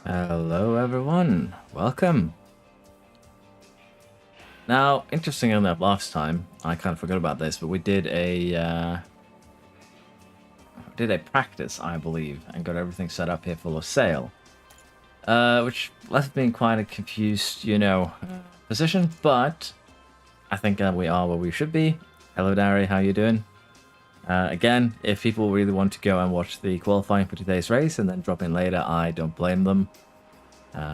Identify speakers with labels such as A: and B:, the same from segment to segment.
A: Hello everyone, welcome. Now, interesting enough, last time I kind of forgot about this, but we did a practice, I believe, and got everything set up here for sale, which left me in quite a confused, position. But I think we are where we should be. Hello, Dari, how you doing? Again, if people really want to go and watch the qualifying for today's race and then drop in later, I don't blame them.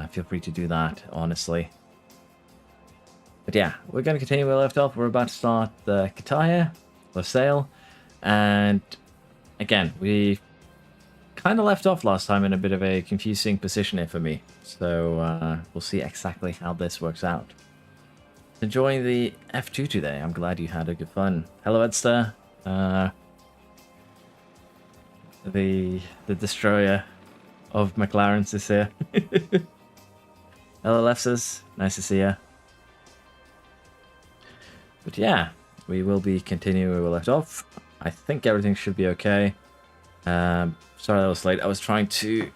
A: Feel free to do that, honestly. But yeah, we're going to continue where we left off. We're about to start the Qatar here, for sale. And again, we kind of left off last time in a bit of a confusing position here for me. So we'll see exactly how this works out. Enjoying the F2 today. I'm glad you had a good fun. Hello, Edster. The destroyer of McLaren's is here. Hello, Lefses. Nice to see you. But yeah, we will be continuing where we left off. I think everything should be okay. Sorry that was late. I was trying to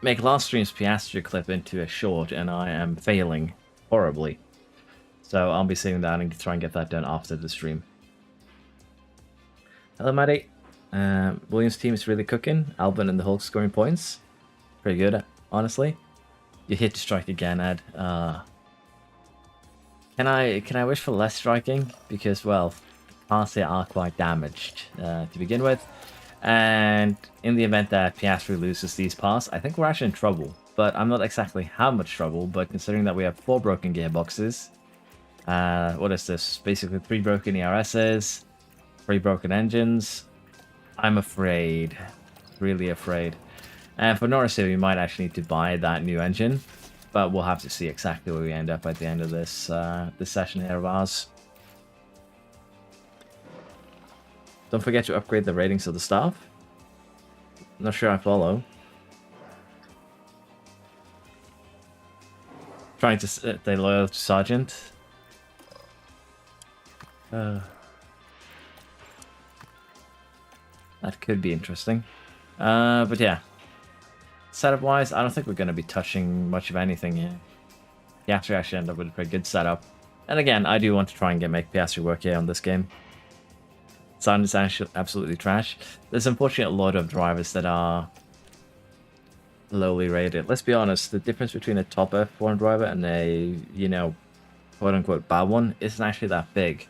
A: make last stream's Piastri clip into a short, and I am failing horribly. So I'll be sitting down and try and get that done after the stream. Hello, Maddie. Williams' team is really cooking. Albon and the Hulk scoring points. Pretty good, honestly. You hit to strike again, Ed. Can I wish for less striking? Because, well, cars here are quite damaged to begin with. And in the event that Piastri loses these parts, I think we're actually in trouble. But I'm not exactly how much trouble, but considering that we have 4 broken gearboxes, what is this? Basically 3 broken ERSs, 3 broken engines. I'm afraid. Really afraid. And for Norris here, we might actually need to buy that new engine. But we'll have to see exactly where we end up at the end of this this session here of ours. Don't forget to upgrade the ratings of the staff. Not sure I follow. Trying to stay loyal to Sergeant. That could be interesting. But yeah. Setup wise, I don't think we're going to be touching much of anything here. Piastri actually ended up with a pretty good setup. And again, I do want to try and make Piastri work here on this game. Sound is actually absolutely trash. There's unfortunately a lot of drivers that are lowly rated. Let's be honest, the difference between a top F1 driver and a, quote unquote bad one isn't actually that big.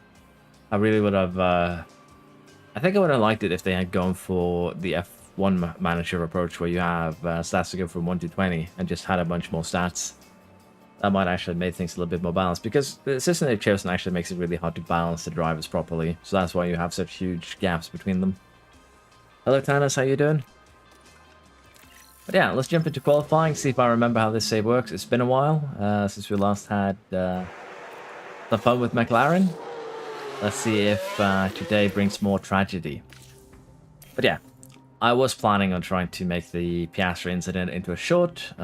A: I really would have, I think I would have liked it if they had gone for the F1 manager approach where you have stats to go from 1 to 20 and just had a bunch more stats. That might actually make things a little bit more balanced, because the system they've chosen actually makes it really hard to balance the drivers properly, so that's why you have such huge gaps between them. Hello Tanis, how you doing? But yeah, let's jump into qualifying, see if I remember how this save works. It's been a while since we last had the fun with McLaren. Let's see if today brings more tragedy. But yeah, I was planning on trying to make the Piastri incident into a short.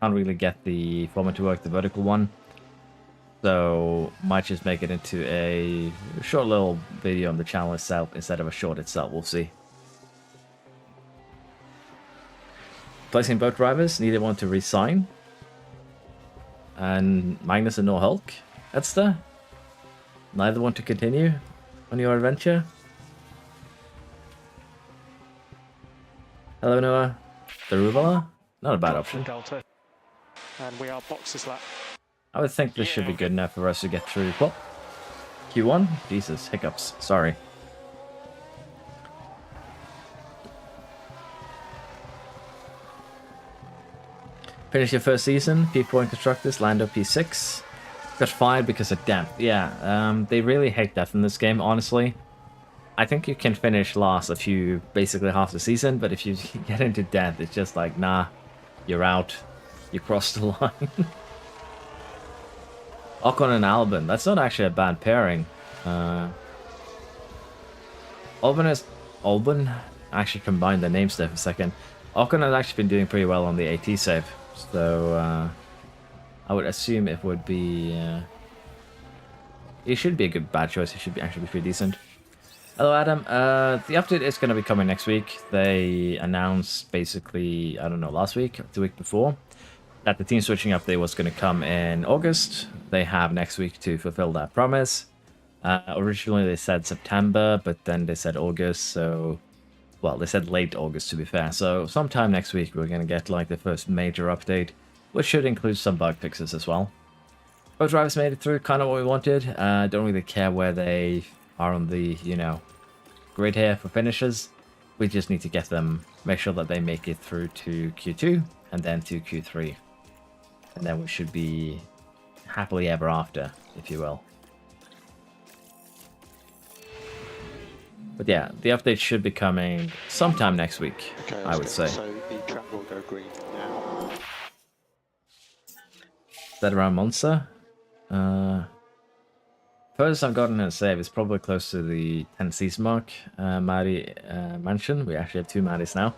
A: Can't really get the format to work, the vertical one. So might just make it into a short little video on the channel itself instead of a short itself. We'll see. Placing both drivers, neither want to resign. And Magnus and no Hulk. That's the. Neither want to continue on your adventure. Hello Noah. The Ruvala? Not a bad option.
B: Delta. And we are boxes lap.
A: I would think this should be good enough for us to get through. Well, Q1? Jesus, hiccups. Sorry. Finish your first season, P4 in Constructors, Lando P6. Got fired because of death. Yeah, they really hate death in this game, honestly. I think you can finish last a few, basically half the season, but if you get into death, it's just like, nah, you're out. You crossed the line. Ocon and Albon, that's not actually a bad pairing. Albon actually combined their names there for a second. Ocon has actually been doing pretty well on the AT save, so I would assume it would be. It should be a good bad choice. It should be actually be pretty decent. Hello, Adam. The update is going to be coming next week. They announced basically, I don't know, last week or the week before, that the team switching update was going to come in August. They have next week to fulfill that promise. Originally, they said September, but then they said August. So, well, they said late August to be fair. So, sometime next week, we're going to get like the first major update, which should include some bug fixes as well. Both drivers made it through, kind of what we wanted. Don't really care where they are on the, grid here for finishes. We just need to get them, make sure that they make it through to Q2 and then to Q3. And then we should be happily ever after, if you will. But yeah, the update should be coming sometime next week,
B: Okay,
A: I would say.
B: So the track will go green now.
A: Is that around Monza? First I've gotten a save is probably close to the 10 season mark. Maddie mansion. We actually have 2 Maddies now.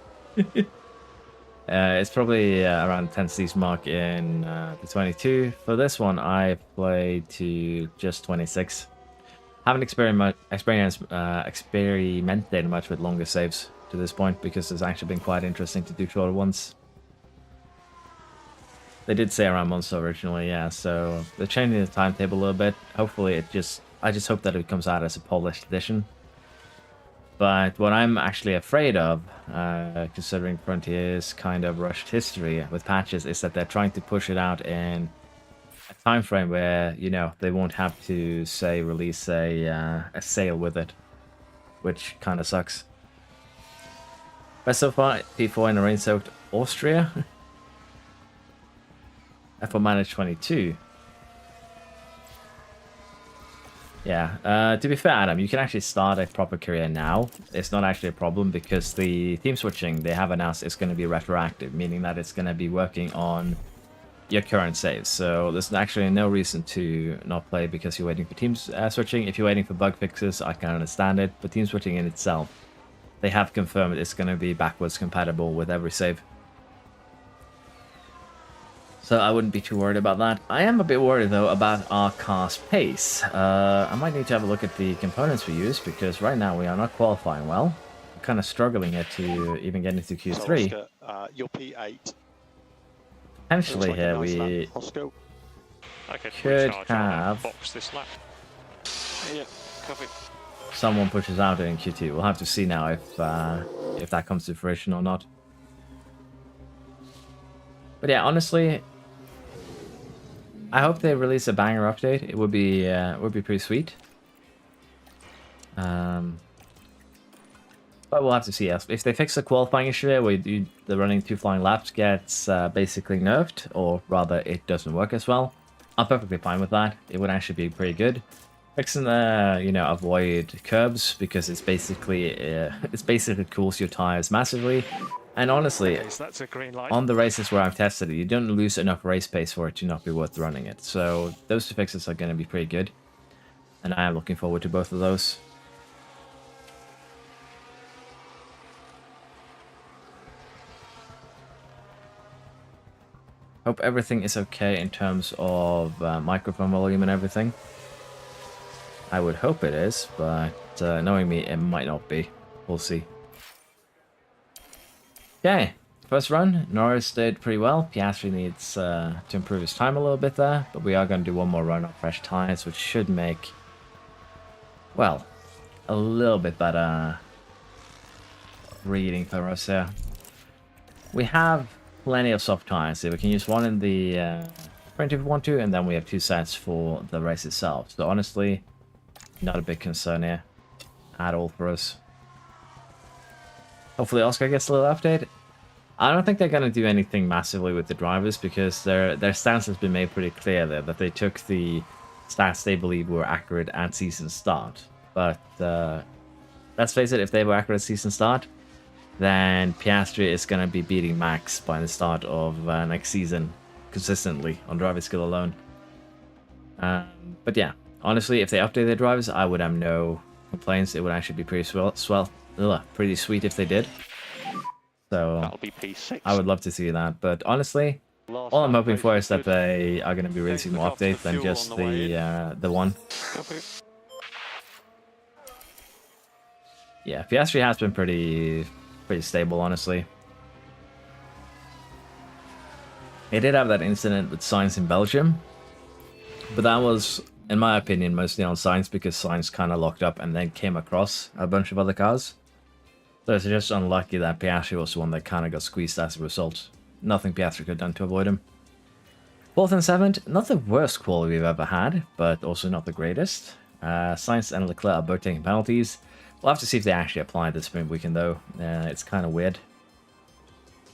A: It's probably around 10 season mark in the 22. For this one, I played to just 26. Haven't experimented much with longer saves to this point because it's actually been quite interesting to do shorter ones. They did say around Monza originally, yeah, so they're changing the timetable a little bit. Hopefully I just hope that it comes out as a polished edition. But what I'm actually afraid of, considering Frontier's kind of rushed history with patches, is that they're trying to push it out in a time frame where, they won't have to, say, release a sale with it, which kind of sucks. But so far, P4 in a rain-soaked Austria. F1 Manage 22. Yeah, to be fair, Adam, you can actually start a proper career now. It's not actually a problem because the team switching they have announced is going to be retroactive, meaning that it's going to be working on your current saves. So there's actually no reason to not play because you're waiting for team switching. If you're waiting for bug fixes, I can understand it. But team switching in itself, they have confirmed it's going to be backwards compatible with every save. So I wouldn't be too worried about that. I am a bit worried though about our car's pace. I might need to have a look at the components we use because right now we are not qualifying well. We're kind of struggling here to even get into Q3.
B: So Oscar, you're P8.
A: Potentially
B: Looks like
A: here
B: a nice
A: we
B: lap. Oscar.
A: could have
C: box this lap. Yeah, copy.
A: someone pushes out in Q2. We'll have to see now if that comes to fruition or not. But yeah, honestly, I hope they release a banger update. It would be pretty sweet. But we'll have to see. If they fix the qualifying issue where the running 2 flying laps gets basically nerfed, or rather it doesn't work as well, I'm perfectly fine with that. It would actually be pretty good. Fixing the avoid curbs because it's basically cools your tires massively. And honestly,
B: Okay, so that's a green light.
A: on the races where I've tested it, you don't lose enough race pace for it to not be worth running it. So those 2 fixes are going to be pretty good. And I am looking forward to both of those. Hope everything is okay in terms of microphone volume and everything. I would hope it is, but knowing me, it might not be. We'll see. Okay, first run, Norris did pretty well. Piastri needs to improve his time a little bit there, but we are going to do one more run on fresh tires, which should make, well, a little bit better reading for us here. We have plenty of soft tires, so we can use one in the sprint if we want to, and then we have 2 sets for the race itself. So honestly, not a big concern here at all for us. Hopefully Oscar gets a little update. I don't think they're going to do anything massively with the drivers because their stance has been made pretty clear there that they took the stats they believe were accurate at season start. But let's face it, if they were accurate at season start, then Piastri is going to be beating Max by the start of next season consistently on driver skill alone. But yeah, honestly, if they update their drivers, I would have no complaints. It would actually be pretty pretty sweet if they did. So
C: That'll be P6.
A: I would love to see that. But honestly, all I'm hoping for is that they are going to be releasing more updates than just the one.
C: Copy.
A: Yeah, Piastri has been pretty stable, honestly. He did have that incident with Sainz in Belgium, but that was, in my opinion, mostly on Sainz because Sainz kind of locked up and then came across a bunch of other cars. So it's just unlucky that Piastri was the one that kind of got squeezed as a result. Nothing Piastri could have done to avoid him. 4th and 7th, not the worst quality we've ever had, but also not the greatest. Sainz and Leclerc are both taking penalties. We'll have to see if they actually apply this sprint weekend though. It's kind of weird.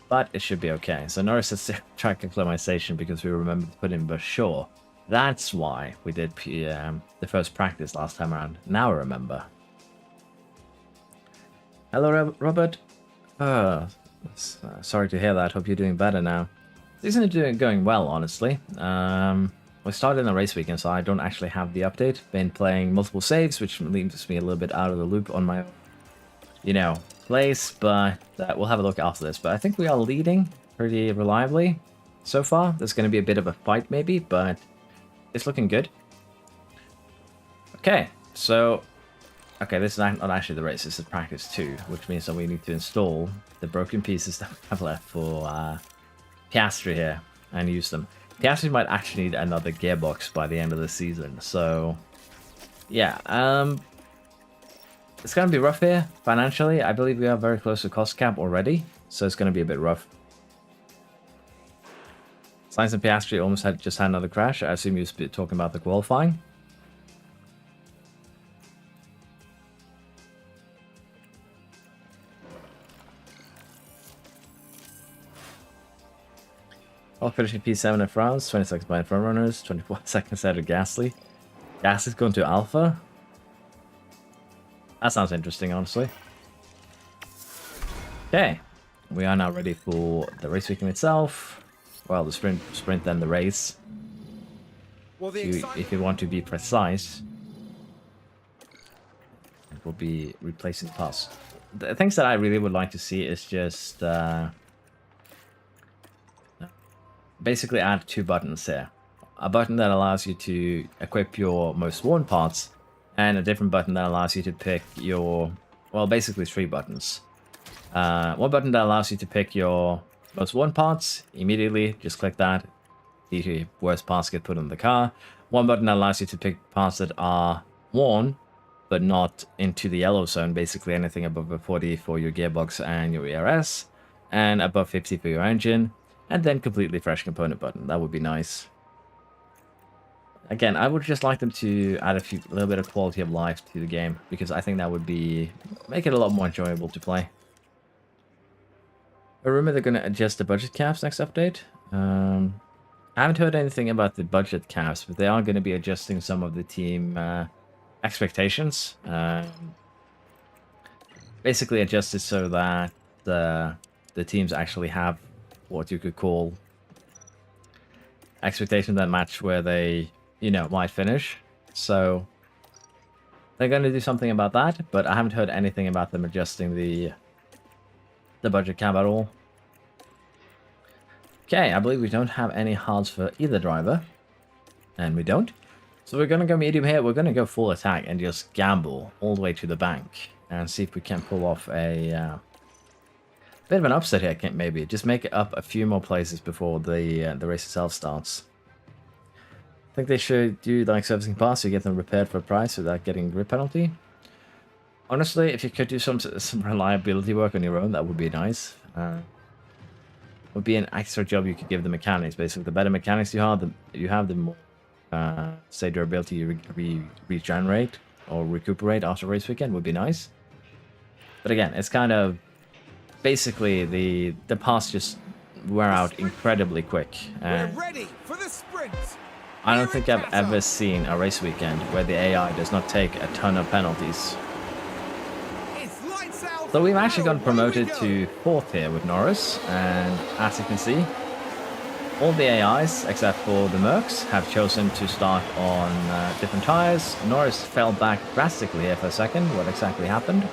A: But it should be okay. So Norris has track acclimatization because we remembered to put in Bashir. That's why we did the first practice last time around. Now I remember. Hello, Robert. Sorry to hear that. Hope you're doing better now. Season is going well, honestly. We started in a race weekend, so I don't actually have the update. Been playing multiple saves, which leaves me a little bit out of the loop on my, place. But we'll have a look after this. But I think we are leading pretty reliably so far. There's going to be a bit of a fight, maybe, but it's looking good. Okay, so this is not actually the race. This is practice 2, which means that we need to install the broken pieces that we have left for Piastri here and use them. Piastri might actually need another gearbox by the end of the season, so yeah, it's going to be rough here financially. I believe we are very close to cost cap already, so it's going to be a bit rough. Sainz and Piastri almost just had another crash. I assume you were talking about the qualifying. All finishing P7 in France, 20 seconds behind front runners, 24 seconds ahead of Gasly. Gasly's going to Alpha. That sounds interesting, honestly. Okay, we are now ready for the race weekend itself. Well, the sprint then the race. Well, if you want to be precise, it will be replacing parts. The things that I really would like to see is just basically add 2 buttons here. A button that allows you to equip your most worn parts, and a different button that allows you to pick your, well, basically 3 buttons. One button that allows you to pick your most worn parts immediately, just click that. The worst parts get put in the car. One button that allows you to pick parts that are worn, but not into the yellow zone, basically anything above a 40 for your gearbox and your ERS, and above 50 for your engine. And then completely fresh component button. That would be nice. Again, I would just like them to add a little bit of quality of life to the game, because I think that would make it a lot more enjoyable to play. I remember they're going to adjust the budget caps next update. I haven't heard anything about the budget caps, but they are going to be adjusting some of the team expectations. Basically adjusted so that the teams actually have what you could call expectations that match where they, might finish. So they're going to do something about that, but I haven't heard anything about them adjusting the budget cap at all. Okay, I believe we don't have any hards for either driver, and we don't. So we're going to go medium here. We're going to go full attack and just gamble all the way to the bank and see if we can pull off a bit of an upset here, maybe. Just make it up a few more places before the race itself starts. I think they should do like servicing parts to get them repaired for a price without getting grip penalty. Honestly, if you could do some reliability work on your own, that would be nice. Would be an extra job you could give the mechanics. Basically, the better mechanics you have, the more say durability you regenerate or recuperate after race weekend would be nice. But again, it's kind of basically the parts just wear out incredibly quick.
D: We're ready for the sprint.
A: I don't think I've ever seen a race weekend where the AI does not take a ton of penalties. So we've actually gotten promoted to 4th here with Norris, and as you can see, all the AIs, except for the Mercs, have chosen to start on different tires. Norris fell back drastically here for a second. What exactly happened?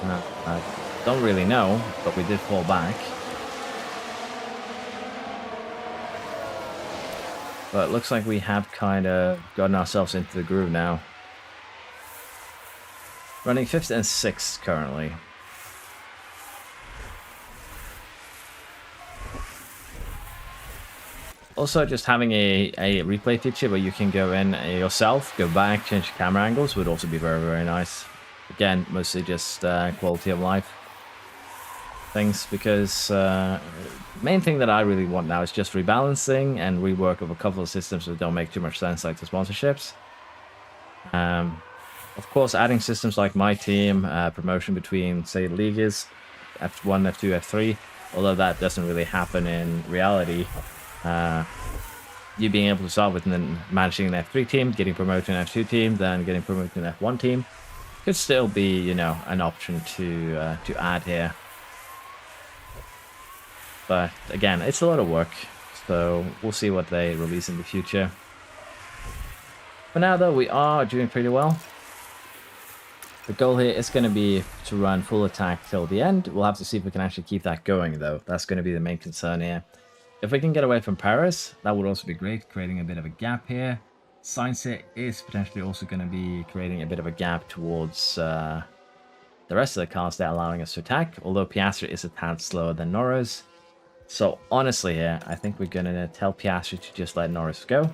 A: I don't really know, but we did fall back. But it looks like we have kind of gotten ourselves into the groove now. Running 5th and 6th currently. Also, just having a replay feature where you can go in yourself, go back, change your camera angles would also be very, very nice. Again, mostly just quality of life things, because main thing that I really want now is just rebalancing and rework of a couple of systems that don't make too much sense, like the sponsorships. Of course, adding systems like my team, promotion between, say, leagues, F1, F2, F3, although that doesn't really happen in reality. You being able to start with and then managing an F3 team, getting promoted to an F2 team, then getting promoted to an F1 team could still be, you know, an option to add here. But again, it's a lot of work, so we'll see what they release in the future. For now, though, we are doing pretty well. The goal here is going to be to run full attack till the end. We'll have to see if we can actually keep that going, though. That's going to be the main concern here. If we can get away from Paris, that would also be great, creating a bit of a gap here. Sainz here is potentially also going to be creating a bit of a gap towards the rest of the cars there, allowing us to attack, although Piastri is a tad slower than Norris. So honestly here, I think we're going to tell Piastri to just let Norris go.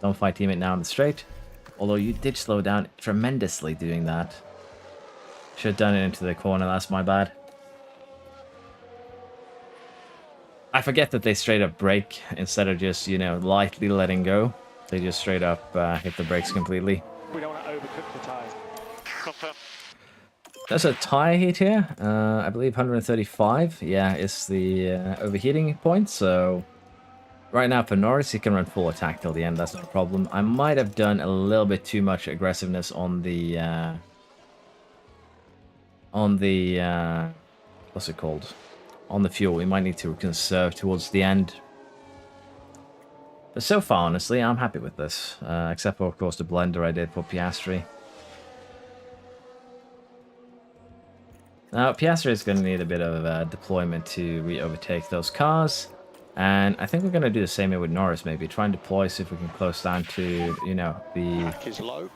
A: Don't fight teammate now in the straight. Although you did slow down tremendously doing that. Should have done it into the corner, that's my bad. I forget that they straight up brake instead of just, you know, lightly letting go. They just straight up hit the brakes completely.
B: We don't want to overcook the tyres.
C: Confirm.
A: There's a tire heat here. I believe 135. Yeah, is the overheating point. So right now for Norris, he can run full attack till the end. That's not a problem. I might have done a little bit too much aggressiveness on the what's it called? On the fuel. We might need to conserve towards the end. But so far, honestly, I'm happy with this. Except for, of course, the blender I did for Piastri. Now, Piastri is going to need a bit of deployment to re-overtake those cars. And I think we're going to do the same here with Norris, maybe. Try and deploy, see if we can close down to, you know, the
B: Pack is low.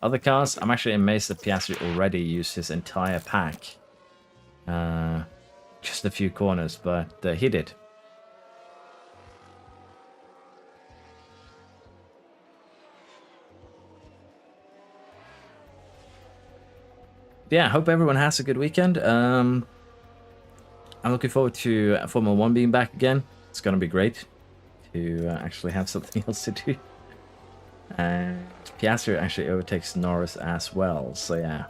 A: other cars. I'm actually amazed that Piastri already used his entire pack. Just a few corners, but he did. Yeah, I hope everyone has a good weekend. I'm looking forward to Formula 1 being back again. It's going to be great to actually have something else to do. And Piastri actually overtakes Norris as well, so yeah.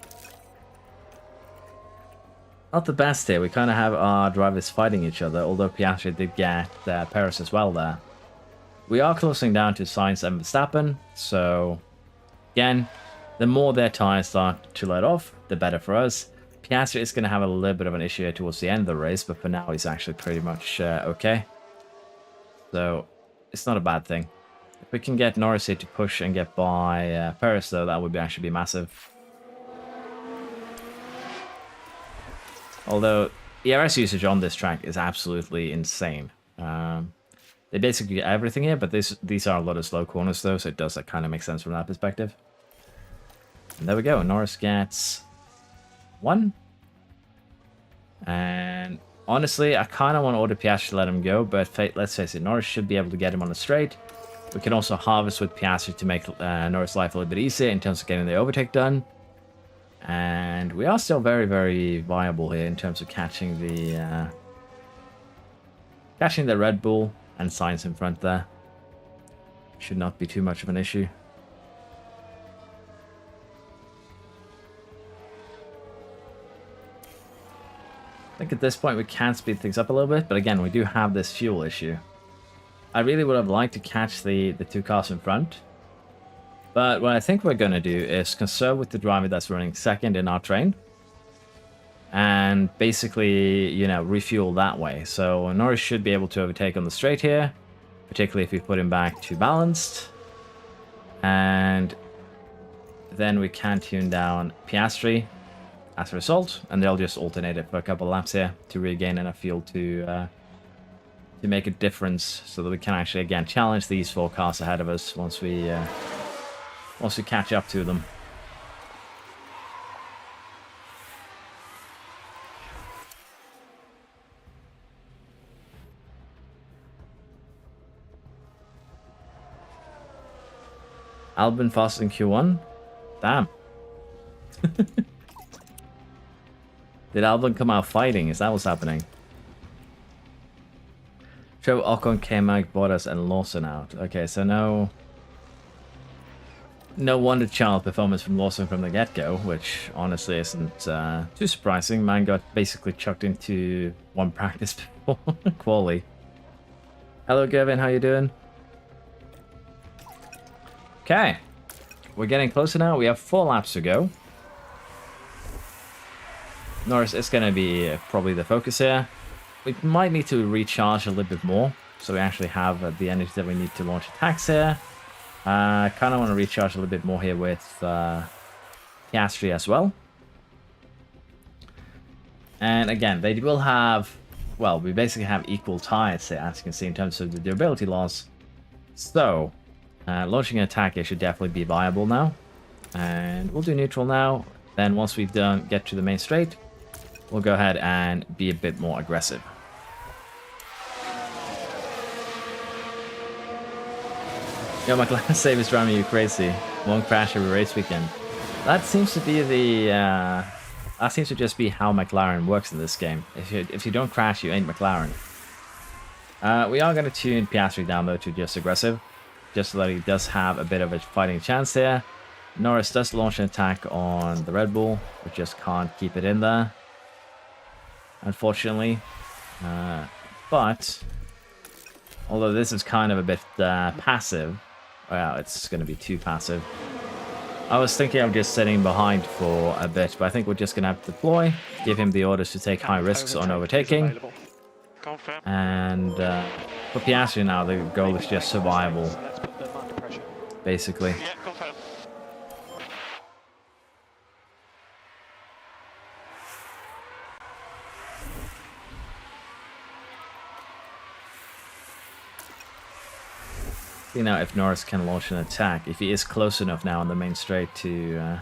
A: Not the best here. We kind of have our drivers fighting each other, although Piastri did get Perez as well there. We are closing down to Sainz and Verstappen, so again, the more their tires start to let off, the better for us. Piastri is going to have a little bit of an issue here towards the end of the race, but for now he's actually pretty much okay. So it's not a bad thing. If we can get Norris here to push and get by Perez, though, that would actually be massive. Although ERS usage on this track is absolutely insane. They basically get everything here, but these are a lot of slow corners though, so it does kind of make sense from that perspective. And there we go, Norris gets 1. And honestly, I kind of want to order Piastri to let him go, but let's face it, Norris should be able to get him on the straight. We can also harvest with Piastri to make Norris' life a little bit easier in terms of getting the overtake done. And we are still very, very viable here in terms of catching the Red Bull and Sainz in front there. Should not be too much of an issue. I think at this point we can speed things up a little bit, but again, we do have this fuel issue. I really would have liked to catch the two cars in front. But what I think we're going to do is conserve with the driver that's running second in our train. And basically, you know, refuel that way. So Norris should be able to overtake on the straight here. Particularly if we put him back to balanced. And then we can tune down Piastri as a result. And they'll just alternate it for a couple of laps here to regain enough fuel to make a difference. So that we can actually, again, challenge these 4 cars ahead of us once we catch up to them. Albon faster than Q1? Damn. Did Albon come out fighting? Is that what's happening? Show Ocon, K-Mag, Bottas, and Lawson out. Okay, so no wonder child performance from Lawson from the get-go, which honestly isn't too surprising. Man got basically chucked into one practice before quali. Hello, Gavin. How you doing? Okay, we're getting closer now. We have 4 laps to go. Norris is going to be probably the focus here. We might need to recharge a little bit more, so we actually have the energy that we need to launch attacks here. Kind of want to recharge a little bit more here with Piastri as well. And again, they will have, well, we basically have equal tires here, as you can see, in terms of the durability loss. So, launching an attack here should definitely be viable now. And we'll do neutral now. Then once we've get to the main straight, we'll go ahead and be a bit more aggressive. Yo, McLaren save is driving you crazy. Won't crash every race weekend. That seems to be the... that seems to just be how McLaren works in this game. If you don't crash, you ain't McLaren. We are going to tune Piastri down though to just aggressive, just so that he does have a bit of a fighting chance here. Norris does launch an attack on the Red Bull, but just can't keep it in there, unfortunately. But although this is kind of a bit passive, well, it's going to be too passive. I was thinking of just sitting behind for a bit, but I think we're just going to have to deploy, give him the orders to take high risks on overtaking. And for Piastri now, the goal is just survival,
B: Let's put them under pressure.
A: basically.
C: Yeah, confirm.
A: See now if Norris can launch an attack, if he is close enough now on the main straight to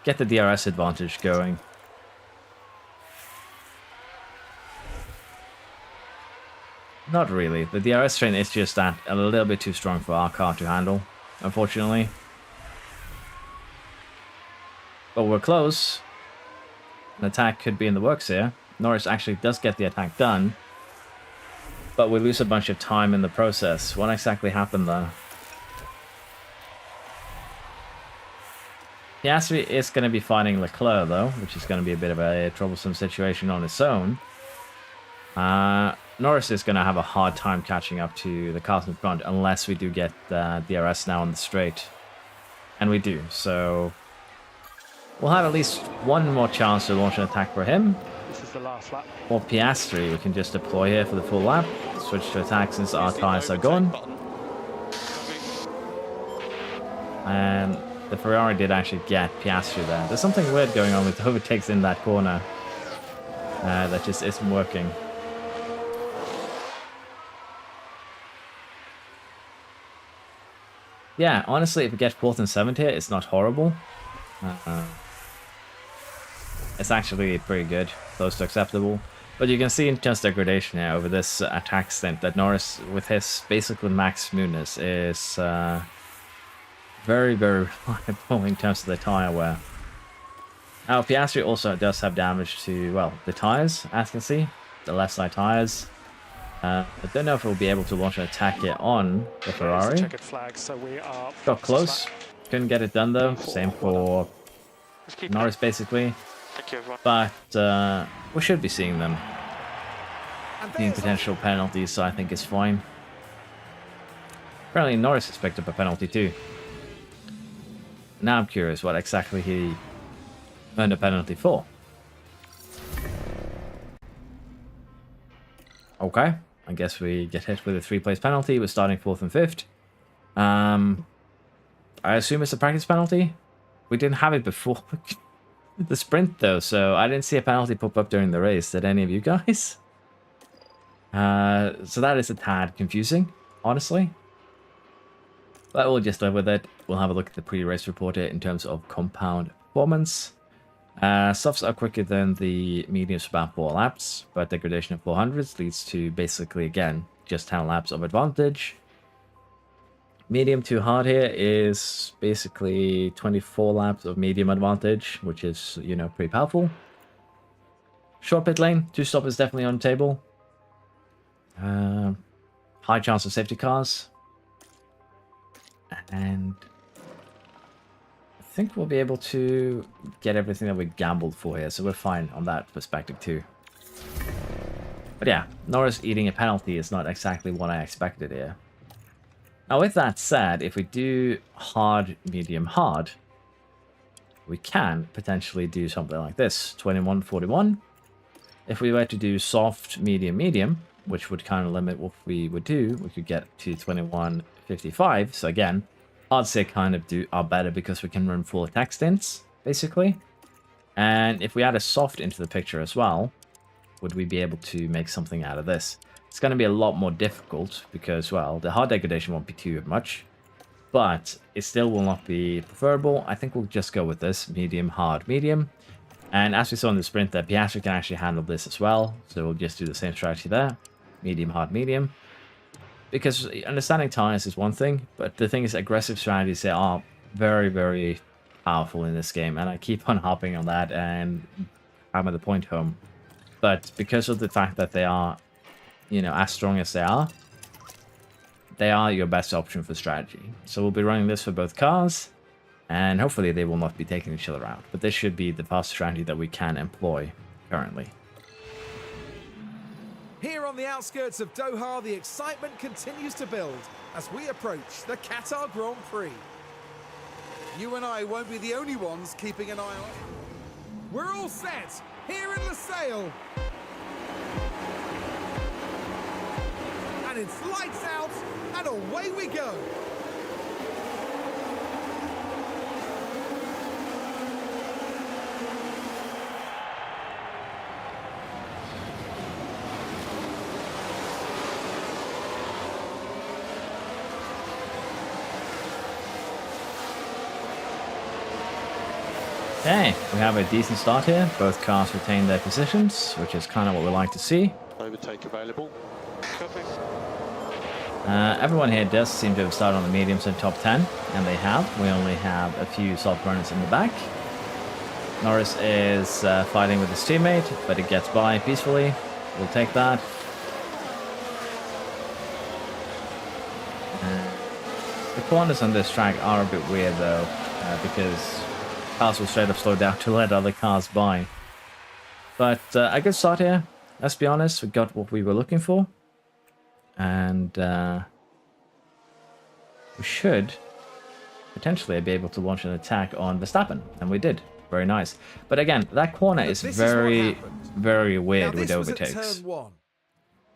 A: get the DRS advantage going. Not really. The DRS train is just that a little bit too strong for our car to handle, unfortunately. But we're close. An attack could be in the works here. Norris actually does get the attack done, but we lose a bunch of time in the process. What exactly happened though? Piastri is going to be fighting Leclerc though, which is going to be a bit of a troublesome situation on its own. Norris is going to have a hard time catching up to the cars in front unless we do get DRS now on the straight. And we do, so we'll have at least one more chance to launch an attack for him.
B: This is the last lap.
A: For Piastri, we can just deploy here for the full lap. Switch to attack since our tyres are gone. And the Ferrari did actually get Piastri there. There's something weird going on with overtakes in that corner that just isn't working. Yeah, honestly, if we get 4th and 7th here, it's not horrible. It's actually pretty good, close to acceptable. But you can see in just degradation here over this attack stint that Norris, with his basically max smoothness, is very, very reliable in terms of the tyre wear. Now, Piastri also does have damage to, well, the tyres, as you can see, the left side tyres. I don't know if we'll be able to launch an attack here on the Ferrari.
B: Checkered flag, so we are
A: Got close, couldn't get it done though. Same for Norris, basically.
C: Thank you, everyone.
A: But we should be seeing them.
D: And
A: Seeing
D: there's
A: potential penalties, so I think it's fine. Apparently Norris has picked up a penalty too. Now I'm curious what exactly he earned a penalty for. Okay, I guess we get hit with a 3-place penalty. We're starting 4th and 5th. I assume it's a practice penalty. We didn't have it before the sprint though, so I didn't see a penalty pop up during the race. Did any of you guys? So that is a tad confusing, honestly. But we'll just live with it. We'll have a look at the pre-race report here in terms of compound performance. Softs are quicker than the mediums about 4 laps, but degradation of 400s leads to basically, again, just 10 laps of advantage. Medium to hard here is basically 24 laps of medium advantage, which is, you know, pretty powerful. Short pit lane, 2-stop is definitely on the table. High chance of safety cars. And I think we'll be able to get everything that we gambled for here, so we're fine on that perspective too. But yeah, Norris eating a penalty is not exactly what I expected here. Now with that said, if we do hard, medium, hard, we can potentially do something like this, 21-41. If we were to do soft, medium, medium, which would kind of limit what we would do, we could get to 21-55. So again, odds here kind of are better because we can run full attack stints, basically. And if we add a soft into the picture as well, would we be able to make something out of this? It's going to be a lot more difficult because, well, the hard degradation won't be too much, but it still will not be preferable. I think we'll just go with this, medium, hard, medium. And as we saw in the sprint, that Piastri can actually handle this as well, so we'll just do the same strategy there, medium, hard, medium. Because understanding tires is one thing, but the thing is aggressive strategies, they are very, very powerful in this game, and I keep on harping on that and hammer the point home. But because of the fact that they are, you know, as strong as they are your best option for strategy. So we'll be running this for both cars, and hopefully they will not be taking each other out. But this should be the fast strategy that we can employ currently.
D: Here on the outskirts of Doha, the excitement continues to build as we approach the Qatar Grand Prix. You and I won't be the only ones keeping an eye on it. We're all set here in Lusail. And it's lights out and away we go.
A: Okay, we have a decent start here. Both cars retain their positions, which is kind of what we like to see.
C: Overtake available. Copy.
A: Everyone here does seem to have started on the mediums in top 10, and they have. We only have a few soft runners in the back. Norris is fighting with his teammate, but it gets by peacefully. We'll take that. The corners on this track are a bit weird though, because cars will straight up slow down to let other cars by. But a good start here. Let's be honest, we got what we were looking for. And we should potentially be able to launch an attack on Verstappen. And we did. Very nice. But again, that corner is very, very weird with overtakes.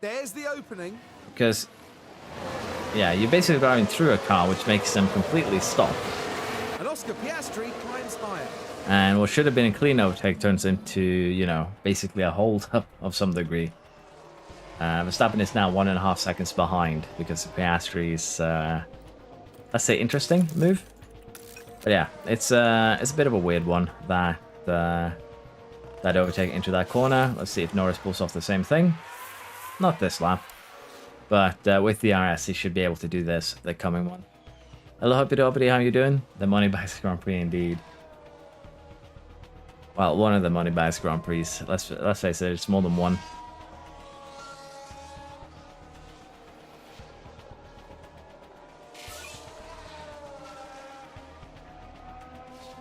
D: There's the opening.
A: Because, yeah, you're basically driving through a car, which makes them completely stop.
D: And Oscar Piastri climbs higher.
A: And what should have been a clean overtake turns into, you know, basically a hold up of some degree. Verstappen is now 1.5 seconds behind because of Piastri's, let's say, interesting move. But yeah, it's a bit of a weird one, that overtake into that corner. Let's see if Norris pulls off the same thing. Not this lap, but with the RS, he should be able to do this the coming one. Hello, Hoppity, how you doing? The Moneybags Grand Prix indeed. Well, one of the Moneybags Grand Prix. Let's face it, it's more than one.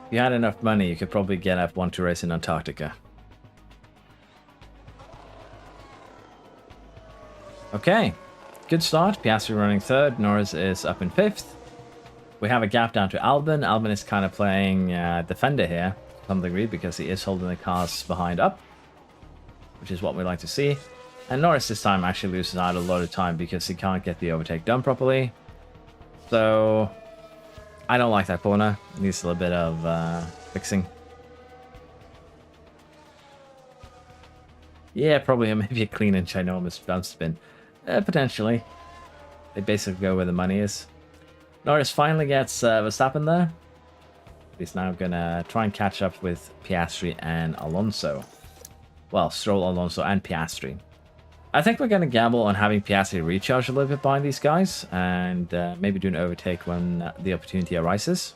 A: If you had enough money, you could probably get F1 to race in Antarctica. Okay, good start. Piastri running third. Norris is up in fifth. We have a gap down to Albon. Albon is kind of playing defender here to some degree because he is holding the cars behind up, which is what we like to see. And Norris this time actually loses out a lot of time because he can't get the overtake done properly. So I don't like that corner. It needs a little bit of fixing. Yeah, probably maybe a clean and ginormous bounce spin. Potentially. They basically go where the money is. Norris finally gets Verstappen there. He's now going to try and catch up with Piastri and Alonso. Well, Stroll, Alonso, and Piastri. I think we're going to gamble on having Piastri recharge a little bit behind these guys and maybe do an overtake when the opportunity arises.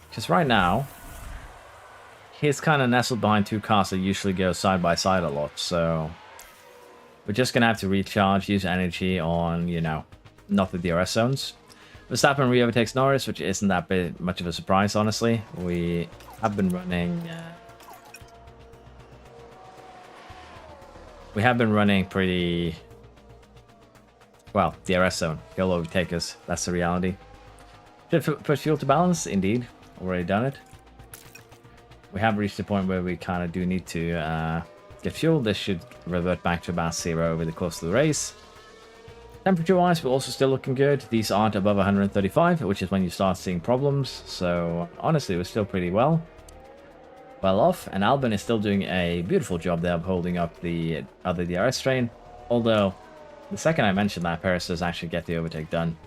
A: Because right now, he's kind of nestled behind two cars that usually go side by side a lot. So we're just going to have to recharge, use energy on, you know, not the DRS zones. Verstappen re-overtakes Norris, which isn't that much of a surprise, honestly. We have been running... we have been running pretty... well, DRS zone. He'll overtake us. That's the reality. Should put fuel to balance? Indeed. Already done it. We have reached the point where we kind of do need to get fuel. This should revert back to about 0 over the course of the race. Temperature-wise, we're also still looking good. These aren't above 135, which is when you start seeing problems. So, honestly, we're still pretty well off. And Albon is still doing a beautiful job there of holding up the other DRS train. Although, the second I mentioned that, Perez does actually get the overtake done.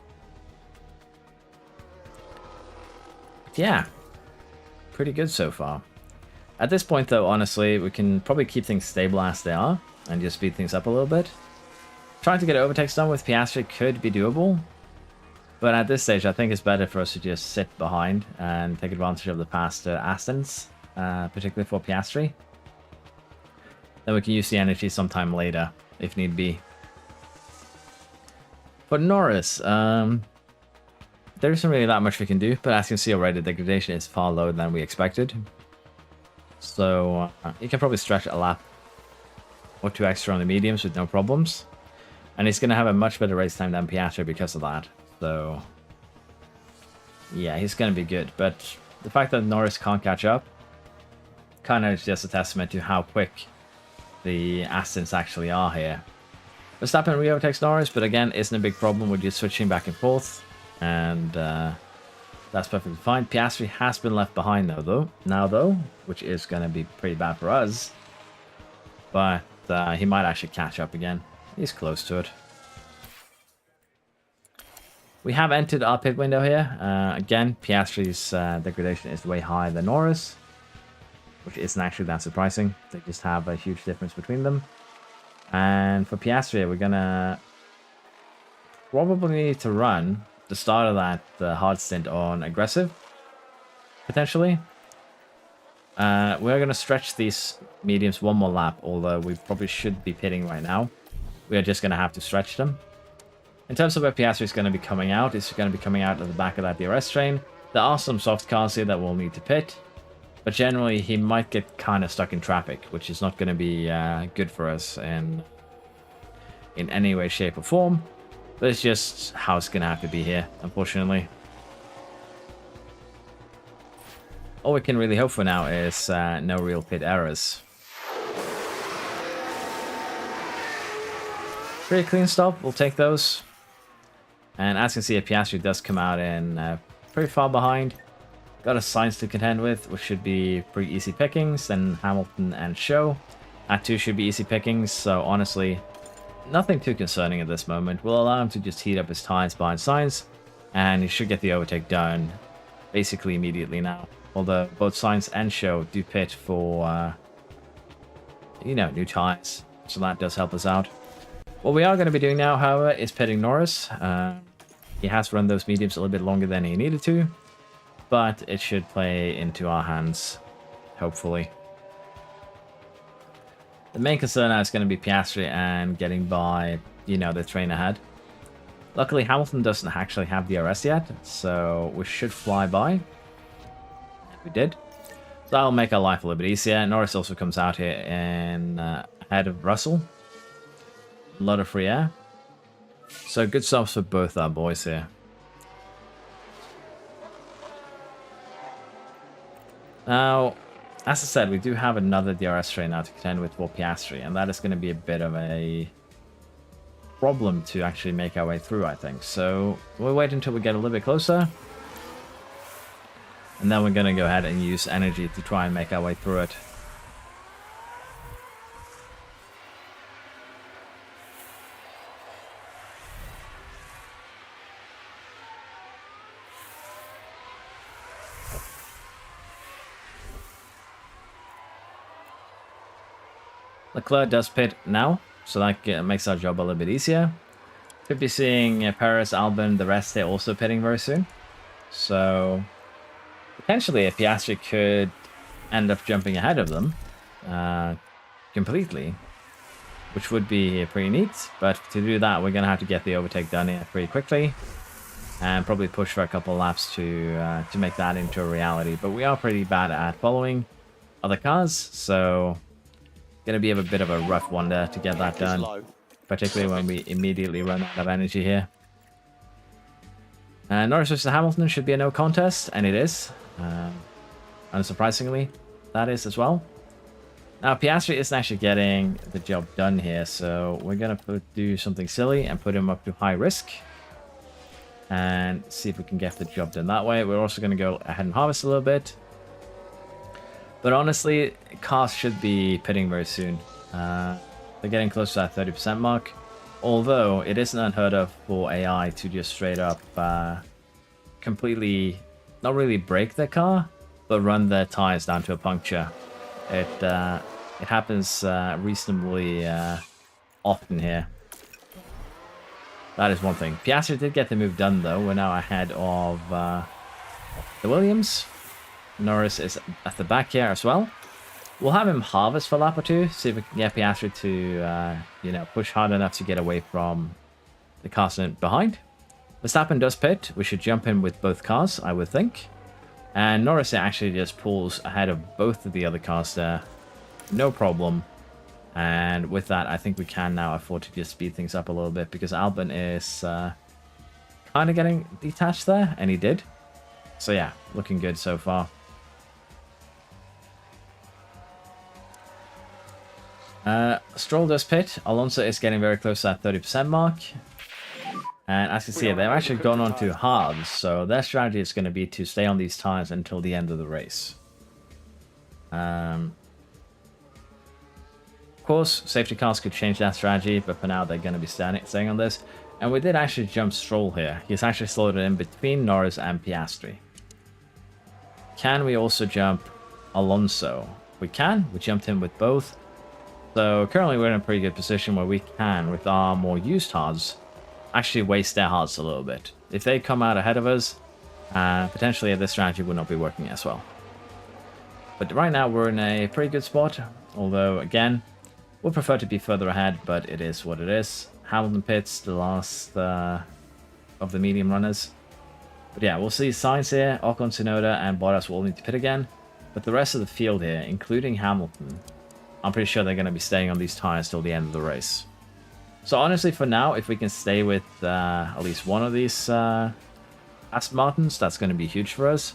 A: But yeah, pretty good so far. At this point, though, honestly, we can probably keep things stable as they are and just speed things up a little bit. Trying to get overtakes done with Piastri could be doable, but at this stage I think it's better for us to just sit behind and take advantage of the past Astons, particularly for Piastri. Then we can use the energy sometime later, if need be. For Norris, there isn't really that much we can do, but as you can see already, the degradation is far lower than we expected. So you can probably stretch a lap or two extra on the mediums with no problems. And he's going to have a much better race time than Piastri because of that. So, yeah, he's going to be good. But the fact that Norris can't catch up kind of is just a testament to how quick the Astons actually are here. Verstappen re-overtakes Norris, but again, isn't a big problem. We're just switching back and forth. And that's perfectly fine. Piastri has been left behind now, though, which is going to be pretty bad for us. But he might actually catch up again. He's close to it. We have entered our pit window here. Again, Piastri's degradation is way higher than Norris, which isn't actually that surprising. They just have a huge difference between them. And for Piastri, we're gonna probably need to run the start of that hard stint on aggressive, potentially. We're gonna stretch these mediums one more lap, although we probably should be pitting right now. We are just going to have to stretch them. In terms of where Piastri is going to be coming out, it's going to be coming out at the back of that DRS train. There are some soft cars here that will need to pit, but generally he might get kind of stuck in traffic, which is not going to be good for us in any way, shape or form. But it's just how it's going to have to be here, unfortunately. All we can really hope for now is no real pit errors. Pretty clean stop, we'll take those. And as you can see, Piastri does come out in pretty far behind. Got a Sainz to contend with, which should be pretty easy pickings. Then Hamilton and Show. That too should be easy pickings, so honestly, nothing too concerning at this moment. We'll allow him to just heat up his tires behind Sainz, and he should get the overtake done basically immediately now. Although both Sainz and Show do pit for, new tires, so that does help us out. What we are going to be doing now, however, is pitting Norris. He has run those mediums a little bit longer than he needed to, but it should play into our hands, hopefully. The main concern now is going to be Piastri and getting by, the train ahead. Luckily, Hamilton doesn't actually have DRS yet, so we should fly by. We did. So that'll make our life a little bit easier. Norris also comes out here in ahead of Russell. A lot of free air. So good stops for both our boys here. Now, as I said, we do have another DRS train now to contend with for Piastri, and that is going to be a bit of a problem to actually make our way through, I think. So we'll wait until we get a little bit closer. And then we're going to go ahead and use energy to try and make our way through it. Leclerc does pit now, so that makes our job a little bit easier. Could be seeing Perez, Albon, the rest here also pitting very soon. So potentially a Piastri could end up jumping ahead of them completely, which would be pretty neat. But to do that, we're going to have to get the overtake done here pretty quickly and probably push for a couple laps to make that into a reality. But we are pretty bad at following other cars, so going to be a bit of a rough one there to get that done, particularly when we immediately run out of energy here. Norris versus Hamilton should be a no contest, and it is. Unsurprisingly, that is as well. Now, Piastri isn't actually getting the job done here, so we're going to do something silly and put him up to high risk and see if we can get the job done that way. We're also going to go ahead and harvest a little bit. But honestly, cars should be pitting very soon. They're getting close to that 30% mark. Although, it isn't unheard of for AI to just straight up completely, not really break their car, but run their tires down to a puncture. It happens reasonably often here. That is one thing. Piastri did get the move done, though. We're now ahead of the Williams. Norris is at the back here as well. We'll have him harvest for a lap or two, see if we can get Piastri to, push hard enough to get away from the cars behind. Verstappen does pit. We should jump in with both cars, I would think. And Norris actually just pulls ahead of both of the other cars there. No problem. And with that, I think we can now afford to just speed things up a little bit because Albon is kind of getting detached there, and he did. So yeah, looking good so far. Stroll does pit. Alonso is getting very close to that 30% mark. And as you can see, they've actually gone on to hards, so their strategy is going to be to stay on these tires until the end of the race. Of course, safety cars could change that strategy, but for now they're going to be staying on this. And we did actually jump Stroll here. He's actually slotted in between Norris and Piastri. Can we also jump Alonso? We can. We jumped him with both. So currently we're in a pretty good position where we can, with our more used hards, actually waste their hards a little bit. If they come out ahead of us, potentially this strategy would not be working as well. But right now we're in a pretty good spot, although again, we'll prefer to be further ahead, but it is what it is. Hamilton pits, the last of the medium runners. But yeah, we'll see Sainz here, Ocon, Tsunoda, and Bottas will all need to pit again. But the rest of the field here, including Hamilton, I'm pretty sure they're going to be staying on these tires till the end of the race. So honestly, for now, if we can stay with at least one of these Aston Martins, that's going to be huge for us.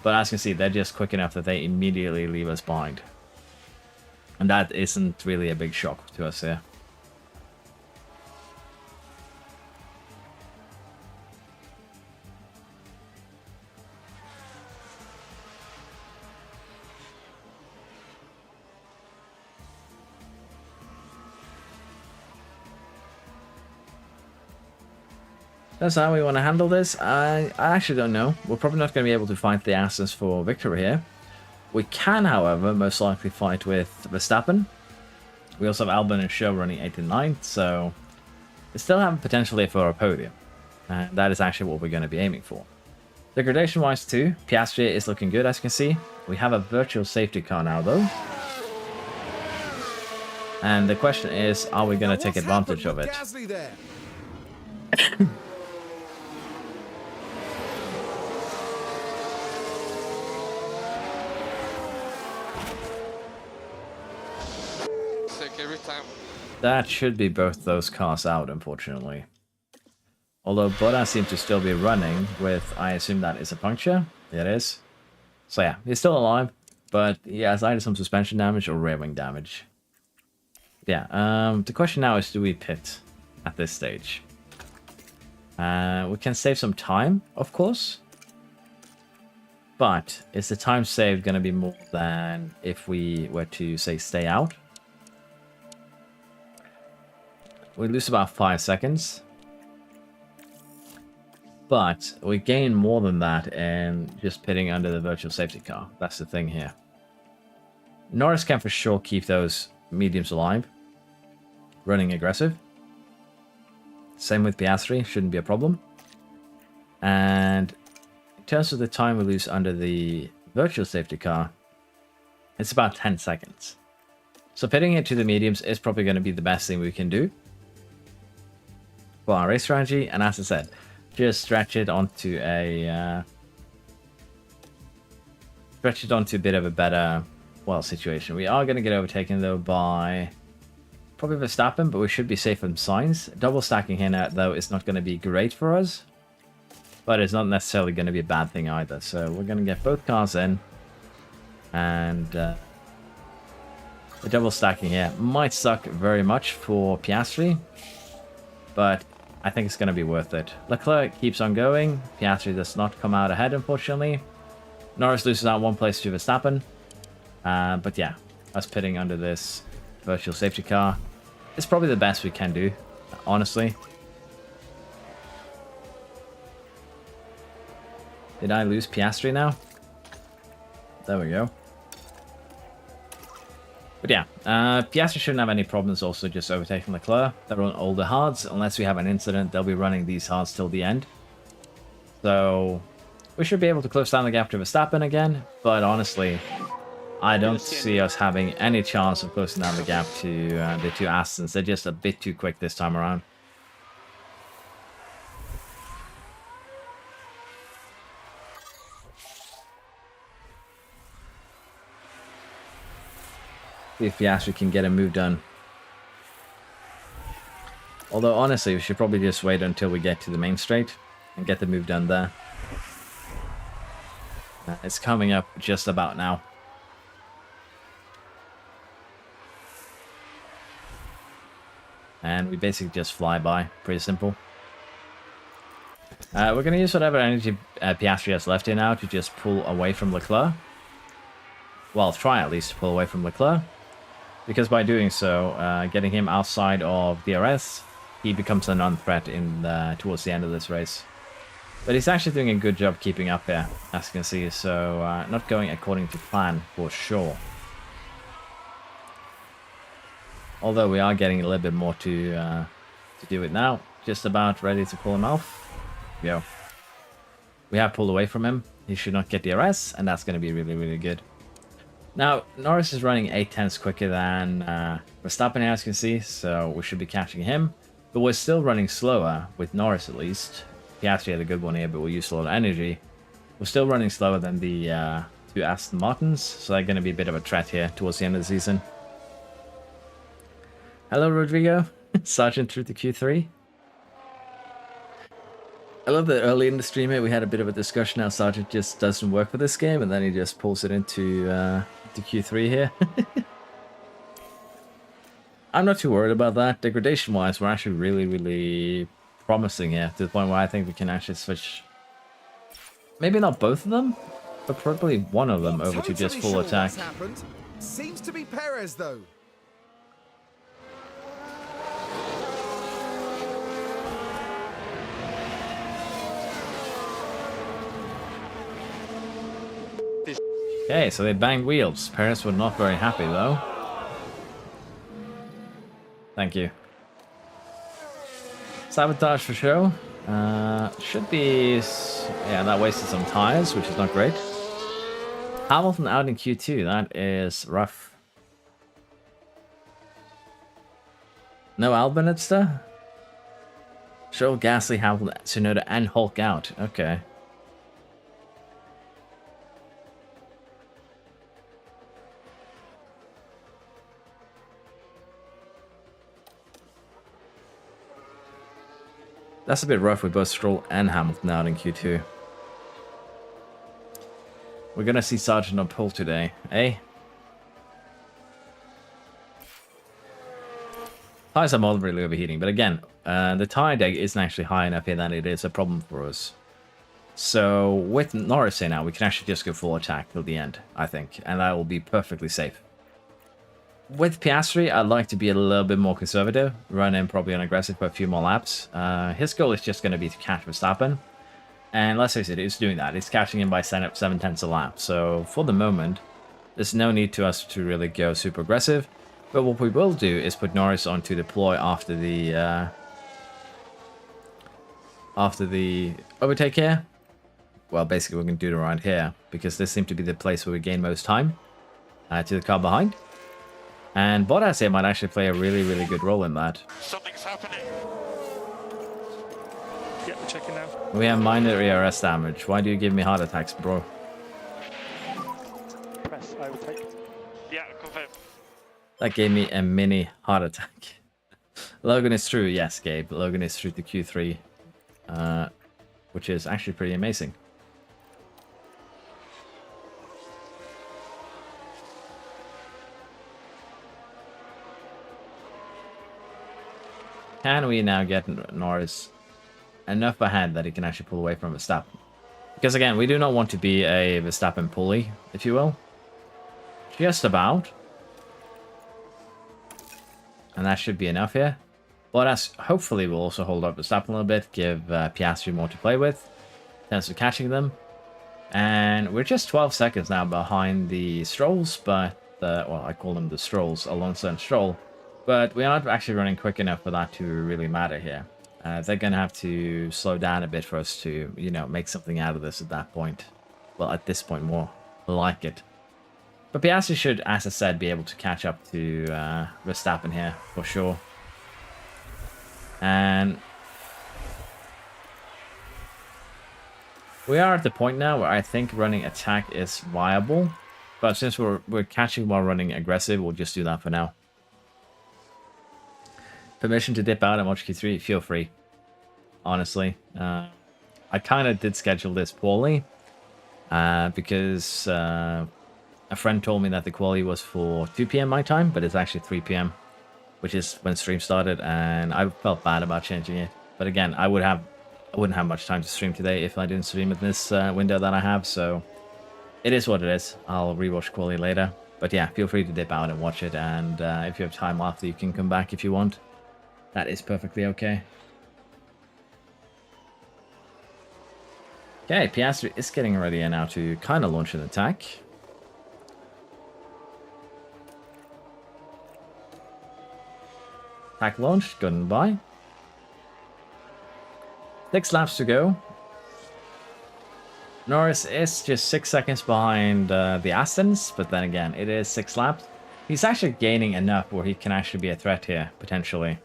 A: But as you can see, they're just quick enough that they immediately leave us behind. And that isn't really a big shock to us here. That's how we want to handle this. I actually don't know. We're probably not going to be able to fight the Astons for victory here. We can, however, most likely fight with Verstappen. We also have Albon and Show running 8th and 9th, so we still have potential here for a podium. And that is actually what we're going to be aiming for. Degradation-wise too, Piastri is looking good, as you can see. We have a virtual safety car now, though. And the question is, are we going to take advantage of it?
C: Every time.
A: That should be both those cars out, unfortunately. Although Bottas seems to still be running with, I assume that is a puncture. It is. So yeah, he's still alive, but he has either some suspension damage or rear wing damage. Yeah, the question now is, do we pit at this stage? We can save some time, of course. But is the time saved going to be more than if we were to, say, stay out? We lose about 5 seconds. But we gain more than that in just pitting under the virtual safety car. That's the thing here. Norris can for sure keep those mediums alive. running aggressive. Same with Piastri, shouldn't be a problem. And in terms of the time we lose under the virtual safety car, it's about 10 seconds. So pitting it to the mediums is probably going to be the best thing we can do for our race strategy. And as I said, just stretch it onto a bit of a better, well, situation. We are going to get overtaken though by probably Verstappen, but we should be safe from signs. Double stacking here now, though, is not going to be great for us, but it's not necessarily going to be a bad thing either. So we're going to get both cars in, and the double stacking here might suck very much for Piastri, but I think it's going to be worth it. Leclerc keeps on going. Piastri does not come out ahead, unfortunately. Norris loses out one place to Verstappen. But yeah, us pitting under this virtual safety car is probably the best we can do, honestly. Did I lose Piastri now? There we go. But yeah, Piastri shouldn't have any problems also just overtaking Leclerc. They're on older hards. Unless we have an incident, they'll be running these hards till the end. So we should be able to close down the gap to Verstappen again. But honestly, I don't see us having any chance of closing down the gap to the two Astons. They're just a bit too quick this time around. See if Piastri can get a move done. Although, honestly, we should probably just wait until we get to the main straight and get the move done there. It's coming up just about now. And we basically just fly by. Pretty simple. We're going to use whatever energy Piastri has left here now to just pull away from Leclerc. Well, try at least to pull away from Leclerc. Because by doing so, getting him outside of DRS, he becomes a non-threat towards the end of this race. But he's actually doing a good job keeping up here, as you can see. So not going according to plan for sure. Although we are getting a little bit more to do it now. Just about ready to pull him off. Go. We have pulled away from him. He should not get DRS, and that's going to be really, really good. Now, Norris is running 8/10ths quicker than Verstappen, as you can see, so we should be catching him. But we're still running slower, with Norris at least. Piastri had a good one here, but we used a lot of energy. We're still running slower than the two Aston Martins, so they're going to be a bit of a threat here towards the end of the season. Hello, Rodrigo. Sergeant through to Q3. I love that early in the stream here we had a bit of a discussion how Sergeant just doesn't work for this game, and then he just pulls it into Q3 here. I'm not too worried about that. Degradation-wise, we're actually really, really promising here, to the point where I think we can actually switch, maybe not both of them, but probably one of them over to just full attack.
D: Seems to be Perez, though.
A: Okay, so they banged wheels. Perez were not very happy, though. Thank you. Sabotage for show. Should be... Yeah, that wasted some tires, which is not great. Hamilton out in Q2. That is rough. No Albinitster? Show Gasly, Hamilton, Tsunoda, and Hulk out. Okay. That's a bit rough with both Stroll and Hamilton out in Q2. We're going to see Sargent on pole today, eh? Tires are moderately overheating, but again, the tire deck isn't actually high enough here that it is a problem for us. So with Norris here now, we can actually just go full attack till the end, I think, and that will be perfectly safe. With Piastri, I'd like to be a little bit more conservative, run in probably unaggressive for a few more laps. His goal is just going to be to catch Verstappen, and let's face it, he's doing that. He's catching him by 7/10ths a lap, so for the moment, there's no need to us to really go super aggressive. But what we will do is put Norris onto deploy after the overtake here. Well, basically we're going to do it around here, because this seems to be the place where we gain most time to the car behind. And Bottas here might actually play a really, really good role in that.
C: Something's happening.
B: Yeah, we're checking now.
A: We have minor ERS damage. Why do you give me heart attacks, bro?
B: Press overtake.
C: Yeah, confirm.
A: That gave me a mini heart attack. Logan is through. Yes, Gabe. Logan is through to Q3. Which is actually pretty amazing. Can we now get Norris enough ahead that he can actually pull away from Verstappen? Because again, we do not want to be a Verstappen pulley, if you will. Just about. And that should be enough here. Bottas hopefully will also hold up Verstappen a little bit, give Piastri more to play with in terms of catching them. And we're just 12 seconds now behind the Strolls, but, well, I call them the Strolls, Alonso and Stroll. But we are not actually running quick enough for that to really matter here. They're going to have to slow down a bit for us to, you know, make something out of this at that point. Well, at this point, more like it. But Piastri should, as I said, be able to catch up to Verstappen here, for sure. And we are at the point now where I think running attack is viable. But since we're catching while running aggressive, we'll just do that for now. Permission to dip out and watch Q3, feel free. Honestly, I kind of did schedule this poorly because a friend told me that the quali was for 2 p.m. my time, but it's actually 3 p.m., which is when stream started, and I felt bad about changing it. But again, I wouldn't have much time to stream today if I didn't stream in this window that I have, so it is what it is. I'll rewatch quali later. But yeah, feel free to dip out and watch it, and if you have time after, you can come back if you want. That is perfectly okay. Okay, Piastri is getting ready now to kind of launch an attack. Attack launched, goodbye. 6 laps to go. Norris is just 6 seconds behind the Astons, but then again, it is 6 laps. He's actually gaining enough where he can actually be a threat here, potentially.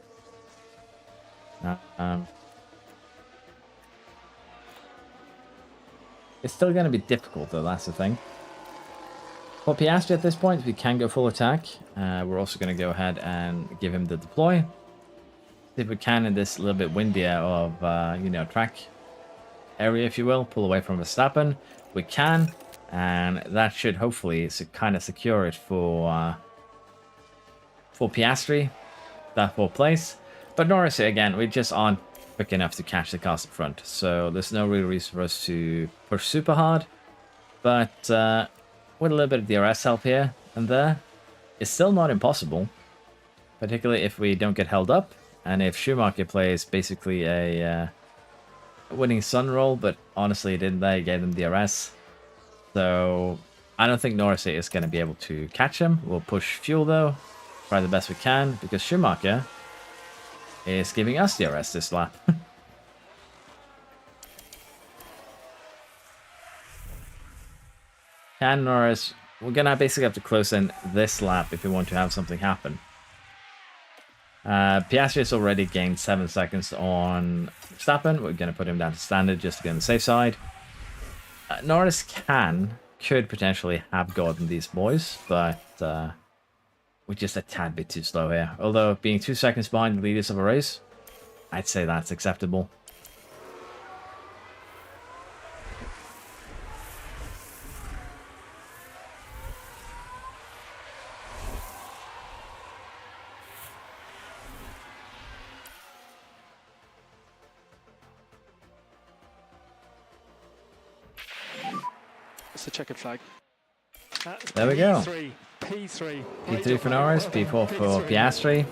A: It's still going to be difficult, though, that's the thing. For Piastri at this point, we can go full attack. We're also going to go ahead and give him the deploy. See if we can, in this little bit windier of, you know, track area, if you will, pull away from Verstappen. We can, and that should hopefully kind of secure it for Piastri, that 4th place. But Norris, again, we just aren't quick enough to catch the cars in front, so there's no real reason for us to push super hard. But with a little bit of DRS help here and there, it's still not impossible, particularly if we don't get held up, and if Schumacher plays basically a winning sun roll, but honestly, didn't they? Gave them DRS. So I don't think Norris is going to be able to catch him. We'll push fuel though, try the best we can, because Schumacher is giving us DRS this lap. Can Norris... We're going to basically have to close in this lap if we want to have something happen. Piastri has already gained 7 seconds on Verstappen. We're going to put him down to standard just to get on the safe side. Norris could potentially have gotten these boys, but we're just a tad bit too slow here. Although being 2 seconds behind the leaders of a race, I'd say that's acceptable.
B: It's the checkered flag.
A: There we go.
B: P3.
A: P3 for Norris, P4 for Piastri.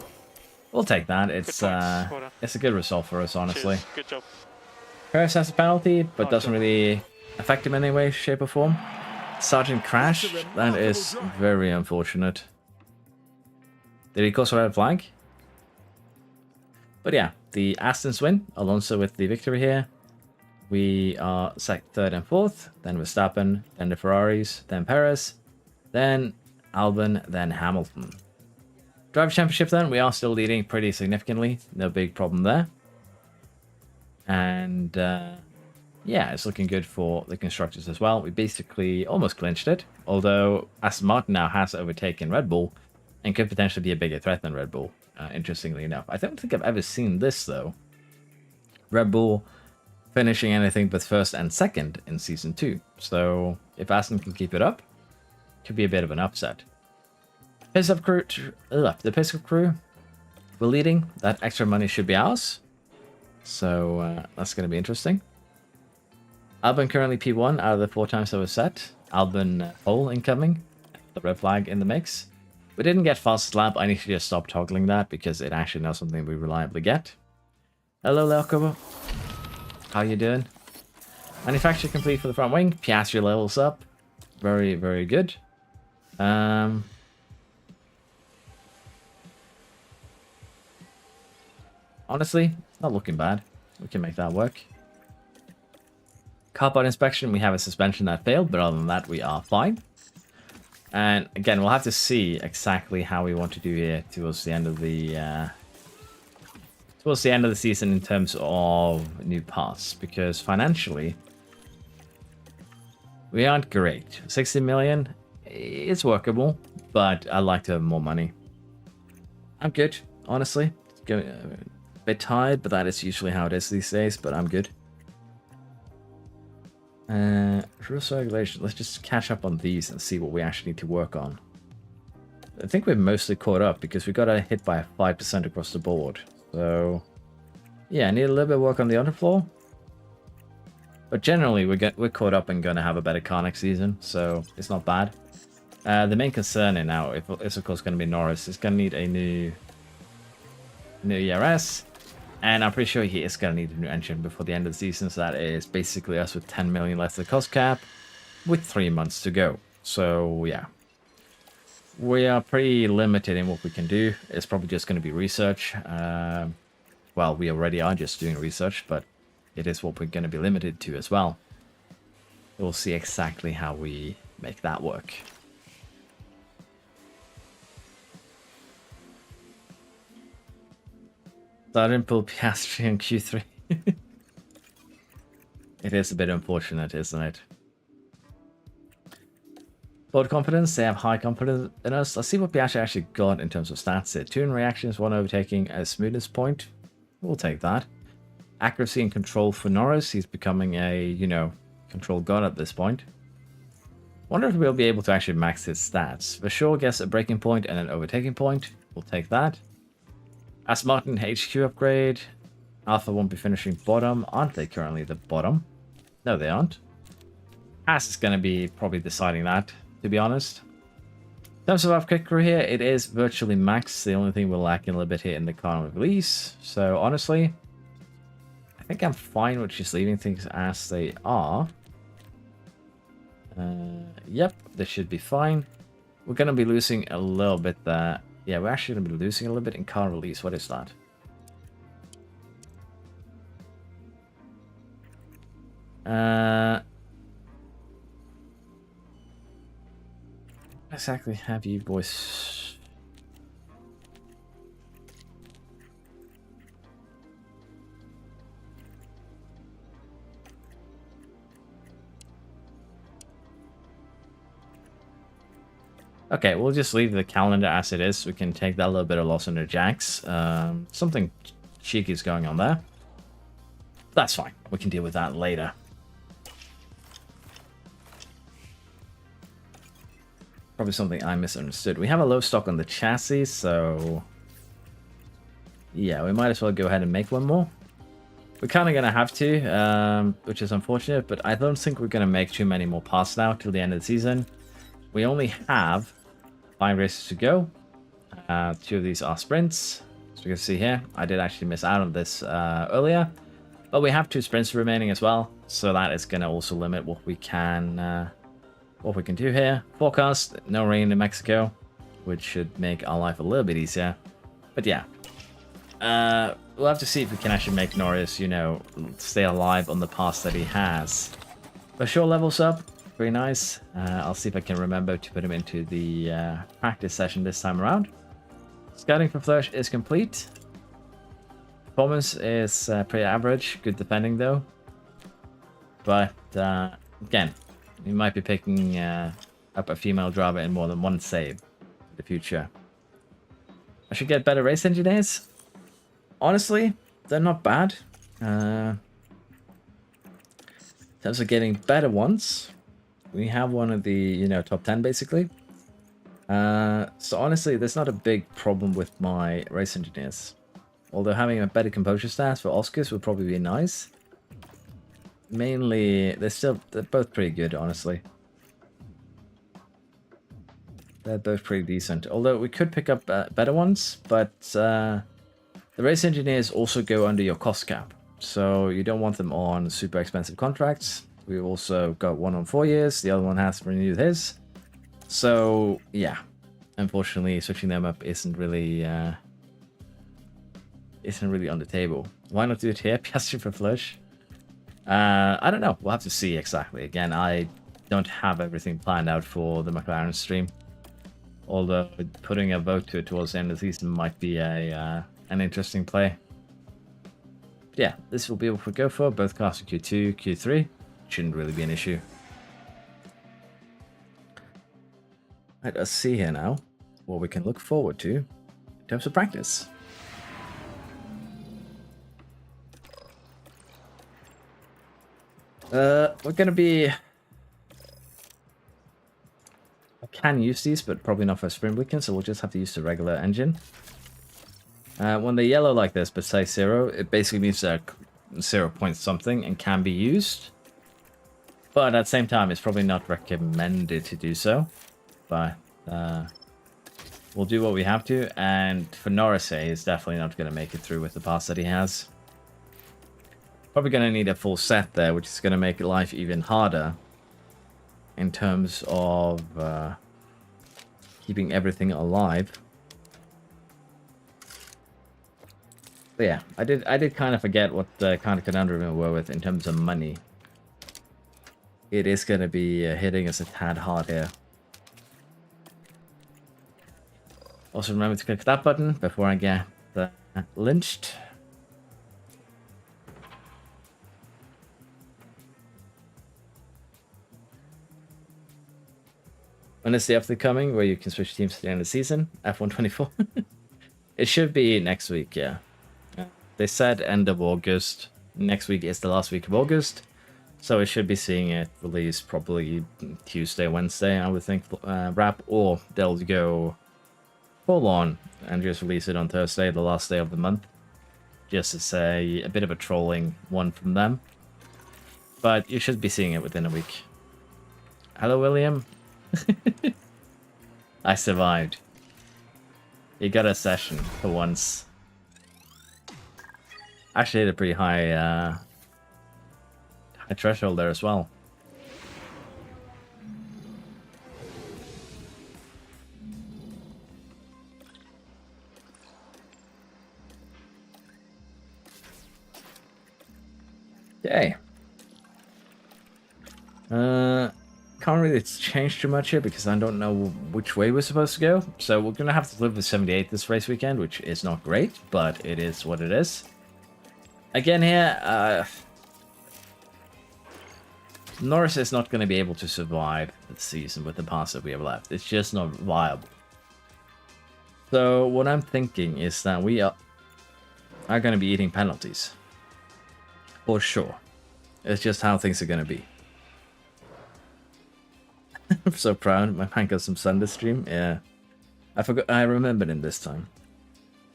A: We'll take that. It's
C: Well done.
A: it's a good result for us, honestly.
C: Cheers. Good job.
A: Perez has a penalty, but doesn't really affect him in any way, shape, or form. Sergeant crashed. That is very unfortunate. Did he cause a red flag? But yeah, the Astons win. Alonso with the victory here. We are third and fourth. Then Verstappen. Then the Ferraris. Then Perez. Then Albon. Then Hamilton. Driver Championship then. We are still leading pretty significantly. No big problem there. And yeah, it's looking good for the constructors as well. We basically almost clinched it. Although Aston Martin now has overtaken Red Bull and could potentially be a bigger threat than Red Bull. Interestingly enough. I don't think I've ever seen this though. Red Bull finishing anything but first and second in Season 2. So if Aston can keep it up, could be a bit of an upset. The pit stop crew, we're leading. That extra money should be ours. So that's going to be interesting. Albon currently P1 out of the 4 times that was set. Albon pole incoming. The red flag in the mix. We didn't get fastest lap. I need to just stop toggling that because it actually knows something we reliably get. Hello, Leocobo. How you doing? Manufacture complete for the front wing. Piastri levels up. Very, very good. Honestly, it's not looking bad. We can make that work. Car part inspection, we have a suspension that failed, but other than that, we are fine. And again, we'll have to see exactly how we want to do here towards the end of the season in terms of new parts, because financially we aren't great. 60 million is workable, but I'd like to have more money. I'm good, honestly. A bit tired, but that is usually how it is these days, but I'm good. Rules regulation. Let's just catch up on these and see what we actually need to work on. I think we're mostly caught up because we got hit by 5% across the board. So yeah, I need a little bit of work on the underfloor. But generally, we're caught up and going to have a better car next season, so it's not bad. The main concern now is of course going to be Norris. It's going to need a new ERS. And I'm pretty sure he is going to need a new engine before the end of the season. So that is basically us with 10 million less of the cost cap with 3 months to go. So yeah, we are pretty limited in what we can do. It's probably just going to be research. Well, we already are just doing research, but it is what we're going to be limited to as well. We'll see exactly how we make that work. So I didn't pull Piastri in Q3. It is a bit unfortunate, isn't it? Board confidence, they have high confidence in us. Let's see what Piastri actually got in terms of stats here. 2 in reactions, 1 overtaking, a smoothness point. We'll take that. Accuracy and control for Norris. He's becoming a, control god at this point. Wonder if we'll be able to actually max his stats. For sure, guess a braking point and an overtaking point. We'll take that. Aston Martin HQ upgrade. Alpha won't be finishing bottom. Aren't they currently the bottom? No, they aren't. As is going to be probably deciding that, to be honest. In terms of our quick crew here, it is virtually max. The only thing we're lacking a little bit here in the car release. So honestly, I think I'm fine with just leaving things as they are. Yep, this should be fine. We're going to be losing a little bit there. Yeah, we're actually going to be losing a little bit in car release. What is that? Exactly have you boys? Okay, we'll just leave the calendar as it is. We can take that little bit of loss under jacks. Something cheeky is going on there. That's fine. We can deal with that later. Probably something I misunderstood. We have a low stock on the chassis, so yeah, we might as well go ahead and make one more. We're kind of going to have to, which is unfortunate, but I don't think we're going to make too many more parts now till the end of the season. We only have 5 races to go. 2 of these are sprints. As you can see here, I did actually miss out on this earlier. But we have 2 sprints remaining as well. So that is going to also limit what we can do here. Forecast, no rain in Mexico. which should make our life a little bit easier. But yeah, we'll have to see if we can actually make Norris, you know, stay alive on the path that he has. But sure, levels up. Very nice. I'll see if I can remember to put him into the practice session this time around. Scouting for Flash is complete. Performance is pretty average. Good defending though. But again, we might be picking up a female driver in more than one save in the future. I should get better race engineers. Honestly, they're not bad. In terms of getting better ones, we have one of the, you know, top 10 basically. So honestly, there's not a big problem with my race engineers. Although having a better composure stats for Oscars would probably be nice. Mainly, they're both pretty good, honestly. They're both pretty decent. Although we could pick up better ones, but the race engineers also go under your cost cap. So you don't want them on super expensive contracts. We've also got one on 4 years. The other one has renewed his. So yeah, unfortunately, switching them up isn't really on the table. Why not do it here? Piastri for Flush. I don't know. We'll have to see exactly. Again, I don't have everything planned out for the McLaren stream. Although putting a vote to it towards the end of the season might be an interesting play. But yeah, this will be able to go for both cars in Q2, Q3. Shouldn't really be an issue. Right, let's see here now what we can look forward to in terms of practice. We're gonna be... I can use these, but probably not for sprint weekend, so we'll just have to use the regular engine. When they yellow like this, but say 0, it basically means they're 0 point something and can be used. But at the same time, it's probably not recommended to do so. But we'll do what we have to, and for Norris, he's definitely not going to make it through with the pass that he has. Probably going to need a full set there, which is going to make life even harder in terms of keeping everything alive. But yeah, I did kind of forget what the kind of conundrum we were with in terms of money. It is going to be hitting us a tad hard here. Also remember to click that button before I get lynched. When is the update coming where you can switch teams at the end of the season? F124? It should be next week, yeah. They said end of August. Next week is the last week of August. So we should be seeing it released probably Tuesday, Wednesday, I would think, wrap. Or they'll go full on and just release it on Thursday, the last day of the month. Just to say a bit of a trolling one from them. But you should be seeing it within a week. Hello, William. I survived. You got a session for once. Actually hit a pretty high threshold there as well. Okay. Can't really change too much here because I don't know which way we're supposed to go. So we're gonna have to live with 78 this race weekend, which is not great, but it is what it is. Again here, Norris is not going to be able to survive the season with the pass that we have left. It's just not viable. So what I'm thinking is that we are going to be eating penalties. For sure. It's just how things are going to be. I'm so proud. My man got some Sunday stream. Yeah. I remembered him this time.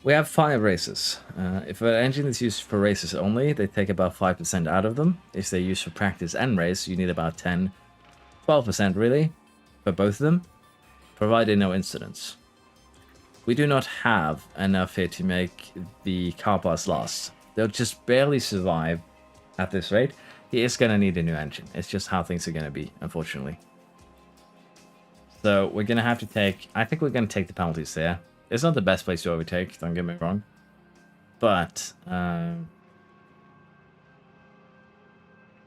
A: We have 5 races. If an engine is used for races only, they take about 5% out of them. If they're used for practice and race, you need about 12% really, for both of them, provided no incidents. We do not have enough here to make the car pass last. They'll just barely survive at this rate. He is going to need a new engine. It's just how things are going to be, unfortunately. So we're going to have to take... I think we're going to take the penalties there. It's not the best place to overtake, don't get me wrong. But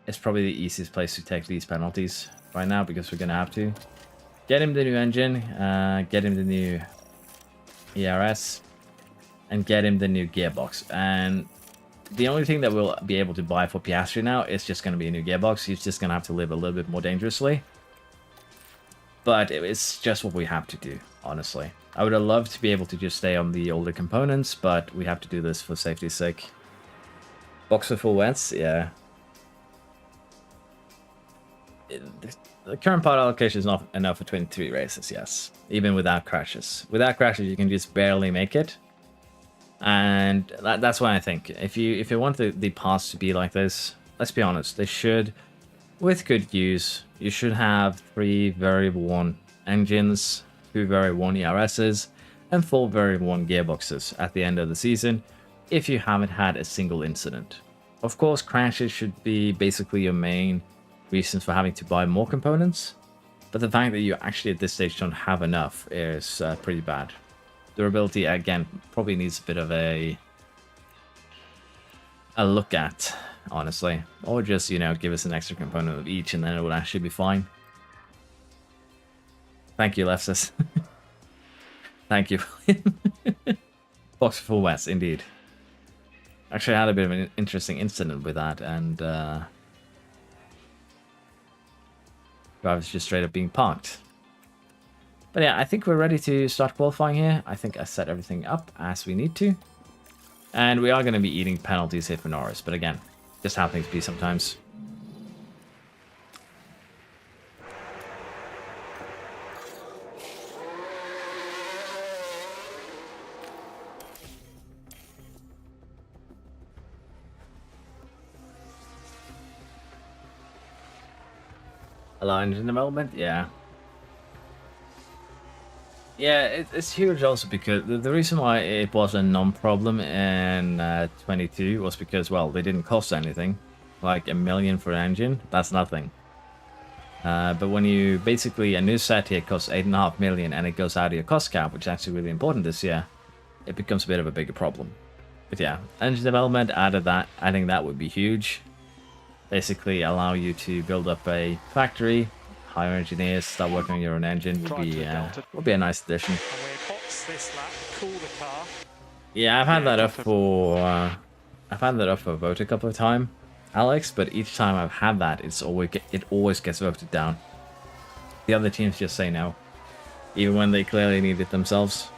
A: it's probably the easiest place to take these penalties right now because we're going to have to. Get him the new engine, get him the new ERS, and get him the new gearbox. And the only thing that we'll be able to buy for Piastri now is just going to be a new gearbox. He's just going to have to live a little bit more dangerously. But it's just what we have to do, honestly. I would have loved to be able to just stay on the older components, but we have to do this for safety's sake. Box for full wets, yeah. The current part allocation is not enough for 23 races, yes. Even without crashes. Without crashes, you can just barely make it. And that's why I think, if you want the paths to be like this, let's be honest, they should, with good use, you should have 3 variable 1 engines, 2 variable 1 ERSs, and 4 variable 1 gearboxes at the end of the season, if you haven't had a single incident. Of course, crashes should be basically your main reasons for having to buy more components, but the fact that you actually at this stage don't have enough is pretty bad. Durability, again, probably needs a bit of a look at, honestly. Or just, you know, give us an extra component of each and then it would actually be fine. Thank you, Lefsis. Thank you. Box full west, indeed. Actually, I had a bit of an interesting incident with that, and drivers just straight up being parked. But yeah, I think we're ready to start qualifying here. I think I set everything up as we need to. And we are going to be eating penalties here for Norris, but again, just how things be sometimes. Allow engine development? Yeah. Yeah, it's huge also because the reason why it was a non-problem in 22 was because, well, they didn't cost anything. Like $1 million for an engine, that's nothing. But when you basically, a new set here costs $8.5 million and it goes out of your cost cap, which is actually really important this year, it becomes a bit of a bigger problem. But yeah, engine development, adding that would be huge. Basically allow you to build up a factory, hire engineers, start working on your own engine would be a nice addition.
B: And we box this lap, cool the car.
A: Yeah, I've had that up for a vote a couple of times, Alex. But each time I've had that, it always gets voted down. The other teams just say no, even when they clearly need it themselves.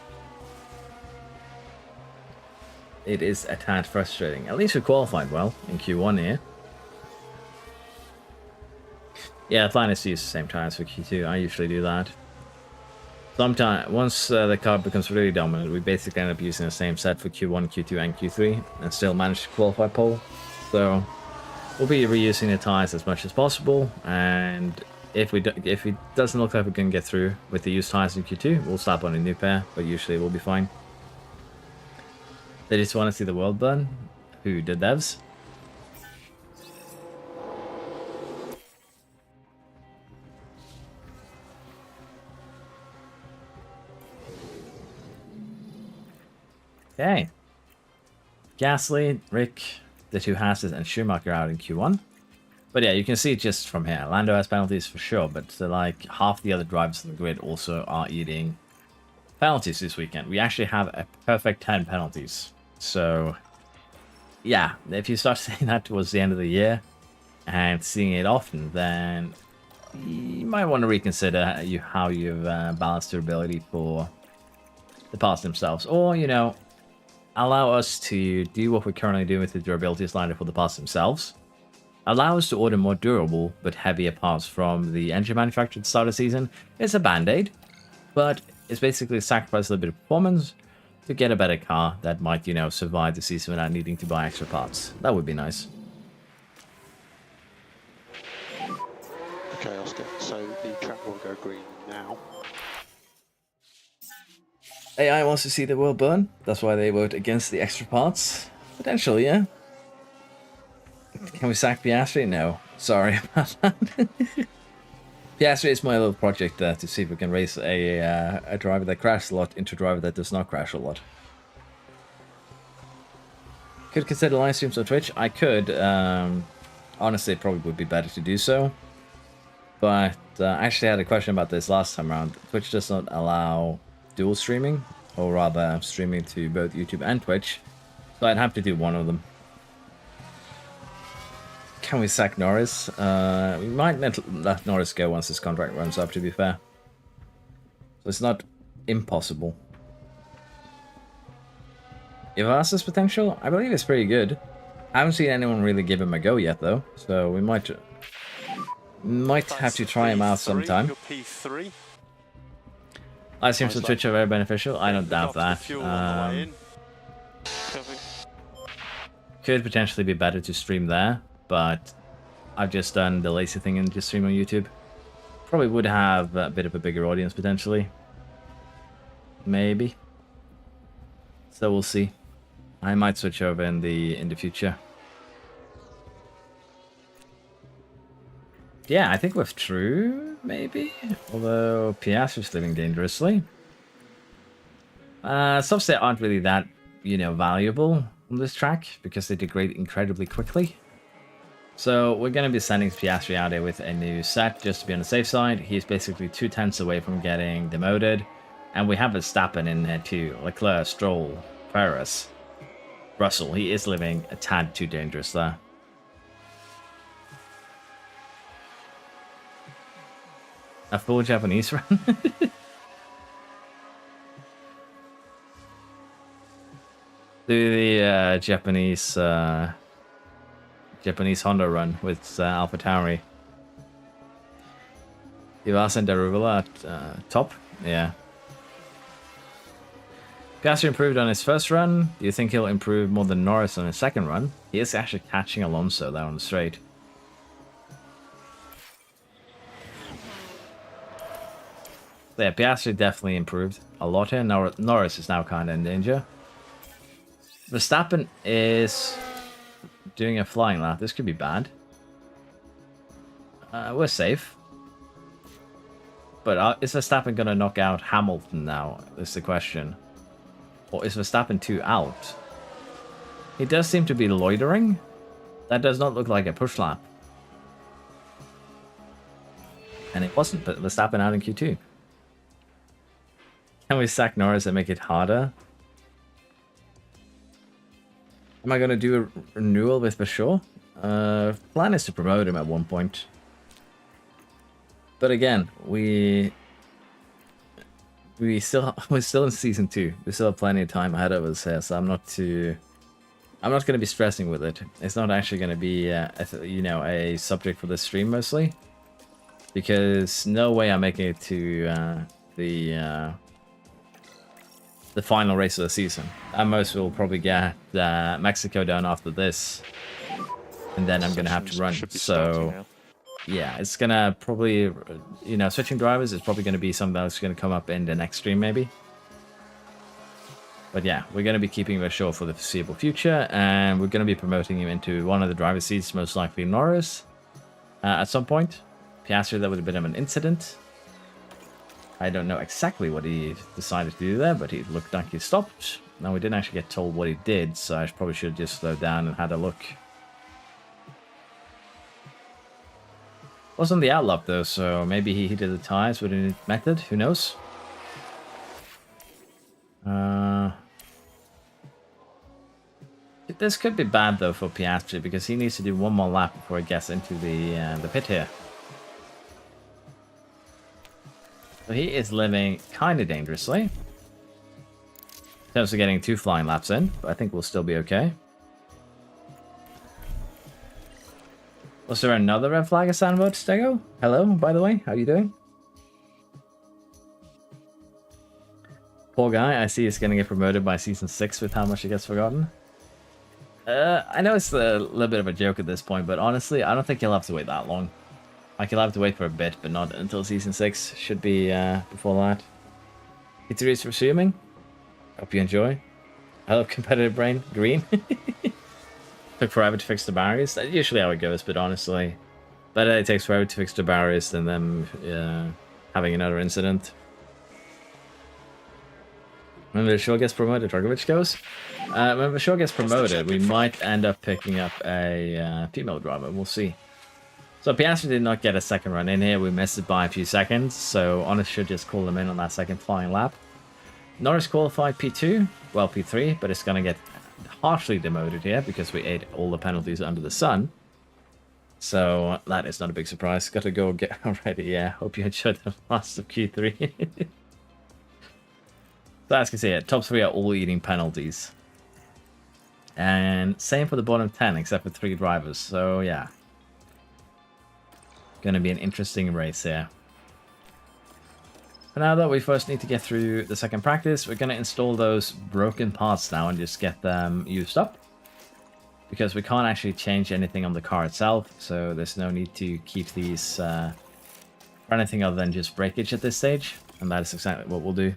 A: It is a tad frustrating. At least we qualified well in Q1 here. Yeah, I plan is to use the same tires for Q2. I usually do that. Sometimes, once the car becomes really dominant, we basically end up using the same set for Q1, Q2, and Q3, and still manage to qualify pole. So we'll be reusing the tires as much as possible. And if it doesn't look like we can get through with the used tires in Q2, we'll slap on a new pair. But usually we'll be fine. They just want to see the world burn. Who did devs? Okay. Gasly, Rick, the two Hasses, and Schumacher out in Q1. But yeah, you can see it just from here. Lando has penalties for sure, but like half the other drivers on the grid also are eating penalties this weekend. We actually have a perfect 10 penalties. So yeah, if you start seeing that towards the end of the year and seeing it often, then you might want to reconsider how you've balanced your ability for the parts themselves. Or, you know, allow us to do what we're currently doing with the durability slider for the parts themselves. Allow us to order more durable but heavier parts from the engine manufacturer at the start of the season. It's a band-aid, but it's basically sacrifice a little bit of performance to get a better car that might, you know, survive the season without needing to buy extra parts. That would be nice.
E: Okay, Oscar, so the track will go green now.
A: AI wants to see the world burn. That's why they vote against the extra parts. Potentially, yeah. Can we sack Piastri? No. Sorry about that. Piastri is my little project to see if we can race a driver that crashes a lot into a driver that does not crash a lot. Could consider live streams on Twitch. I could. Honestly, it probably would be better to do so. But I actually had a question about this last time around. Twitch does not allow dual streaming, or rather streaming to both YouTube and Twitch. So I'd have to do one of them. Can we sack Norris? We might let Norris go once his contract runs up, to be fair. So it's not impossible. Ivasa's potential? I believe it's pretty good. I haven't seen anyone really give him a go yet, though. So we might have to try him out sometime. Live streams on Twitch are very beneficial. I don't doubt that. Could potentially be better to stream there, but I've just done the lazy thing and just stream on YouTube. Probably would have a bit of a bigger audience potentially. Maybe. So we'll see. I might switch over in the future. Yeah, I think with True, maybe. Although Piastri's living dangerously. Subset aren't really that, valuable on this track because they degrade incredibly quickly. So we're going to be sending Piastri out here with a new set just to be on the safe side. He's basically 2 tenths away from getting demoted. And we have Verstappen in there too. Leclerc, Stroll, Perez, Russell. He is living a tad too dangerous there. A full Japanese run? Do the Japanese Honda run with AlphaTauri. Ivasa and Daruvilla at top? Yeah. Piastri improved on his first run. Do you think he'll improve more than Norris on his second run? He is actually catching Alonso there on the straight. So yeah, Piastri definitely improved a lot here. Norris is now kind of in danger. Verstappen is doing a flying lap. This could be bad. We're safe. But is Verstappen going to knock out Hamilton now? Is the question. Or is Verstappen 2 out? He does seem to be loitering. That does not look like a push lap. And it wasn't, but Verstappen out in Q2. Can we sack Norris and make it harder? Am I going to do a renewal with Bashaw? Plan is to promote him at one point. But again, we're still in season 2. We still have plenty of time ahead of us here, so I'm not going to be stressing with it. It's not actually going to be a subject for this stream mostly, because no way I'm making it to the final race of the season. At most we'll probably get Mexico done after this, and then I'm going to have to run. So yeah, it's going to probably, switching drivers is probably going to be something that's going to come up in the next stream maybe. But yeah, we're going to be keeping Rashor for the foreseeable future, and we're going to be promoting him into one of the driver's seats, most likely Norris, at some point. Piastri, that would have been an incident. I don't know exactly what he decided to do there, but he looked like he stopped. Now, we didn't actually get told what he did, so I probably should have just slowed down and had a look. Wasn't the outlap though, so maybe he heated the tires with a method, who knows? This could be bad though for Piastri, because he needs to do one more lap before he gets into the pit here. So he is living kind of dangerously. In terms of getting 2 flying laps in, but I think we'll still be okay. Was there another red flag assigned about Stego? Hello, by the way, how you doing? Poor guy, I see he's going to get promoted by season 6 with how much he gets forgotten. I know it's a little bit of a joke at this point, but honestly, I don't think he'll have to wait that long. Like, he'll have to wait for a bit, but not until season 6. Should be before that. It's resuming. Hope you enjoy. Hello, competitive brain. Green. Took forever to fix the barriers. That's usually how it goes, but honestly, Better it takes forever to fix the barriers than them having another incident. When the show gets promoted, Dragovich goes. When the show gets promoted, we might end up picking up a female driver. We'll see. So Piastri did not get a second run in here. We missed it by a few seconds. So Honest should just call them in on that second flying lap. Norris qualified P2, well P3, but it's going to get harshly demoted here because we ate all the penalties under the sun. So that is not a big surprise. Got to go get already. Yeah, hope you enjoyed the last of Q3. So as you can see, top 3 are all eating penalties. And same for the bottom 10, except for 3 drivers. So yeah. Gonna be an interesting race here. For now though, we first need to get through the second practice. We're gonna install those broken parts now and just get them used up. Because we can't actually change anything on the car itself, so there's no need to keep these for anything other than just breakage at this stage. And that is exactly what we'll do.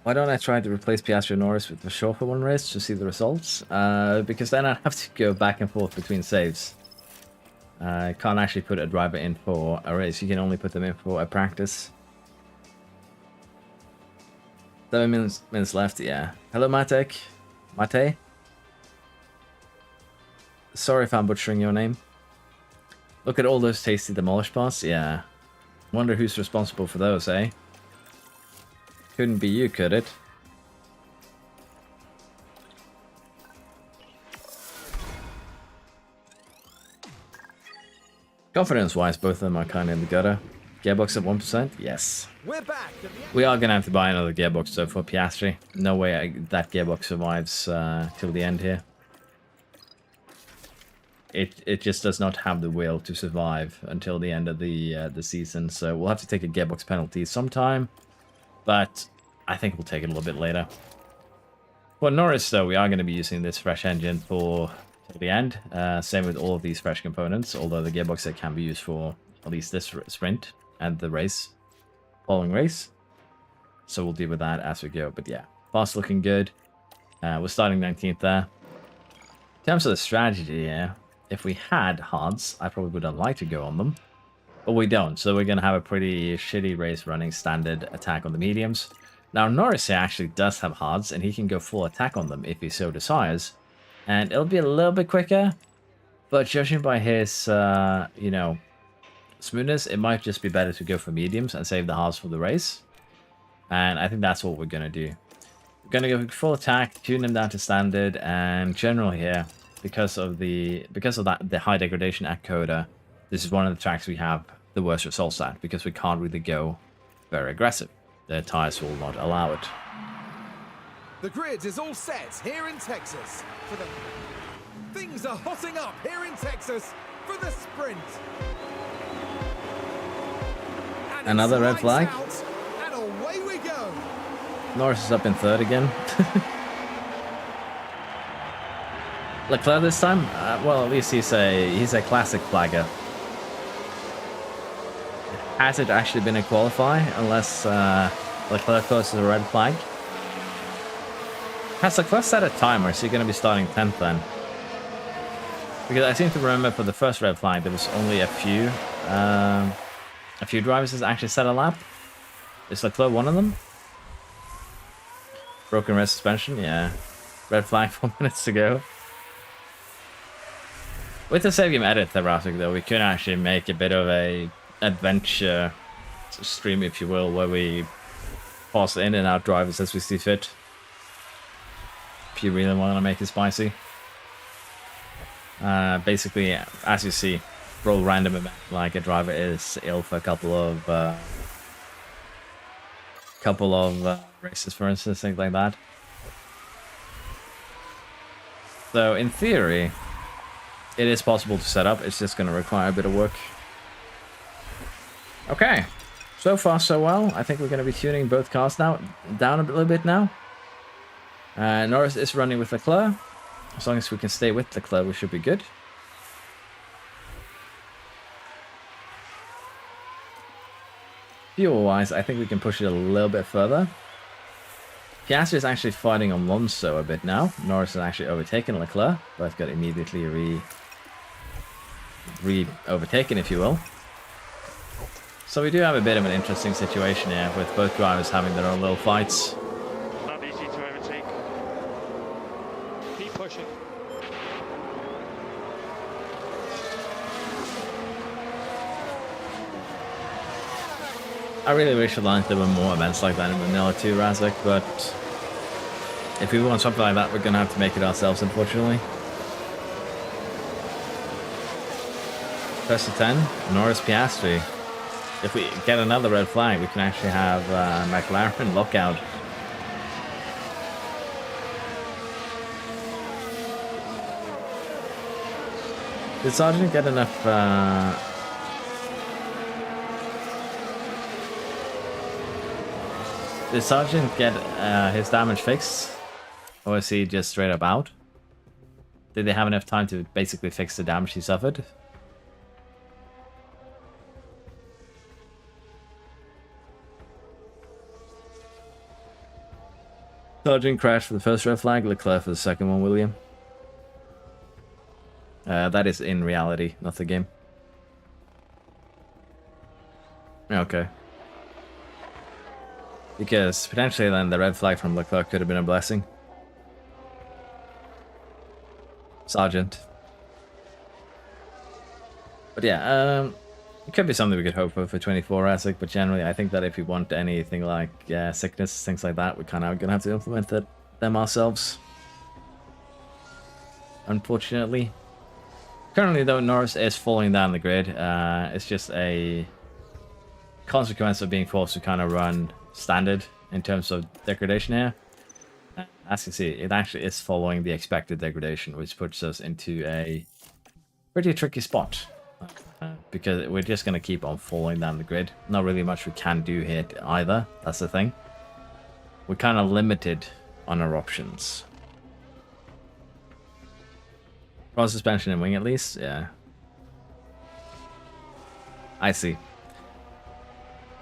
A: Why don't I try to replace Piastri and Norris with the show for one race to see the results? Because then I have to go back and forth between saves. I can't actually put a driver in for a race. You can only put them in for a practice. 7 minutes left, yeah. Hello, Matek. Mate? Sorry if I'm butchering your name. Look at all those tasty demolish parts, yeah. Wonder who's responsible for those, eh? Couldn't be you, could it? Confidence-wise, both of them are kind of in the gutter. Gearbox at 1%? Yes.
D: We're back.
A: We are going to have to buy another gearbox, though, for Piastri. No way that gearbox survives till the end here. It just does not have the will to survive until the end of the season, so we'll have to take a gearbox penalty sometime. But I think we'll take it a little bit later. For Norris, though, we are going to be using this fresh engine for till the end. Same with all of these fresh components, although the gearbox set can be used for at least this sprint and the race, following race. So we'll deal with that as we go. But yeah, fast looking good. We're starting 19th there. In terms of the strategy here, if we had hards, I probably would have liked to go on them. But we don't, so we're going to have a pretty shitty race running standard attack on the mediums. Now, Norris here actually does have hards, and he can go full attack on them if he so desires. And it'll be a little bit quicker, but judging by his, you know, smoothness, it might just be better to go for mediums and save the hards for the race. And I think that's what we're going to do. We're going to go full attack, tune them down to standard, and general here, because of the high degradation at Coda, this is one of the tracks we have the worst results at, because we can't really go very aggressive. The tires will not allow it.
D: The grid is all set here in Texas for the... Things are hotting up here in Texas for the sprint. And
A: another red flag.
D: Out, and away we go.
A: Norris is up in third again. Leclerc this time? Well, at least he's a classic flagger. Has it actually been a qualify, unless Leclerc closes a red flag? Has Leclerc set a time, or is he going to be starting 10th then? Because I seem to remember for the first red flag, there was only a few drivers that actually set a lap. Is Leclerc one of them? Broken rear suspension, yeah. Red flag 4 minutes to go. With the save game edit theoretic though, we could actually make a bit of a adventure stream, if you will, where we pass in and out drivers as we see fit. If you really want to make it spicy. Basically, as you see, roll random event, like a driver is ill for a couple of races, for instance, things like that. So in theory, it is possible to set up. It's just going to require a bit of work. Okay, so far so well. I think we're going to be tuning both cars now down a little bit now. Norris is running with Leclerc. As long as we can stay with Leclerc, we should be good. Fuel-wise, I think we can push it a little bit further. Piastri is actually fighting Alonso a bit now. Norris has actually overtaken Leclerc. Both got immediately overtaken, if you will. So we do have a bit of an interesting situation here with both drivers having their own little fights.
C: Not easy to overtake.
B: Keep pushing.
A: I really wish there were more events like that in Manila too, Razek, but if we want something like that, we're going to have to make it ourselves, unfortunately. First to 10, Norris Piastri. If we get another red flag, we can actually have McLaren lockout. Did Sargent get enough... Did Sargent get his damage fixed? Or is he just straight up out? Did they have enough time to basically fix the damage he suffered? Sargent crashed for the first red flag, Leclerc for the second one, William. That is in reality, not the game. Okay. Because potentially then the red flag from Leclerc could have been a blessing. Sargent. But yeah, it could be something we could hope for 24 ASIC, but generally I think that if we want anything like sickness, things like that, we're kind of going to have to implement them ourselves. Unfortunately. Currently though, Norris is falling down the grid. It's just a consequence of being forced to kind of run standard in terms of degradation here. As you see, it actually is following the expected degradation, which puts us into a pretty tricky spot. Because we're just going to keep on falling down the grid. Not really much we can do here either, that's the thing. We're kind of limited on our options. Cross suspension and wing at least, yeah. I see.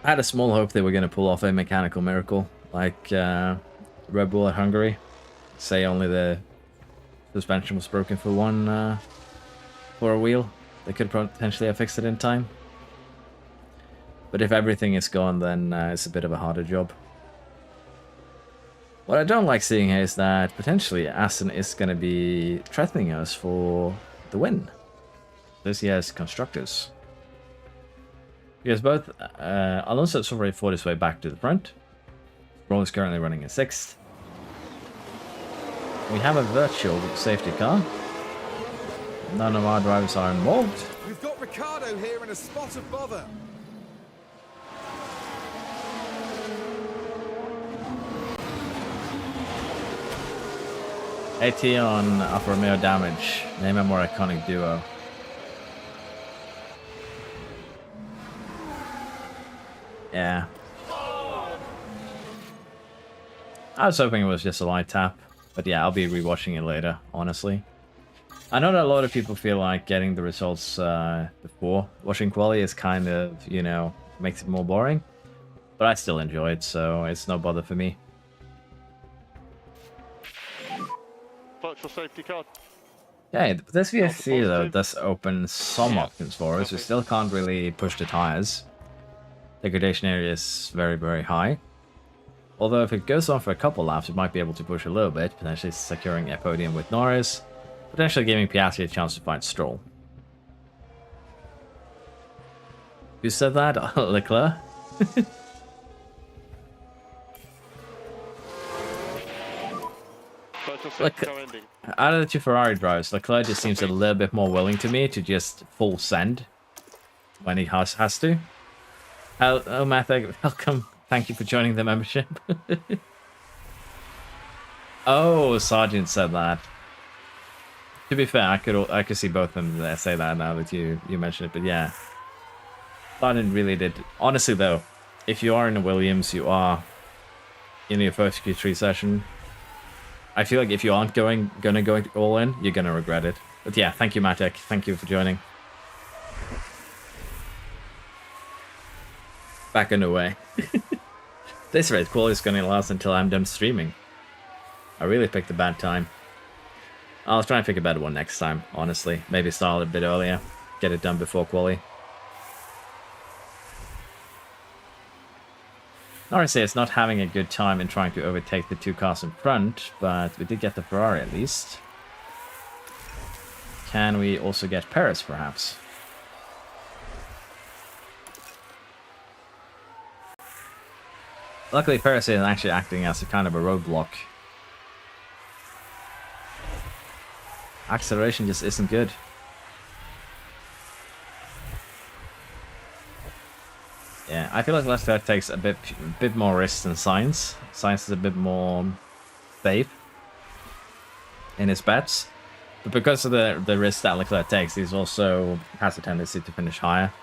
A: I had a small hope they were going to pull off a mechanical miracle, like Red Bull at Hungary. Say only the suspension was broken for for a wheel. They could potentially have fixed it in time. But if everything is gone, then it's a bit of a harder job. What I don't like seeing here is that potentially Aston is going to be threatening us for the win this year's Constructors. Because both Alonso has already fought his way back to the front. Stroll is currently running in 6th. We have a virtual safety car. None of our drivers are involved.
D: We've got Ricciardo here in a spot of bother.
A: AT on Alfa Romeo damage. Name a more iconic duo. Yeah. I was hoping it was just a light tap. But yeah, I'll be rewatching it later, honestly. I know that a lot of people feel like getting the results before watching quali is kind of, you know, makes it more boring. But I still enjoy it, so it's no bother for me.
C: Virtual safety car.
A: Yeah, this VSC though does open some options for us. We still can't really push the tires. Degradation area is very, very high. Although if it goes on for a couple laps, we might be able to push a little bit, potentially securing a podium with Norris, potentially giving Piastri a chance to find Stroll. Who said that? Leclerc?
C: Virtual safety car ending.
A: Out of the two Ferrari drivers, Leclerc just seems a little bit more willing to me to just full send when he has to. Hello, Matthew, welcome. Thank you for joining the membership. Oh, Sargent said that. To be fair, I could see both of them say that now that you mentioned it, but yeah. Sargent really did. Honestly though, if you are in a Williams, you are in your first Q3 session. I feel like if you aren't gonna go all in, you're gonna regret it. But yeah, thank you, Matek. Thank you for joining. Back underway. This rate quality is going to last until I'm done streaming. I really picked a bad time. I'll try and pick a better one next time, honestly. Maybe start a bit earlier. Get it done before quali. HarrySir is not having a good time in trying to overtake the two cars in front, but we did get the Ferrari at least. Can we also get Perez, perhaps? Luckily, Perez is actually acting as a kind of a roadblock. Acceleration just isn't good. Yeah, I feel like Leclerc takes a bit more risk than Sainz. Sainz is a bit more safe in his bets. But because of the risk that Leclerc takes, he also has a tendency to finish higher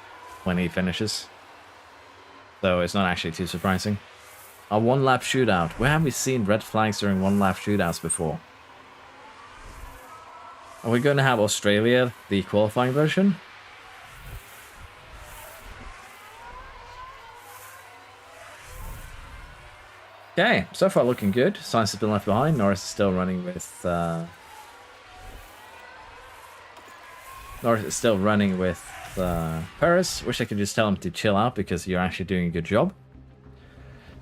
A: when he finishes. So it's not actually too surprising. A one-lap shootout. Where have we seen red flags during one-lap shootouts before? Are we going to have Australia, the qualifying version? Okay, so far looking good. Sainz has been left behind. Norris is still running with... Norris is still running with Perez. Wish I could just tell him to chill out because you're actually doing a good job.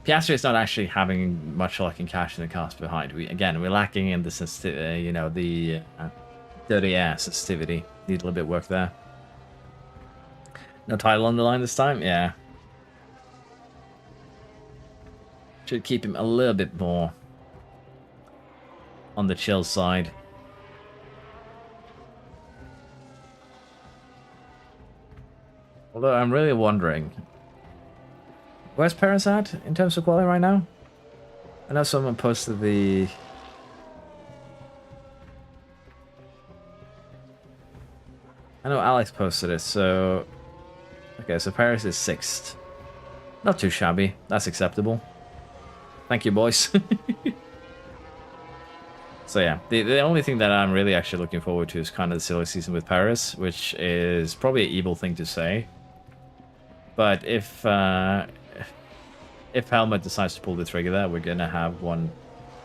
A: Piastri is not actually having much luck in catching the cars behind. We're lacking in the the dirty air sensitivity. Need a little bit of work there. No title on the line this time? Yeah. Should keep him a little bit more on the chill side. Although I'm really wondering, where's Perez at in terms of quality right now? I know someone posted the... I know Alex posted it, so... Okay, so Perez is 6th. Not too shabby. That's acceptable. Thank you, boys. So yeah, the only thing that I'm really actually looking forward to is kind of the silly season with Perez, which is probably an evil thing to say. But if Helmut decides to pull the trigger there, we're gonna have one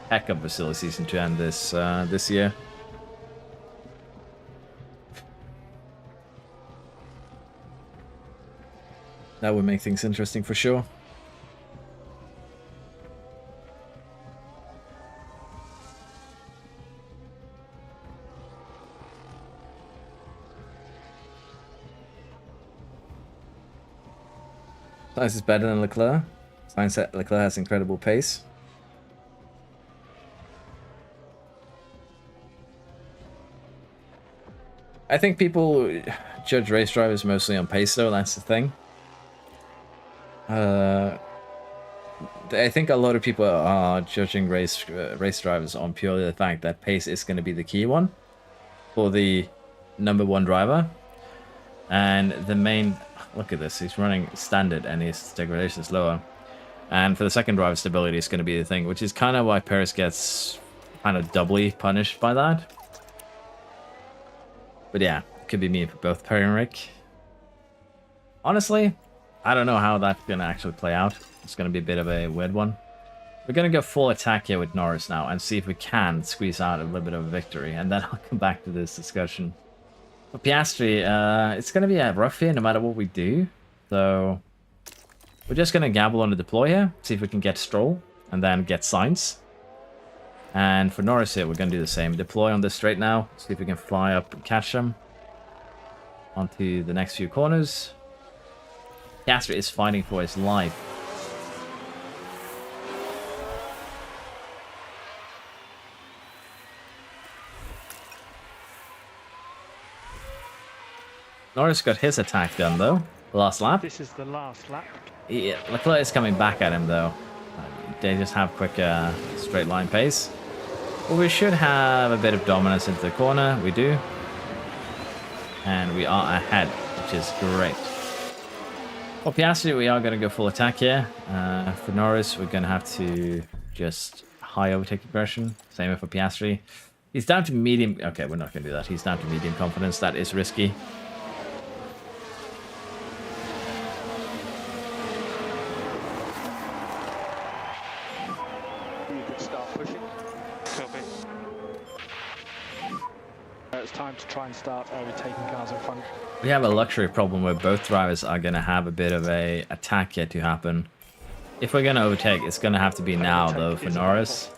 A: heck of a silly season to end this this year. That would make things interesting for sure. Sainz is better than Leclerc. Leclerc has incredible pace. I think people judge race drivers mostly on pace, though. That's the thing. I think a lot of people are judging race drivers on purely the fact that pace is going to be the key one for the #1 driver. And the main... Look at this, he's running standard and his degradation is lower. And for the second driver, stability is going to be the thing, which is kind of why Perez gets kind of doubly punished by that. But yeah, it could be me for both Perry and Rick. Honestly, I don't know how that's going to actually play out. It's going to be a bit of a weird one. We're going to go full attack here with Norris now and see if we can squeeze out a little bit of a victory. And then I'll come back to this discussion. For Piastri, it's going to be a rough here no matter what we do. So we're just going to gamble on the deploy here. See if we can get Stroll and then get Sainz. And for Norris here, we're going to do the same. Deploy on this straight now. See if we can fly up and catch them onto the next few corners. Piastri is fighting for his life. Norris got his attack done, though. The last lap.
B: This is the last lap.
A: Yeah, Leclerc is coming back at him, though. They just have quick straight line pace. Well, we should have a bit of dominance into the corner. We do. And we are ahead, which is great. For Piastri, we are going to go full attack here. For Norris, we're going to have to just high overtake aggression. Same for Piastri. He's down to medium... Okay, we're not going to do that. He's down to medium confidence. That is risky.
B: time to try and start overtaking cars in front.
A: We have a luxury problem where both drivers are going to have a bit of a attack yet to happen. If we're going to overtake, it's going to have to be now, though, for Norris.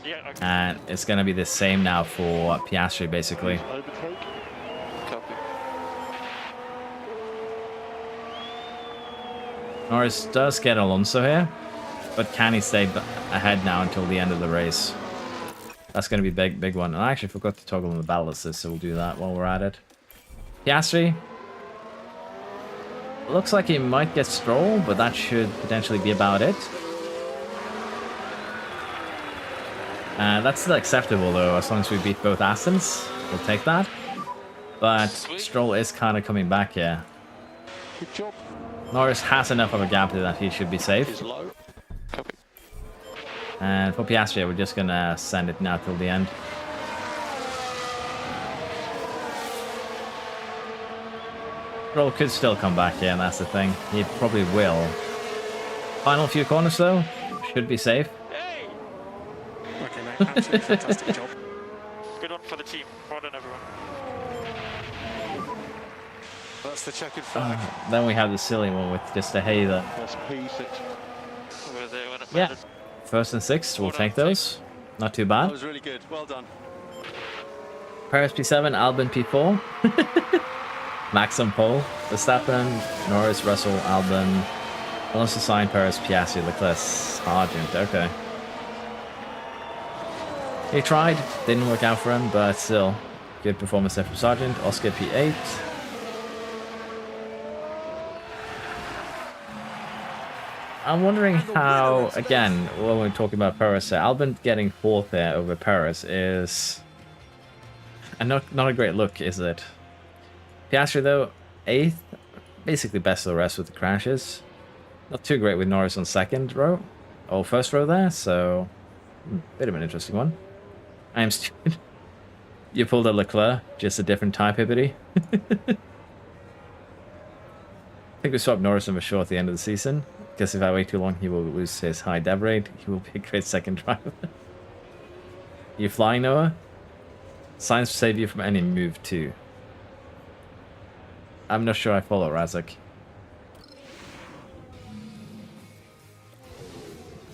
C: Yeah, okay.
A: And it's going to be the same now for Piastri, basically.
E: Overtake. Copy.
A: Norris does get Alonso here, but can he stay ahead now until the end of the race? That's going to be a big one. And I actually forgot to toggle on the battle assist, so we'll do that while we're at it. Piastri. Looks like he might get Stroll, but that should potentially be about it. That's still acceptable, though, as long as we beat both Astons. We'll take that. But Stroll is kind of coming back here.
E: Good job.
A: Norris has enough of a gap that he should be safe.
E: Is low. Copy.
A: And for Piastri, we're just going to send it now till the end. Stroll could still come back here, and that's the thing. He probably will. Final few corners, though. Should be safe.
C: Hey!
B: Okay, mate, absolutely fantastic job.
C: Good one for the team. Well done, everyone.
B: That's the checkered flag.
A: Then we have the silly one with just a hater.
E: That's P6.
C: We're there when it
A: Yeah.
C: mattered.
A: First and sixth, we'll
C: Well
A: take
C: done,
A: those. Not too
B: That
A: bad.
B: was really good. Well done.
A: Paris P7, Albon P4. Max on pole. Verstappen, Norris, Russell, Albon. Alonso, Sainz, Paris, Piastri, Leclerc, Sargent. Okay. He tried. Didn't work out for him, but still. Good performance there from Sargent. Oscar P8. I'm wondering how, again, when we're talking about Paris, Albon getting fourth there over Paris is not a great look, is it? Piastri, though, eighth, basically best of the rest with the crashes. Not too great with Norris on second row, or first row there, so bit of an interesting one. I am stupid. You pulled a Leclerc, just a different type hippity. I think we swapped Norris and Shaw at the end of the season, because if I wait too long, he will lose his high dev rate. He will be a great second driver. You flying, Noah? Signs to save you from any move too. I'm not sure I follow Razak.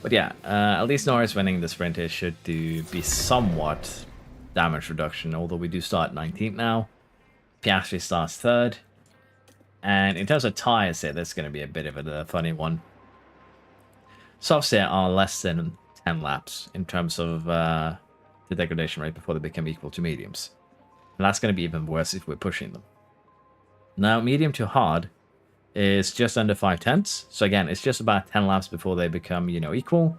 A: But yeah, at least Norris winning the sprint here should be somewhat damage reduction, although we do start 19th now. Piastri starts third. And in terms of tyres here, that's going to be a bit of a funny one. Softs here are less than 10 laps in terms of the degradation rate before they become equal to mediums. And that's going to be even worse if we're pushing them. Now, medium to hard is just under 5/10. So again, it's just about 10 laps before they become, equal.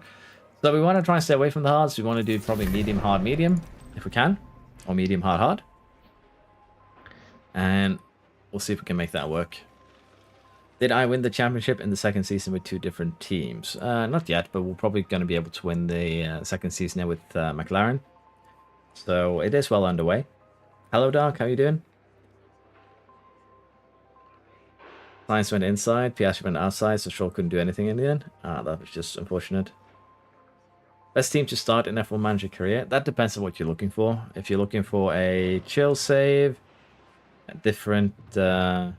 A: So we want to try and stay away from the hards. We want to do probably medium, hard, medium, if we can. Or medium, hard, hard. And we'll see if we can make that work. Did I win the championship in the second season with two different teams? Not yet, but we're probably going to be able to win the second season here with McLaren. So it is well underway. Hello, Dark. How you doing? Sainz went inside, Piastri went outside, so Stroll couldn't do anything in the end. That was just unfortunate. Best team to start in F1 Manager career? That depends on what you're looking for. If you're looking for a chill save, a different, a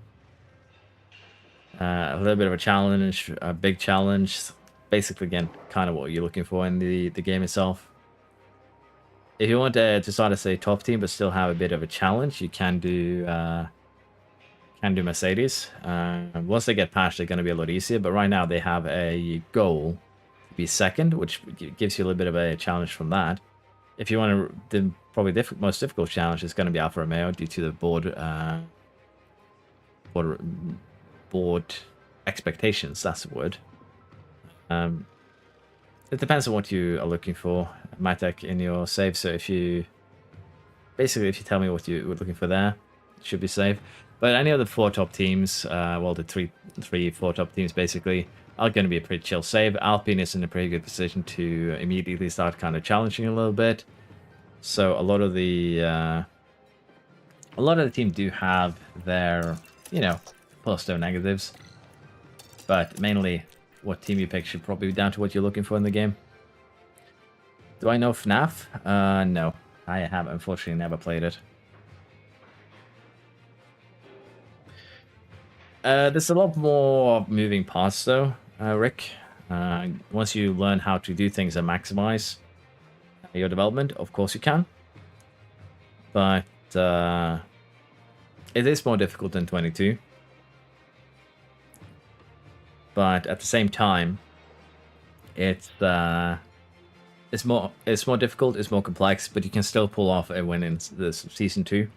A: little bit of a challenge, a big challenge, basically, again, kind of what you're looking for in the game itself. If you want to start as a top team but still have a bit of a challenge, you can do Mercedes. Once they get past, they're going to be a lot easier. But right now they have a goal to be second, which gives you a little bit of a challenge from that. If you want to, the probably most difficult challenge is going to be Alfa Romeo due to the board expectations. That's the word. It depends on what you are looking for, Matek, in your save. So if you tell me what you were looking for there, it should be safe. But any of the four top teams, well, the four top teams basically, are going to be a pretty chill save. Alpine is in a pretty good position to immediately start kind of challenging a little bit. So a lot of the team do have their, plus or negatives. But mainly, what team you pick should probably be down to what you're looking for in the game. Do I know FNAF? No. I have unfortunately never played it. There's a lot more moving parts though, Rick. Once you learn how to do things and maximize your development, of course you can. But it is more difficult than 22. But at the same time, it's more difficult, it's more complex, but you can still pull off a win in this season 2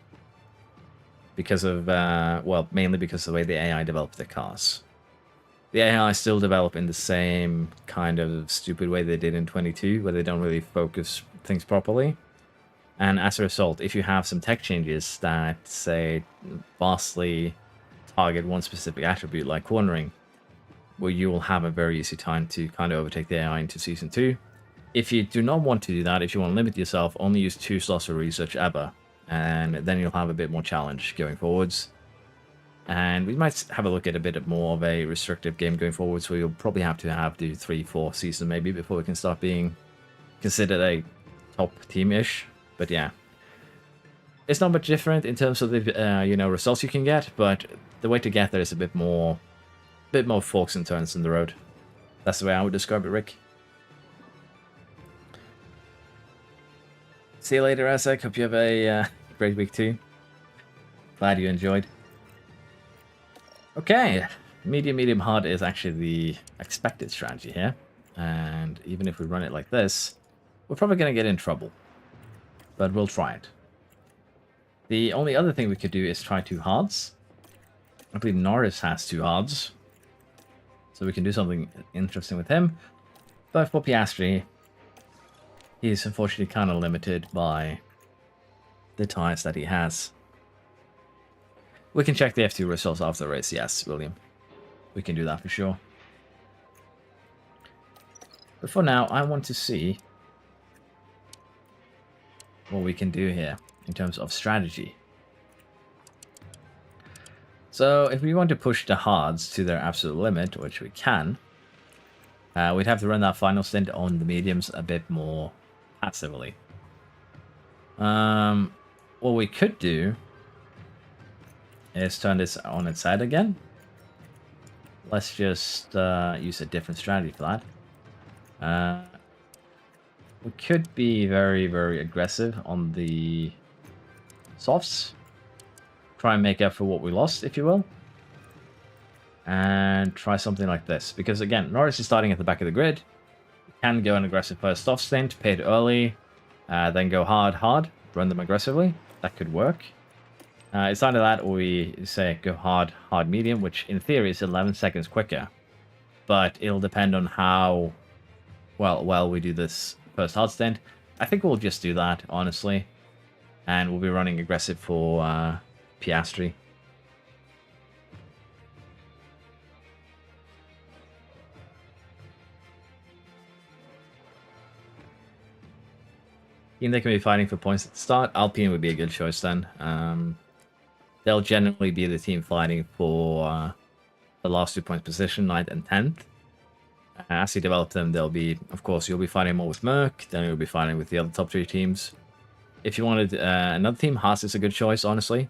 A: because of well, mainly because of the way the AI developed their cars. The AI still develop in the same kind of stupid way they did in 22, where they don't really focus things properly. And as a result, if you have some tech changes that, say, vastly target one specific attribute like cornering, well, you will have a very easy time to kind of overtake the AI into Season 2. If you do not want to do that, if you want to limit yourself, only use 2 slots for research ever, and then you'll have a bit more challenge going forwards. And we might have a look at a bit more of a restrictive game going forwards, where you'll probably have to do 3-4 seasons maybe before we can start being considered a top team-ish. But yeah, it's not much different in terms of the you know, results you can get, but the way to get there is a bit more forks and turns in the road. That's the way I would describe it, Rick. See you later, Isaac. Hope you have a great week too. Glad you enjoyed. Okay, medium hard is actually the expected strategy here, and even if we run it like this, we're probably going to get in trouble. But we'll try it. The only other thing we could do is try 2 hards. I believe Norris has 2 hards, so we can do something interesting with him. But for Piastri, he's unfortunately kind of limited by the tires that he has. We can check the F2 results after the race, yes, William. We can do that for sure. But for now, I want to see what we can do here in terms of strategy. So if we want to push the hards to their absolute limit, which we can, we'd have to run that final stint on the mediums a bit more passively. What we could do is turn this on its head again. Let's just use a different strategy for that. We could be very aggressive on the softs. Try and make up for what we lost, if you will. And try something like this. Because again, Norris is starting at the back of the grid. You can go an aggressive first off stint, pay it early, then go hard, run them aggressively. That could work. It's either that or we say go hard, medium, which in theory is 11 seconds quicker. But it'll depend on how well we do this first hard stint. I think we'll just do that, honestly. And we'll be running aggressive for Piastri. They can be fighting for points at the start. Alpine would be a good choice then. They'll generally be the team fighting for the last 2 points position, 9th and 10th. As you develop them, they'll be, of course, you'll be fighting more with Merc, then you'll be fighting with the other top 3 teams. If you wanted another team, Haas is a good choice, honestly.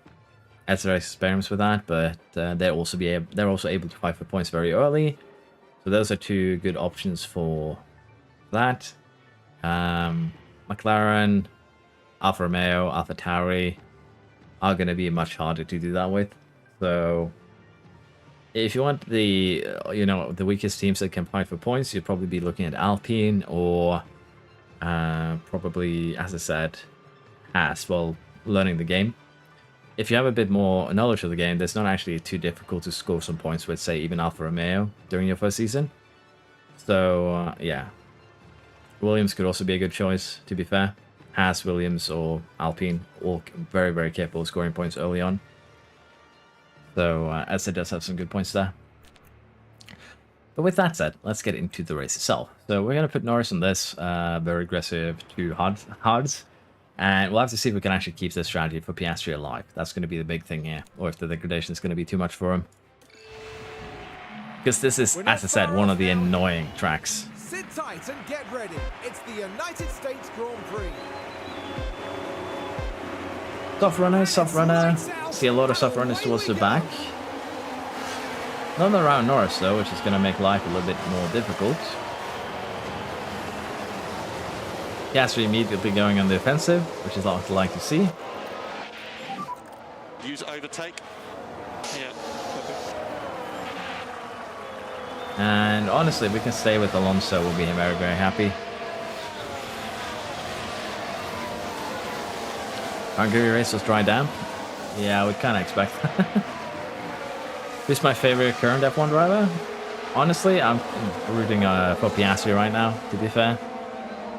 A: As their experiments with that, but they're also able to fight for points very early. So those are 2 good options for that. McLaren, Alfa Romeo, AlphaTauri are going to be much harder to do that with. So if you want the the weakest teams that can fight for points, you'd probably be looking at Alpine or probably, as I said, Haas, while learning the game. If you have a bit more knowledge of the game, it's not actually too difficult to score some points with, say, even Alfa Romeo during your first season. So yeah, Williams could also be a good choice, to be fair. Haas, Williams, or Alpine, all very capable of scoring points early on. So Essa does have some good points there. But with that said, let's get into the race itself. So we're going to put Norris on this, very aggressive 2 hards. And we'll have to see if we can actually keep this strategy for Piastri alive. That's going to be the big thing here. Or if the degradation is going to be too much for him. Because this is, as I said, one of the annoying tracks.
D: Sit tight and get ready. It's the United States Grand Prix.
A: Soft runner. See a lot of soft runners towards the back. None around Norris though, which is going to make life a little bit more difficult. Piastri immediately going on the offensive, which is what I like to see.
B: Use overtake.
C: Yeah.
A: And honestly, if we can stay with Alonso, we'll be very, very happy. Hungary race was dry damp. Yeah, I would kind of expect that. Who's my favorite current F1 driver? Honestly, I'm rooting for Piastri right now, to be fair.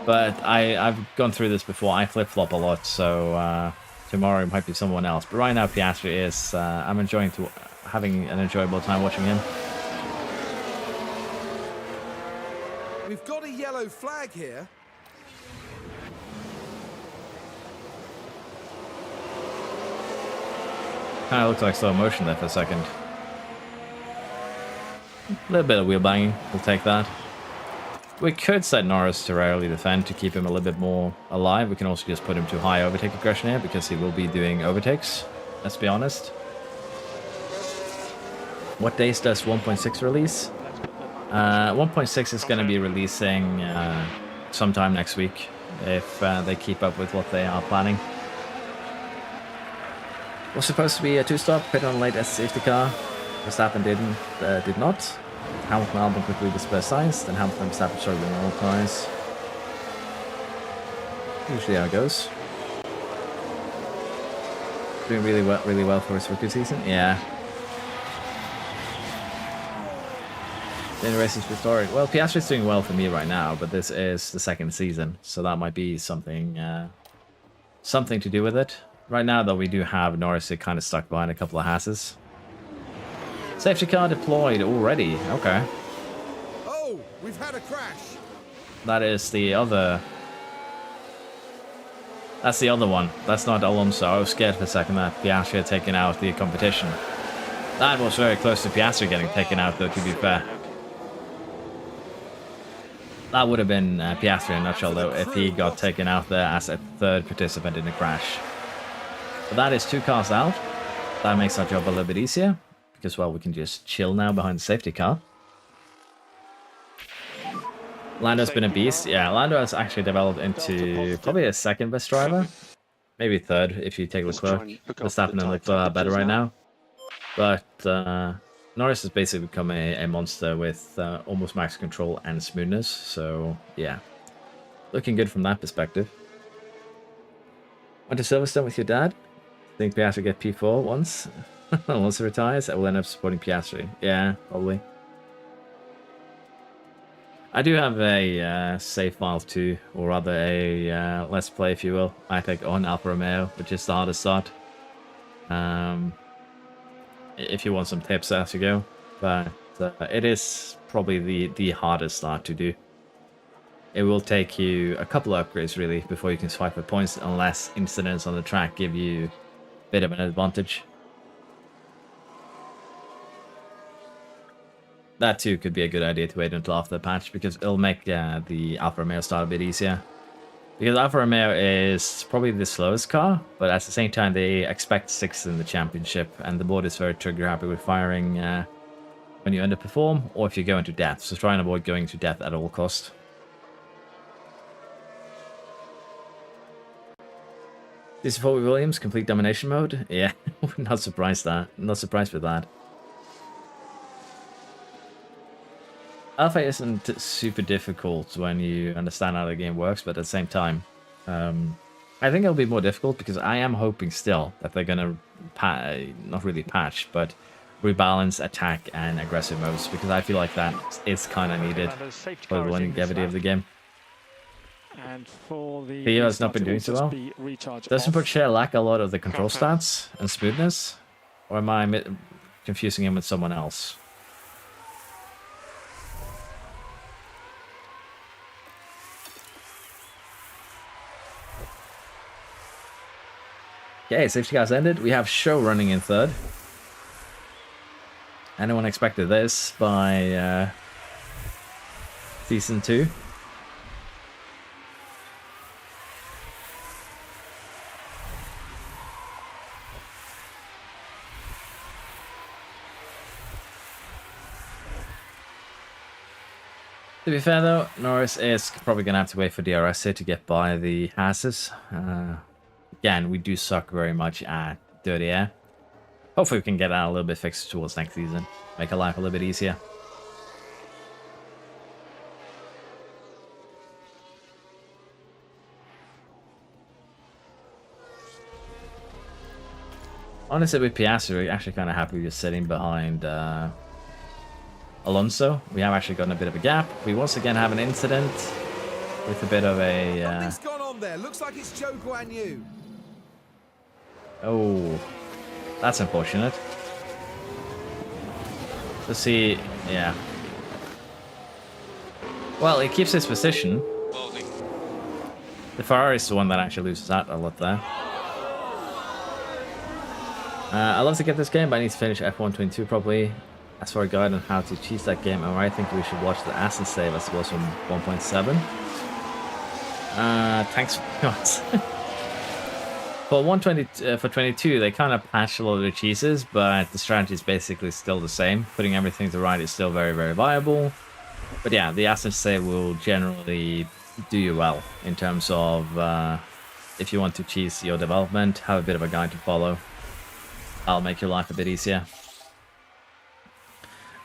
A: But I've gone through this before. I flip-flop a lot, so tomorrow it might be someone else. But right now, Piastri is... I'm enjoying having an enjoyable time watching him.
D: We've got a yellow flag here.
A: Kind of looks like slow motion there for a second. A little bit of wheel banging, we'll take that. We could set Norris to rarely defend to keep him a little bit more alive. We can also just put him to high overtake aggression here because he will be doing overtakes, let's be honest. What days does 1.6 release? 1.6 is going to be releasing sometime next week if they keep up with what they are planning. Was supposed to be a two-stop, pit on late as safety car. Verstappen did not. Hamilton Albon quickly dispersed signs, then Hamilton Verstappen struggling in all ties. Usually how it goes. Doing really well for his rookie season. Yeah. Then races restored. Well, Piastri's doing well for me right now, but this is the second season, so that might be something something to do with it. Right now, though, we do have Norris kind of stuck behind a couple of Hasses. Safety car deployed already. Okay.
D: Oh, we've had a crash.
A: That is the other... That's the other one. That's not Alonso. I was scared for a second that Piastri had taken out the competition. That was very close to Piastri getting taken out, though, to be fair. That would have been Piastri in a nutshell, though, if he got taken out there as a third participant in a crash. But that is 2 cars out. That makes our job a little bit easier. Because, well, we can just chill now behind the safety car. Lando's been a beast. Yeah, Lando has actually developed into probably a second best driver. Maybe third, if you take Leclerc. Verstappen and Leclerc are better right now. But Norris has basically become a monster with almost max control and smoothness. So, yeah. Looking good from that perspective. Went to Silverstone with your dad? Think Piastri get P4 once? Once he retires, I will end up supporting Piastri. Yeah, probably. I do have a save file too, or rather a let's play, if you will, I think, on Alfa Romeo, which is the hardest start. If you want some tips as you go, but it is probably the hardest start to do. It will take you a couple of upgrades really before you can swipe for points, unless incidents on the track give you a bit of an advantage. That too could be a good idea to wait until after the patch, because it'll make the Alfa Romeo start a bit easier. Because Alfa Romeo is probably the slowest car, but at the same time they expect 6th in the championship, and the board is very trigger happy with firing when you underperform, or if you go into death, so try and avoid going to death at all cost. This is for Williams, complete domination mode? Yeah, not surprised with that. Alpha isn't super difficult when you understand how the game works, but at the same time, I think it'll be more difficult because I am hoping still that they're gonna not really patch, but rebalance attack and aggressive modes, because I feel like that is kind of needed for the longevity of the game.
B: And for the
A: Theo has not been doing so well. Doesn't Portier lack a lot of the control stats and smoothness, or am I confusing him with someone else? Okay, safety cars ended. We have Show running in third. Anyone expected this by Season 2? To be fair though, Norris is probably going to have to wait for DRS here to get by the Hasses. Again, we do suck very much at dirty air. Hopefully we can get that a little bit fixed towards next season. Make our life a little bit easier. Honestly, with Piastri, we're actually kind of happy with sitting behind Alonso. We have actually gotten a bit of a gap. We once again have an incident with a bit of a...
D: Something's gone on there. Looks like it's Zhou Guan Yu.
A: Oh, that's unfortunate. Let's see, yeah. Well, he keeps his position. The Ferrari is the one that actually loses out a lot there. I'd love to get this game, but I need to finish F122 probably. As for a guide on how to cheese that game, I think we should watch the asset save as well from 1.7. Thanks for not. For 120, for 22, they kind of patched a lot of the cheeses, but the strategy is basically still the same. Putting everything to right is still very, very viable. But yeah, the asset save will generally do you well in terms of if you want to cheese your development, have a bit of a guide to follow. That'll make your life a bit easier.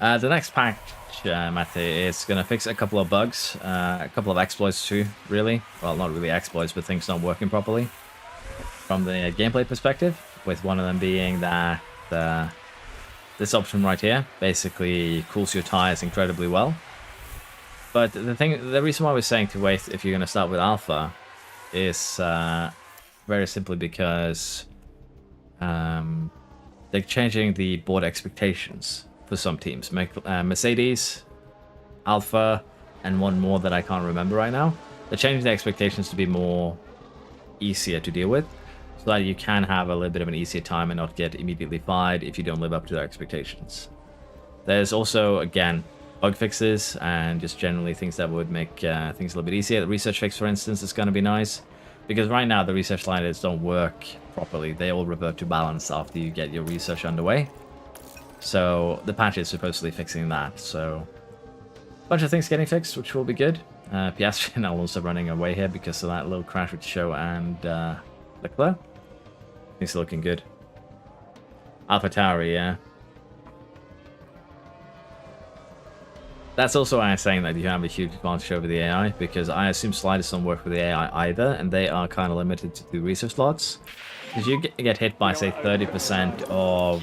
A: The next patch, Mate, is going to fix a couple of bugs, a couple of exploits too, really. Well, not really exploits, but things not working properly from the gameplay perspective, with one of them being that this option right here basically cools your tires incredibly well. But the reason why we're saying to wait if you're going to start with Alpha is very simply because they're changing the board expectations for some teams. Mercedes, Alpha, and one more that I can't remember right now. They're changing the expectations to be more easier to deal with, so that you can have a little bit of an easier time and not get immediately fired if you don't live up to their expectations. There's also, again, bug fixes and just generally things that would make things a little bit easier. The research fix, for instance, is going to be nice, because right now the research sliders don't work properly. They all revert to balance after you get your research underway. So the patch is supposedly fixing that. So a bunch of things getting fixed, which will be good. Piastri and Alonso running away here because of that little crash with Show and Leclerc. He's looking good. AlphaTauri, yeah. That's also why I'm saying that you have a huge advantage over the AI, because I assume sliders don't work with the AI either, and they are kind of limited to the research slots. If you get hit by, say, 30% of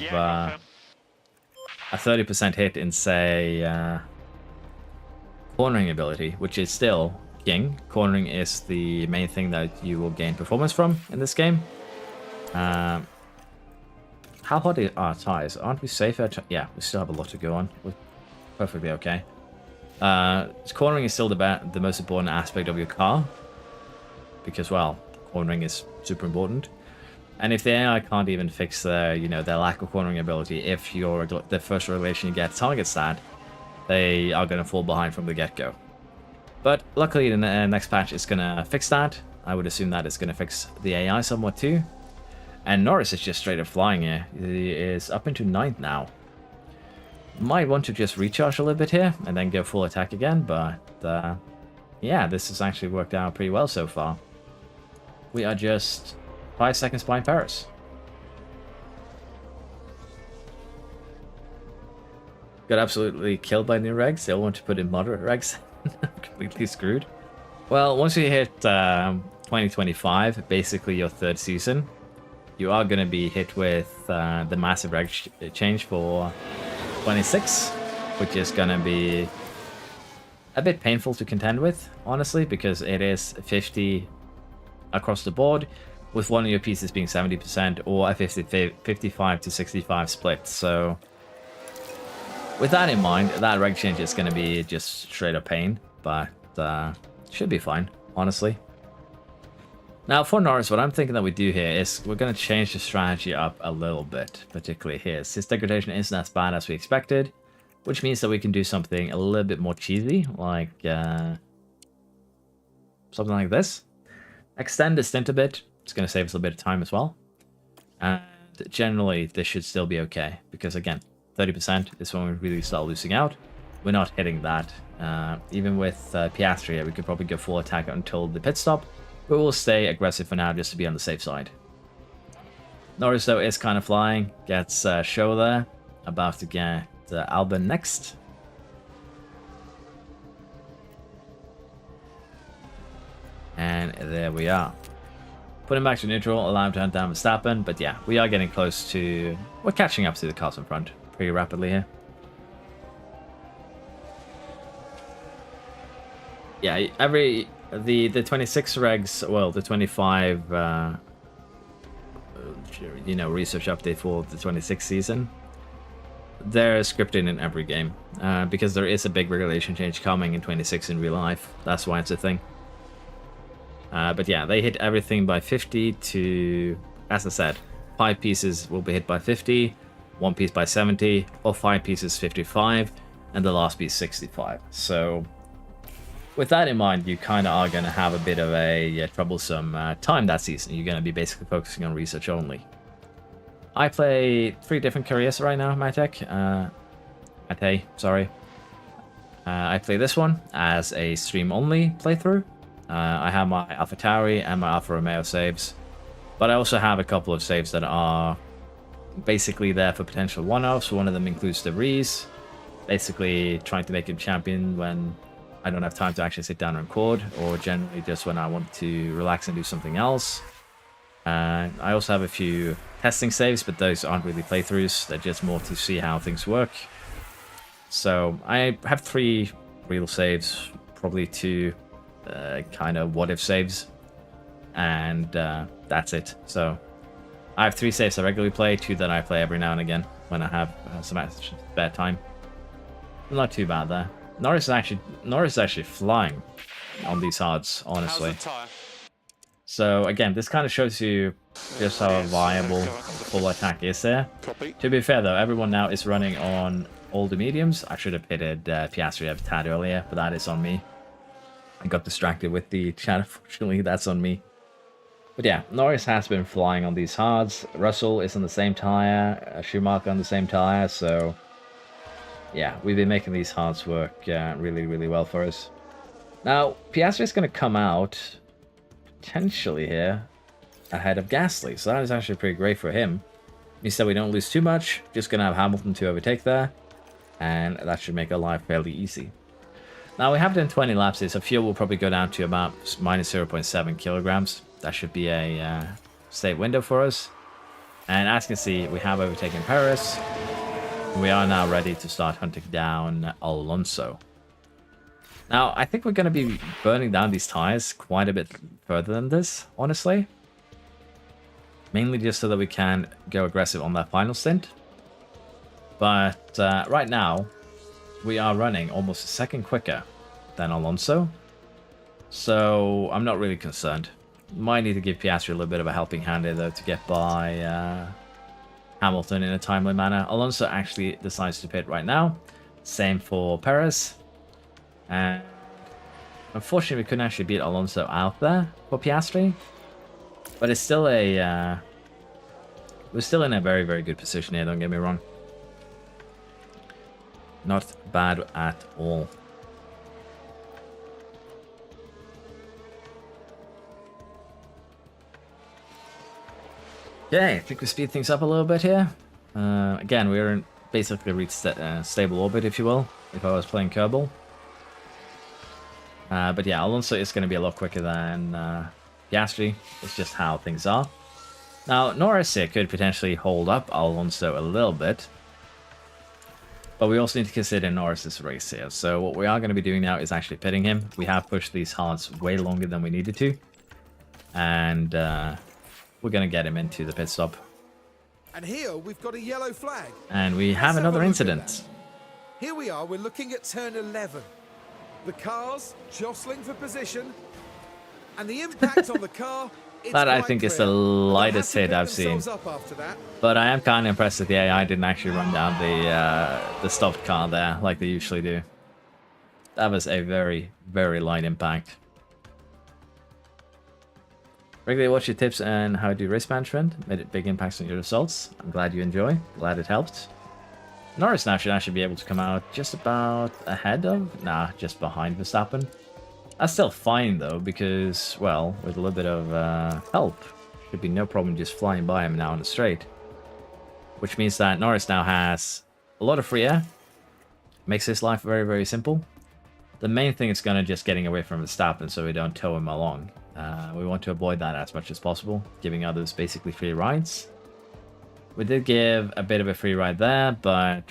A: a 30% hit in, say, cornering ability, which is still king. Cornering is the main thing that you will gain performance from in this game. How hot are our tires? Aren't we safer? Yeah, we still have a lot to go on. We're perfectly okay. Cornering is still the most important aspect of your car, because, well, cornering is super important. And if the AI can't even fix their lack of cornering ability, if the first relation you get targets that, they are going to fall behind from the get-go. But luckily, the next patch is going to fix that. I would assume that it's going to fix the AI somewhat too. And Norris is just straight up flying here. He is up into 9th now. Might want to just recharge a little bit here and then go full attack again, but yeah, this has actually worked out pretty well so far. We are just 5 seconds behind Paris. Got absolutely killed by new regs. They all want to put in moderate regs. Completely screwed. Well, once you hit 2025, basically your 3rd season, you are going to be hit with the massive reg change for 26, which is going to be a bit painful to contend with, honestly, because it is 50 across the board, with one of your pieces being 70% or a 55 to 65 split. So with that in mind, that reg change is going to be just straight up pain, but should be fine, honestly. Now for Norris, what I'm thinking that we do here is we're going to change the strategy up a little bit, particularly here. His degradation isn't as bad as we expected, which means that we can do something a little bit more cheesy, like something like this. Extend the stint a bit. It's going to save us a bit of time as well. And generally, this should still be okay, because again, 30% is when we really start losing out. we're not hitting that. Even with Piastri, we could probably go full attack until the pit stop, but we'll stay aggressive for now just to be on the safe side. Norris, though, is kind of flying. Gets Show there. About to get Albon next. And there we are. Put him back to neutral, allow him to hunt down Verstappen. But yeah, we are getting close to... We're catching up to the cars in front pretty rapidly here. Yeah, the 26 regs, well, the 25, research update for the 26 season, they're scripted in every game because there is a big regulation change coming in 26 in real life. That's why it's a thing. But yeah, they hit everything by 50 to, as I said, 5 pieces will be hit by 50, 1 piece by 70, or 5 pieces 55, and the last piece 65. So with that in mind, you kind of are going to have a bit of a troublesome time that season. You're going to be basically focusing on research only. I play 3 different careers right now, sorry. I play this one as a stream-only playthrough. I have my AlphaTauri and my Alfa Romeo saves, but I also have a couple of saves that are basically there for potential one-offs. One of them includes the Reese, basically trying to make him champion when I don't have time to actually sit down and record, or generally just when I want to relax and do something else. I also have a few testing saves, but those aren't really playthroughs. They're just more to see how things work. So I have 3 real saves, probably 2 kind of what-if saves, and that's it. So I have 3 saves I regularly play, 2 that I play every now and again when I have some spare time. Not too bad there. Norris is actually flying on these hards, honestly. So again, this kind of shows you just how viable full attack is there. To be fair though, everyone now is running on all the mediums. I should have pitted Piastri a tad earlier, but that is on me. I got distracted with the chat, unfortunately, that's on me. But yeah, Norris has been flying on these hards. Russell is on the same tyre, Schumacher on the same tyre, so yeah, we've been making these hards work really, really well for us. Now, Piastri is going to come out potentially here ahead of Gasly, so that is actually pretty great for him. Means that we don't lose too much, just going to have Hamilton to overtake there, and that should make our life fairly easy. Now, we have done 20 laps here, so fuel will probably go down to about minus 0.7 kilograms. That should be a safe window for us. And as you can see, we have overtaken Perez. We are now ready to start hunting down Alonso. Now, I think we're going to be burning down these tires quite a bit further than this, honestly. Mainly just so that we can go aggressive on that final stint. But right now, we are running almost a second quicker than Alonso. So I'm not really concerned. Might need to give Piastri a little bit of a helping hand here, though, to get by Hamilton in a timely manner. Alonso actually decides to pit right now. Same for Perez. And unfortunately, we couldn't actually beat Alonso out there for Piastri. But it's still a... we're still in a very, very good position here, don't get me wrong. Not bad at all. Okay, I think we speed things up a little bit here. Again, we're in basically reached stable orbit, if you will, if I was playing Kerbal. But yeah, Alonso is going to be a lot quicker than Piastri. It's just how things are. Now, Norris here could potentially hold up Alonso a little bit. But we also need to consider Norris's race here. So what we are going to be doing now is actually pitting him. We have pushed these hards way longer than we needed to. And we're going to get him into the pit stop.
D: And here we've got a yellow flag.
A: And we have another incident.
D: Here we are, we're looking at turn 11. The cars jostling for position. And the impact on the car...
A: That I think is the lightest hit I've seen. But I am kind of impressed that the AI didn't actually run down the stopped car there like they usually do. That was a very, very light impact. Regularly watch your tips and how to do race management. Made it big impacts on your results. I'm glad you enjoy. Glad it helped. Norris now should actually be able to come out just about ahead of... Nah, just behind Verstappen. That's still fine though, because, well, with a little bit of help, should be no problem just flying by him now on the straight. Which means that Norris now has a lot of free air. Makes his life very, very simple. The main thing is going to just getting away from Verstappen so we don't tow him along. We want to avoid that as much as possible, giving others basically free rides. We did give a bit of a free ride there, but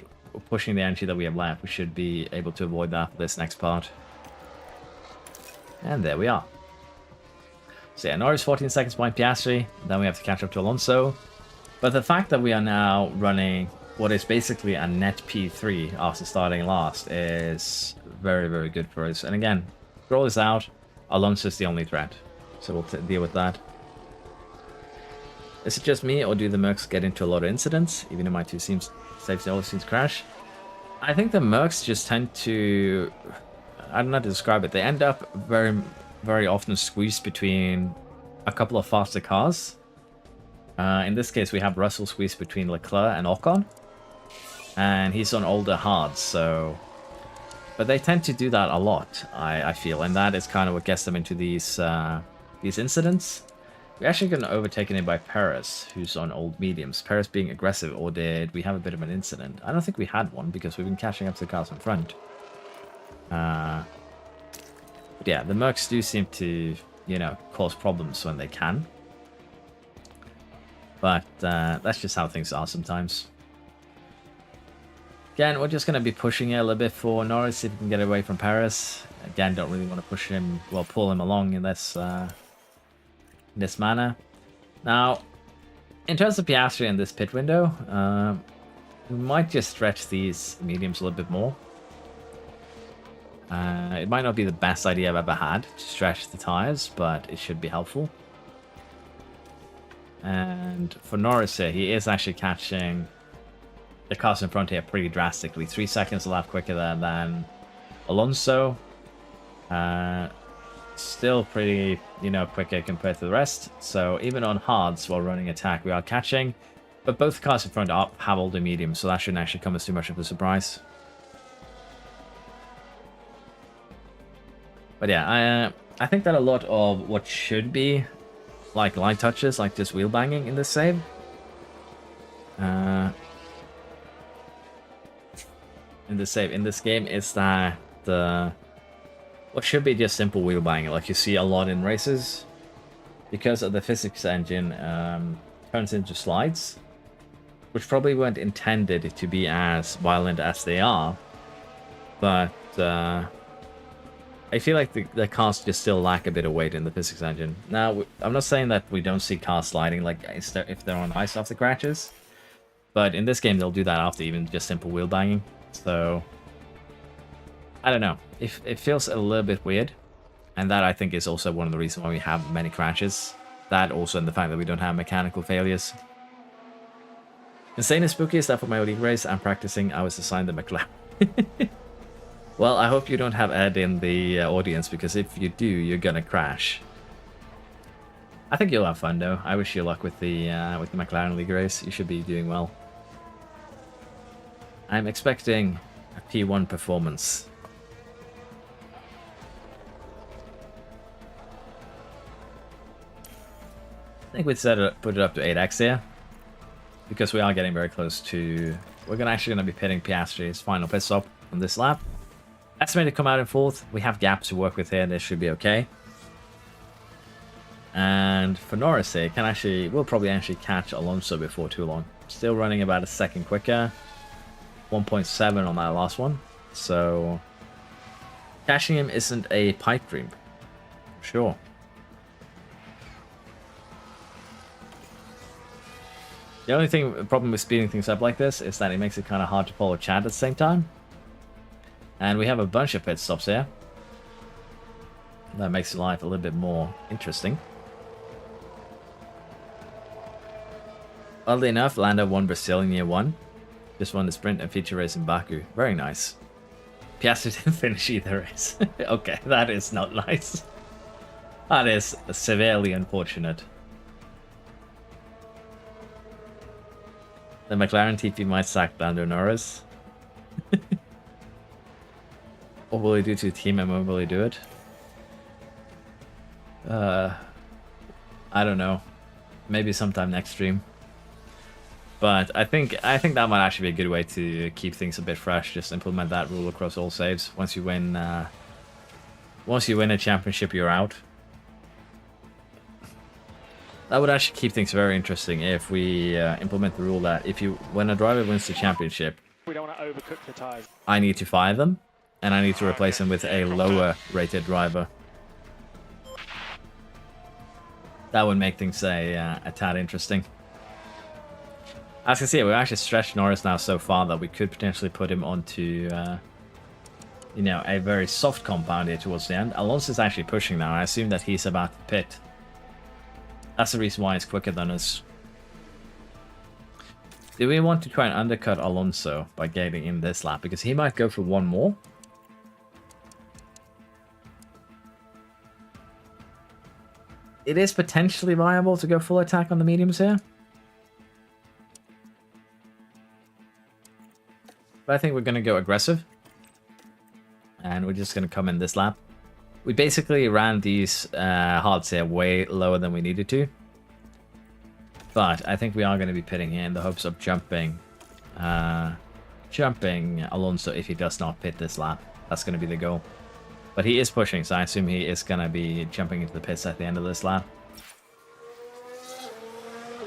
A: pushing the energy that we have left, we should be able to avoid that for this next part. And there we are. So yeah, Norris 14 seconds behind Piastri, then we have to catch up to Alonso. But the fact that we are now running what is basically a net P3 after starting last is very, very good for us. And again, Stroll is out, Alonso is the only threat. So we'll deal with that. Is it just me, or do the Mercs get into a lot of incidents, even though my two teams safety always seems to crash? I think the Mercs just tend to... I don't know how to describe it. They end up very, very often squeezed between a couple of faster cars. In this case, we have Russell squeezed between Leclerc and Ocon. And he's on older hards, so... But they tend to do that a lot, I feel. And that is kind of what gets them into these incidents. We're actually going to overtaken it by Perez, who's on old mediums. Perez being aggressive, or did we have a bit of an incident? I don't think we had one, because we've been catching up to the cars in front. But yeah, the Mercs do seem to, you know, cause problems when they can. But that's just how things are sometimes. Again, we're just going to be pushing it a little bit for Norris, if we can get away from Perez. Again, don't really want to push him, well, pull him along in this manner. Now, in terms of Piastri in this pit window, we might just stretch these mediums a little bit more. It might not be the best idea I've ever had to stretch the tires, but it should be helpful. And for Norris here, he is actually catching the cars in front here pretty drastically. 3 seconds a lap quicker than Alonso. Still pretty, you know, quicker compared to the rest. So even on hards while running attack, we are catching. But both cars in front have older mediums, so that shouldn't actually come as too much of a surprise. But yeah, I think that a lot of what should be like light touches, like just wheel banging in this save, in this game, is that what should be just simple wheel banging, like you see a lot in races, because of the physics engine turns into slides, which probably weren't intended to be as violent as they are, but I feel like the cars just still lack a bit of weight in the physics engine. Now, I'm not saying that we don't see cars sliding like if they're on ice after crashes, but in this game they'll do that after even just simple wheel banging. So I don't know. It feels a little bit weird, and that I think is also one of the reasons why we have many crashes. That also, and the fact that we don't have mechanical failures. Insane and spooky is that for my league race I'm practicing. I was assigned the McLaren. Well, I hope you don't have Ed in the audience, because if you do, you're gonna crash. I think you'll have fun though. I wish you luck with the McLaren League race. You should be doing well. I'm expecting a P1 performance. I think we'd put it up to 8x here, because we are getting very close to... We're actually going to be pitting Piastri's final pit stop on this lap. Estimated to come out in 4th. We have gaps to work with here. This should be okay. And for Norris here, we'll probably actually catch Alonso before too long. Still running about a second quicker. 1.7 on that last one. So catching him isn't a pipe dream. Sure. The only problem with speeding things up like this is that it makes it kind of hard to follow Chad at the same time. And we have a bunch of pit stops here. That makes life a little bit more interesting. Oddly enough, Lando won Brazil in year 1. Just won the sprint and feature race in Baku. Very nice. Piastri didn't finish either race. Okay, that is not nice. That is severely unfortunate. The McLaren TP might sack Lando Norris. What will he do to the team and when will he do it? I don't know. Maybe sometime next stream. But I think that might actually be a good way to keep things a bit fresh. Just implement that rule across all saves. Once you win a championship, you're out. That would actually keep things very interesting if we implement the rule that when a driver wins the championship,
B: We don't want to overcook the tyres.
A: I need to fire them, and I need to replace them with a lower rated driver. That would make things a tad interesting. As you can see, we've actually stretched Norris now so far that we could potentially put him onto, you know, a very soft compound here towards the end. Alonso's actually pushing now. I assume that he's about to pit. That's the reason why he's quicker than us. Do we want to try and undercut Alonso by getting in this lap? Because he might go for one more. It is potentially viable to go full attack on the mediums here. But I think we're going to go aggressive. And we're just going to come in this lap. We basically ran these hards here way lower than we needed to. But I think we are going to be pitting here in the hopes of jumping Alonso if he does not pit this lap. That's going to be the goal. But he is pushing, so I assume he is going to be jumping into the pits at the end of this lap.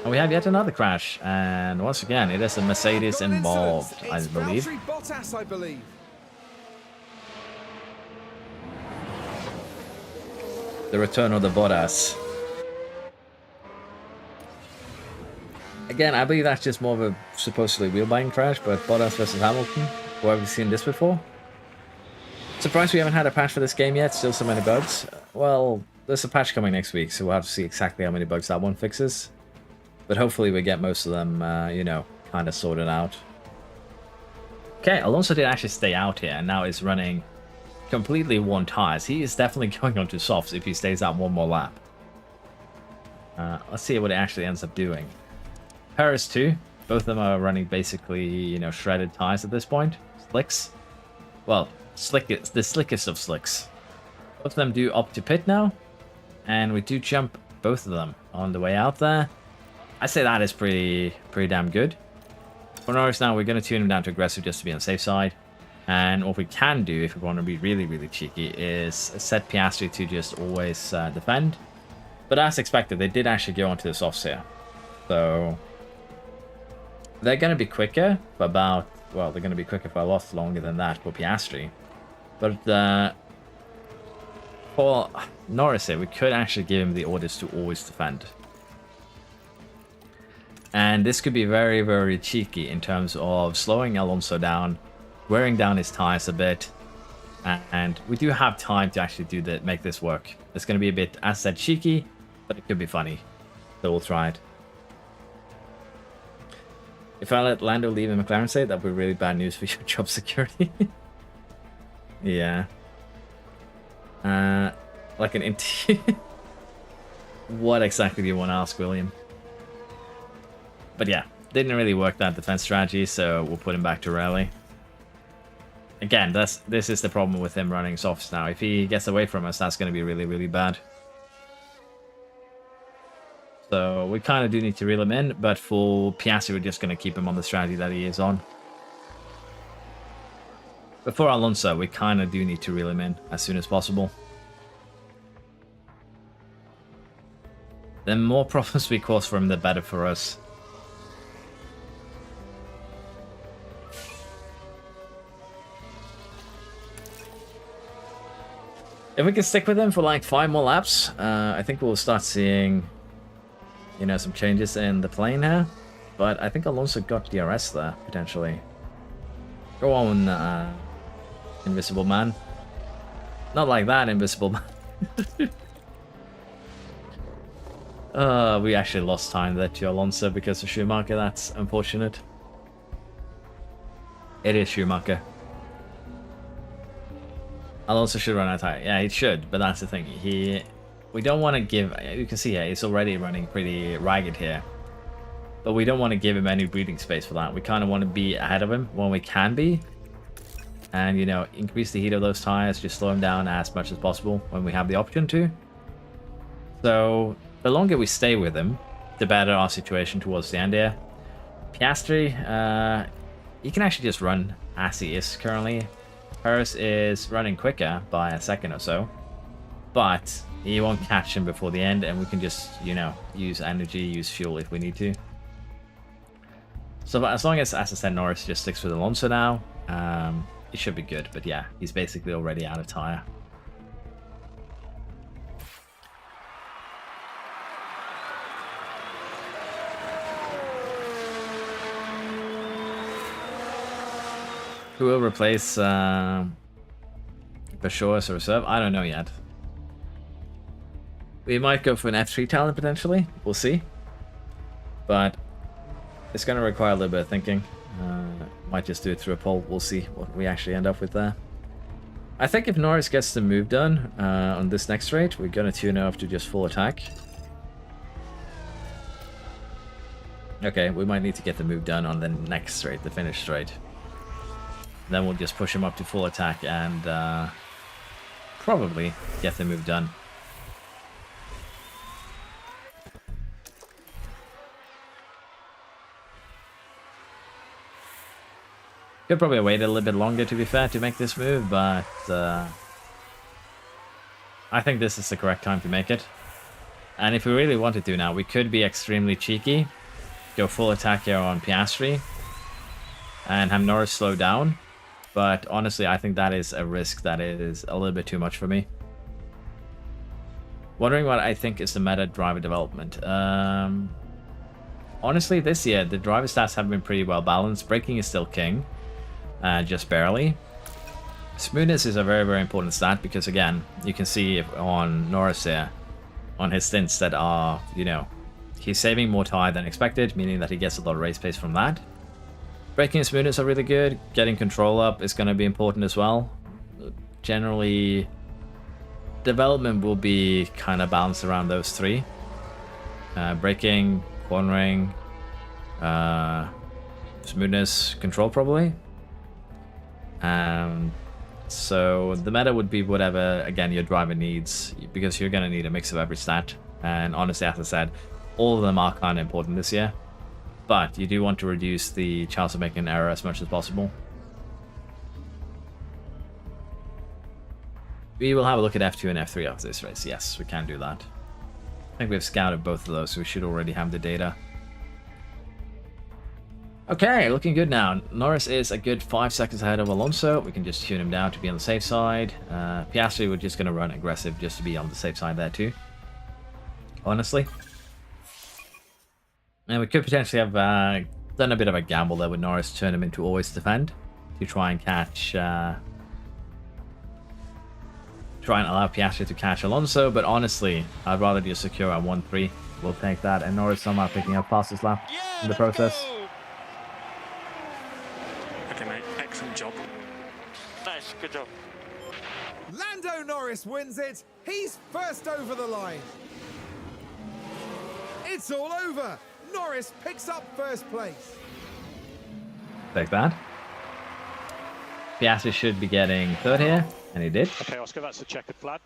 A: And we have yet another crash. And once again, it is a Mercedes involved, I believe.
D: Valtteri Bottas, I believe.
A: The return of the Bottas. Again, I believe that's just more of a supposedly wheel-buying crash, but Bottas versus Hamilton. Where have we seen this before? Surprised we haven't had a patch for this game yet. Still so many bugs. Well, there's a patch coming next week, so we'll have to see exactly how many bugs that one fixes. But hopefully we get most of them, you know, kind of sorted out. Okay, Alonso did actually stay out here, and now is running completely one tires. He is definitely going on to softs if he stays out one more lap. Let's see what it actually ends up doing. Paris too. Both of them are running basically, you know, shredded tires at this point. Slicks. Well, the slickest of slicks. Both of them do opt to pit now. And we do jump both of them on the way out there. I say that is pretty damn good. For Norris now, we're going to tune him down to aggressive just to be on the safe side. And what we can do, if we want to be really, really cheeky, is set Piastri to just always defend. But as expected, they did actually go onto the softs here. So they're going to be quicker for about, well, they're going to be quicker for a lot longer than that for Piastri. But for Norris here, we could actually give him the orders to always defend. And this could be very, very cheeky in terms of slowing Alonso down, wearing down his tires a bit, and we do have time to actually make this work. It's going to be a bit, as said, cheeky, but it could be funny. So we'll try it. If I let Lando leave in McLaren say, that would be really bad news for your job security. Yeah. Like an interview. What exactly do you want to ask, William? But yeah, didn't really work that defense strategy, so we'll put him back to rally. Again, this is the problem with him running softs now. If he gets away from us, that's going to be really, really bad. So we kind of do need to reel him in, but for Piastri, we're just going to keep him on the strategy that he is on. But for Alonso, we kind of do need to reel him in as soon as possible. The more problems we cause for him, the better for us. If we can stick with him for like 5 more laps, I think we'll start seeing, you know, some changes in the plane here. But I think Alonso got DRS there, potentially. Go on, Invisible Man. Not like that, Invisible Man. We actually lost time there to Alonso because of Schumacher. That's unfortunate. It is Schumacher. Alonso should run out of time. Yeah, he should, but that's the thing. We don't want to give... You can see here, he's already running pretty ragged here. But we don't want to give him any breathing space for that. We kind of want to be ahead of him when we can be. and, you know, increase the heat of those tires, just slow them down as much as possible when we have the option to. So the longer we stay with him, the better our situation towards the end here. Piastri, he can actually just run as he is currently. Harris is running quicker by a second or so, but he won't catch him before the end, and we can just, you know, use energy, use fuel if we need to. So as long as I said, Norris just sticks with Alonso now, it should be good. But yeah, he's basically already out of tire. Who will replace Bashour as a reserve? I don't know yet. We might go for an F3 talent potentially. We'll see. But it's going to require a little bit of thinking. Might just do it through a poll. We'll see what we actually end up with there. I think if Norris gets the move done on this next raid, we're going to tune it up to just full attack. Okay, we might need to get the move done on the next raid, the finish raid. Then we'll just push him up to full attack and probably get the move done. Could probably wait a little bit longer, to be fair, to make this move, but I think this is the correct time to make it. And if we really wanted to now, we could be extremely cheeky, go full attack here on Piastri, and have Norris slow down. But honestly, I think that is a risk that is a little bit too much for me. Wondering what I think is the meta driver development. Honestly, this year, the driver stats have been pretty well balanced. Braking is still king. Just barely. Smoothness is a very, very important stat because, again, you can see on Norris here, on his stints that are, you know, he's saving more tire than expected, meaning that he gets a lot of race pace from that. Braking and smoothness are really good. Getting control up is going to be important as well. Generally, development will be kind of balanced around those three. Braking, cornering, smoothness, control probably. So the meta would be whatever, again, your driver needs, because you're going to need a mix of every stat. And honestly, as I said, all of them are kind of important this year. But you do want to reduce the chance of making an error as much as possible. We will have a look at F2 and F3 after this race. Yes, we can do that. I think we've scouted both of those, so we should already have the data. Okay, looking good now. Norris is a good 5 seconds ahead of Alonso. We can just tune him down to be on the safe side. Piastri, we're just going to run aggressive just to be on the safe side there too. Honestly. And we could potentially have done a bit of a gamble there with Norris, turn him into always defend to try and catch, try and allow Piastri to catch Alonso. But honestly, I'd rather just secure a 1-3. We'll take that, and Norris somehow picking up fastest lap in the process.
B: Okay, mate. Excellent job.
C: Nice, good job.
D: Lando Norris wins it. He's first over the line. It's all over. Norris picks up first place.
A: Take that. Piastri should be getting third here, and he did.
B: Okay, Oscar, that's a checkered flag.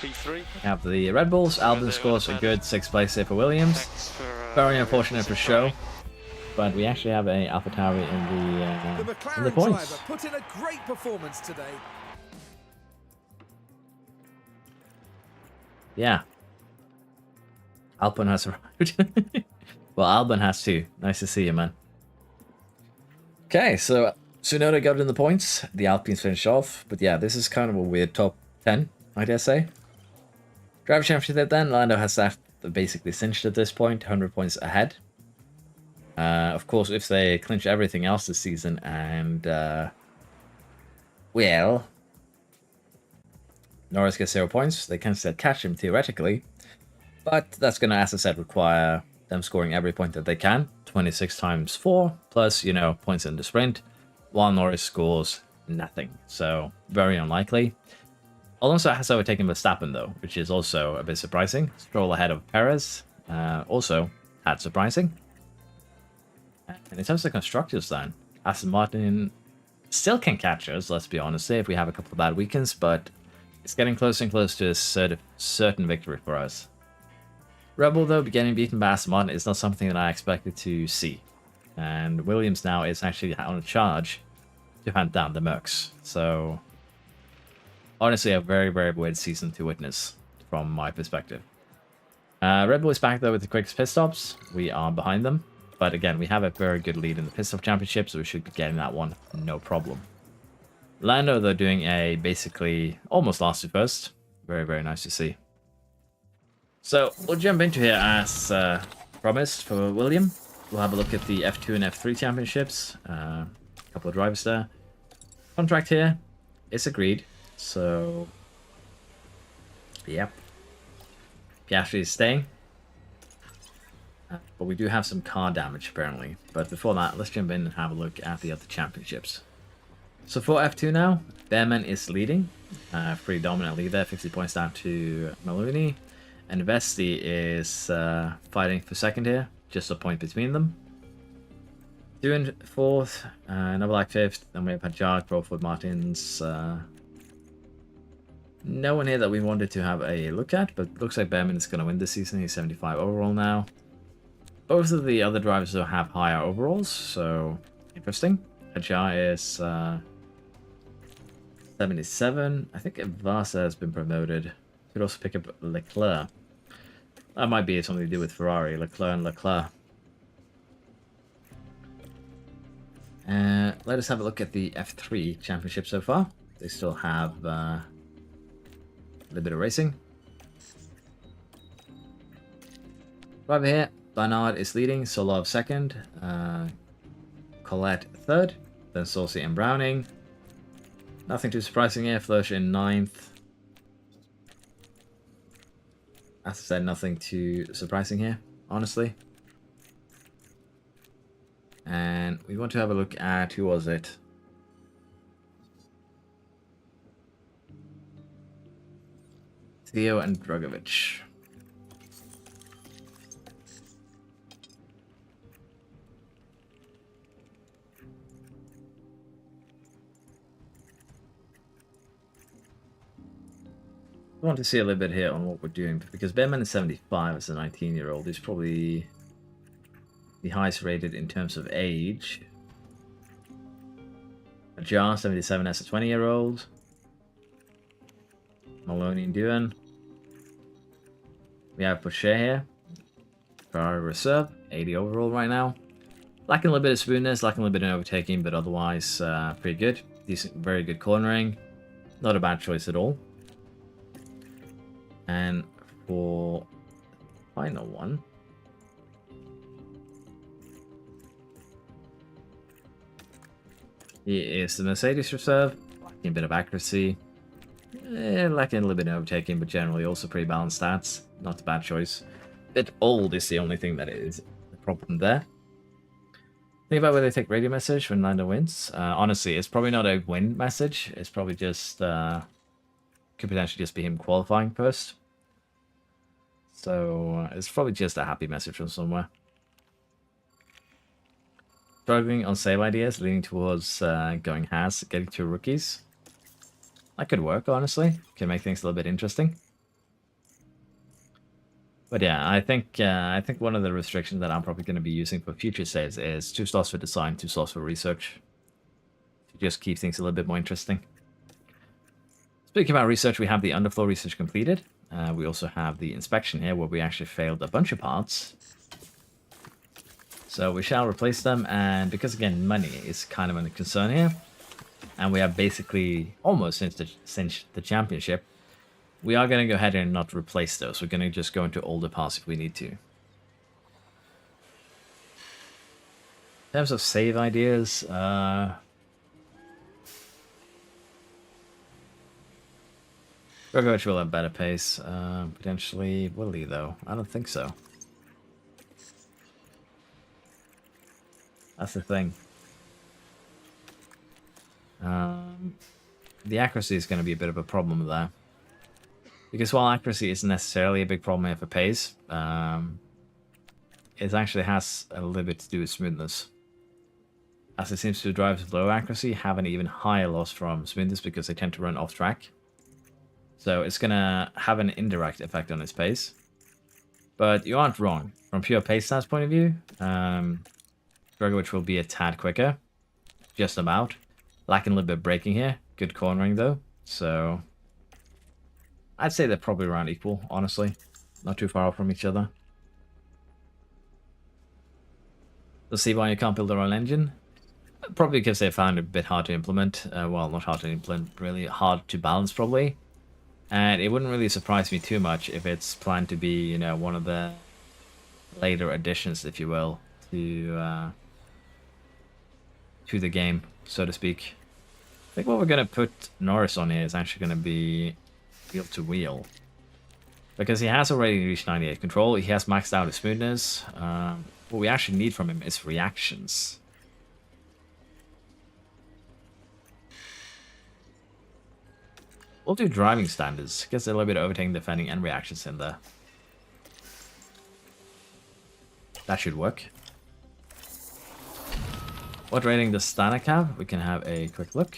B: P3.
A: We have the Red Bulls. Albon scores a good 6th place here for Williams.
C: Thanks for
A: Very unfortunate for show, but we actually have a AlphaTauri
D: The
A: in the
D: McLaren
A: points.
D: driver put in a great performance today.
A: Yeah. Albon has arrived. Well, Albon has too. Nice to see you, man. Okay, so Tsunoda got in the points. The Alpines finished off. But yeah, this is kind of a weird top 10, I dare say. Driver Championship then. Lando has that basically cinched at this point. 100 points ahead. Of course, if they clinch everything else this season and... well... Norris gets 0 points. They can still catch him theoretically. But that's going to, as I said, require them scoring every point that they can. 26 times 4, plus, you know, points in the sprint, while Norris scores nothing. So, very unlikely. Alonso has overtaken Verstappen, though, which is also a bit surprising. Stroll ahead of Perez, also had surprising. And in terms of constructors, then, Aston Martin Still can catch us, let's be honest, if we have a couple of bad weekends, but it's getting closer and closer to a certain victory for us. Rebel, though, getting beaten by Aston Martin is not something that I expected to see. And Williams now is actually on a charge to hunt down the Mercs. So, honestly, a very, very weird season to witness from my perspective. Red Bull is back, though, with the quickest pit stops. We are behind them. But again, we have a very good lead in the pit stop championship, so we should be getting that one no problem. Lando, though, doing a basically almost last to first. Very, very nice to see. So, we'll jump into here as promised for William. We'll have a look at the F2 and F3 championships. A couple of drivers there. Contract here is agreed. So, yep. Piastri is staying. But we do have some car damage, apparently. But before that, let's jump in and have a look at the other championships. So for F2 now, Behrman is leading. Pretty dominantly there, 50 points down to Maloney. And Vesti is fighting for second here, just a point between them. Doing fourth, Novalak fifth, then we have Hajar, Crawford, Martins. No one here that we wanted to have a look at, but looks like Behrman is going to win this season. He's 75 overall now. Both of the other drivers will have higher overalls, so interesting. Hajar is 77. I think Vasa has been promoted. Could also pick up Leclerc. That might be something to do with Ferrari, Leclerc and Leclerc. Let us have a look at the F3 championship so far. They still have a little bit of racing. Right here, Barnard is leading, Solov second, Colette third, then Saucy and Browning. Nothing too surprising here, Flursh in ninth. As I said, nothing too surprising here, honestly. And we want to have a look at, who was it? Theo and Drogovic. I want to see a little bit here on what we're doing, because Behrman is 75 as a 19-year-old. He's probably the highest rated in terms of age. Jar 77 as a 20-year-old. Maloney and Duan. We have Porsche here. Ferrari Reserve, 80 overall right now. Lacking a little bit of smoothness, lacking a little bit of overtaking, but otherwise pretty good. Decent, very good cornering. Not a bad choice at all. And for the final one, he is the Mercedes Reserve, lacking a bit of accuracy, lacking a little bit of overtaking, but generally also pretty balanced stats. Not a bad choice. Bit old is the only thing that is the problem there. Think about whether they take radio message when Lando wins. Honestly, it's probably not a win message. It's probably just could potentially just be him qualifying first. So it's probably just a happy message from somewhere. Struggling on save ideas, leaning towards going Haas, getting two rookies. That could work, honestly. Can make things a little bit interesting. But yeah, I think one of the restrictions that I'm probably going to be using for future saves is 2 slots for design, 2 slots for research. To just keep things a little bit more interesting. Speaking about research, we have the underfloor research completed. We also have the inspection here, where we actually failed a bunch of parts. So we shall replace them, and because again, money is kind of a concern here, and we have basically almost cinched the championship, we are going to go ahead and not replace those. We're going to just go into older parts if we need to. In terms of save ideas, Rogovic will have better pace. Potentially, will he though? I don't think so. That's the thing. The accuracy is going to be a bit of a problem there. Because while accuracy isn't necessarily a big problem here for pace, it actually has a little bit to do with smoothness. as it seems to drive with low accuracy, have an even higher loss from smoothness because they tend to run off track. So it's going to have an indirect effect on its pace. But you aren't wrong. From pure pace stats point of view, Drogovic will be a tad quicker. Just about. Lacking a little bit of braking here. Good cornering though. So I'd say they're probably around equal, honestly. Not too far off from each other. Let's see why you can't build their own engine. Probably because they found it a bit hard to implement. Well, not hard to implement, really hard to balance probably. And it wouldn't really surprise me too much if it's planned to be, you know, one of the later additions, if you will, to the game, so to speak. I think what we're going to put Norris on here is actually going to be wheel to wheel. Because he has already reached 98 control, he has maxed out his smoothness. What we actually need from him is reactions. We'll do driving standards. Gets a little bit of overtaking, defending, and reactions in there. That should work. What rating does Stanek have? We can have a quick look.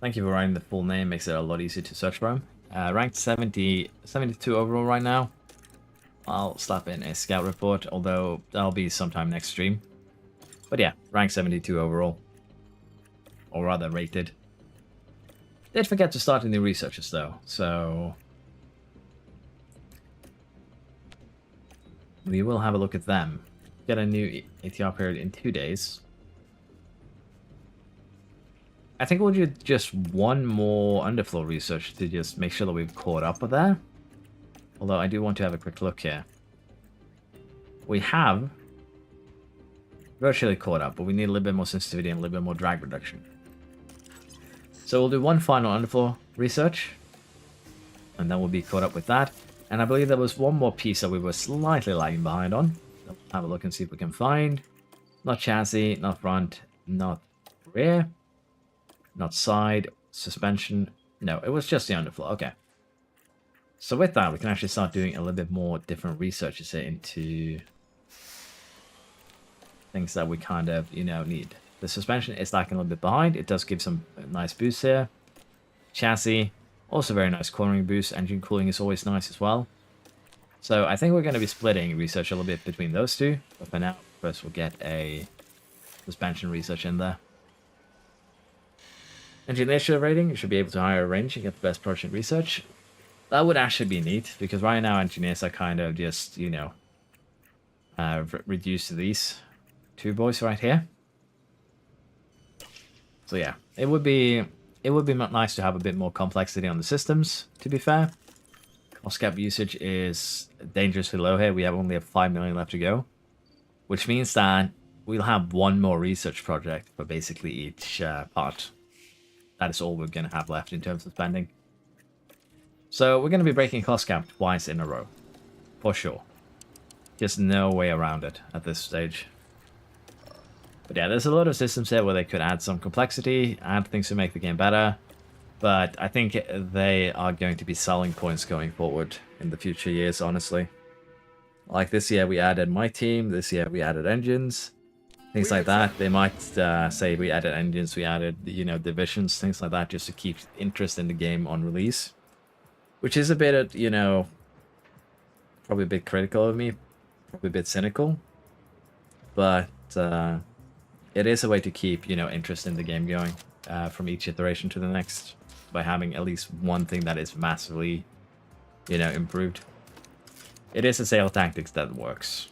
A: Thank you for writing the full name. Makes it a lot easier to search for him. Ranked 72 overall right now. I'll slap in a scout report, although that'll be sometime next stream. But yeah, ranked 72 overall. Or rather, rated. Did forget to start in the researchers though, so we will have a look at them. Get a new ATR period in 2 days. I think we'll do just one more underfloor research to just make sure that we've caught up with that. Although I do want to have a quick look here. We have virtually caught up, but we need a little bit more sensitivity and a little bit more drag reduction. So we'll do one final underfloor research, and then we'll be caught up with that. And I believe there was one more piece that we were slightly lagging behind on. We'll have a look and see if we can find. Not chassis, not front, not rear, not side, suspension. No, it was just the underfloor. Okay. So with that, we can actually start doing a little bit more different researches here into things that we kind of, you know, need. The suspension is lagging a little bit behind. It does give some nice boosts here. Chassis, also very nice cornering boost. Engine cooling is always nice as well. So I think we're going to be splitting research a little bit between those two. But for now, first we'll get a suspension research in there. Engineer rating, you should be able to hire a range and get the best project research. That would actually be neat, because right now engineers are kind of just, you know, reduced to these two boys right here. So yeah, it would be nice to have a bit more complexity on the systems, to be fair. Cost cap usage is dangerously low here. We have only 5 million left to go, which means that we'll have one more research project for basically each part. That is all we're going to have left in terms of spending. So we're going to be breaking cost cap twice in a row, for sure. Just no way around it at this stage. But yeah, there's a lot of systems here where they could add some complexity, add things to make the game better. But I think they are going to be selling points going forward in the future years, honestly. Like this year we added my team, this year we added engines, things like that. They might say we added engines, we added, you know, divisions, things like that, just to keep interest in the game on release. Which is a bit, you know, probably a bit critical of me, probably a bit cynical. But it is a way to keep, you know, interest in the game going from each iteration to the next by having at least one thing that is massively, you know, improved. It is a sales tactics that works,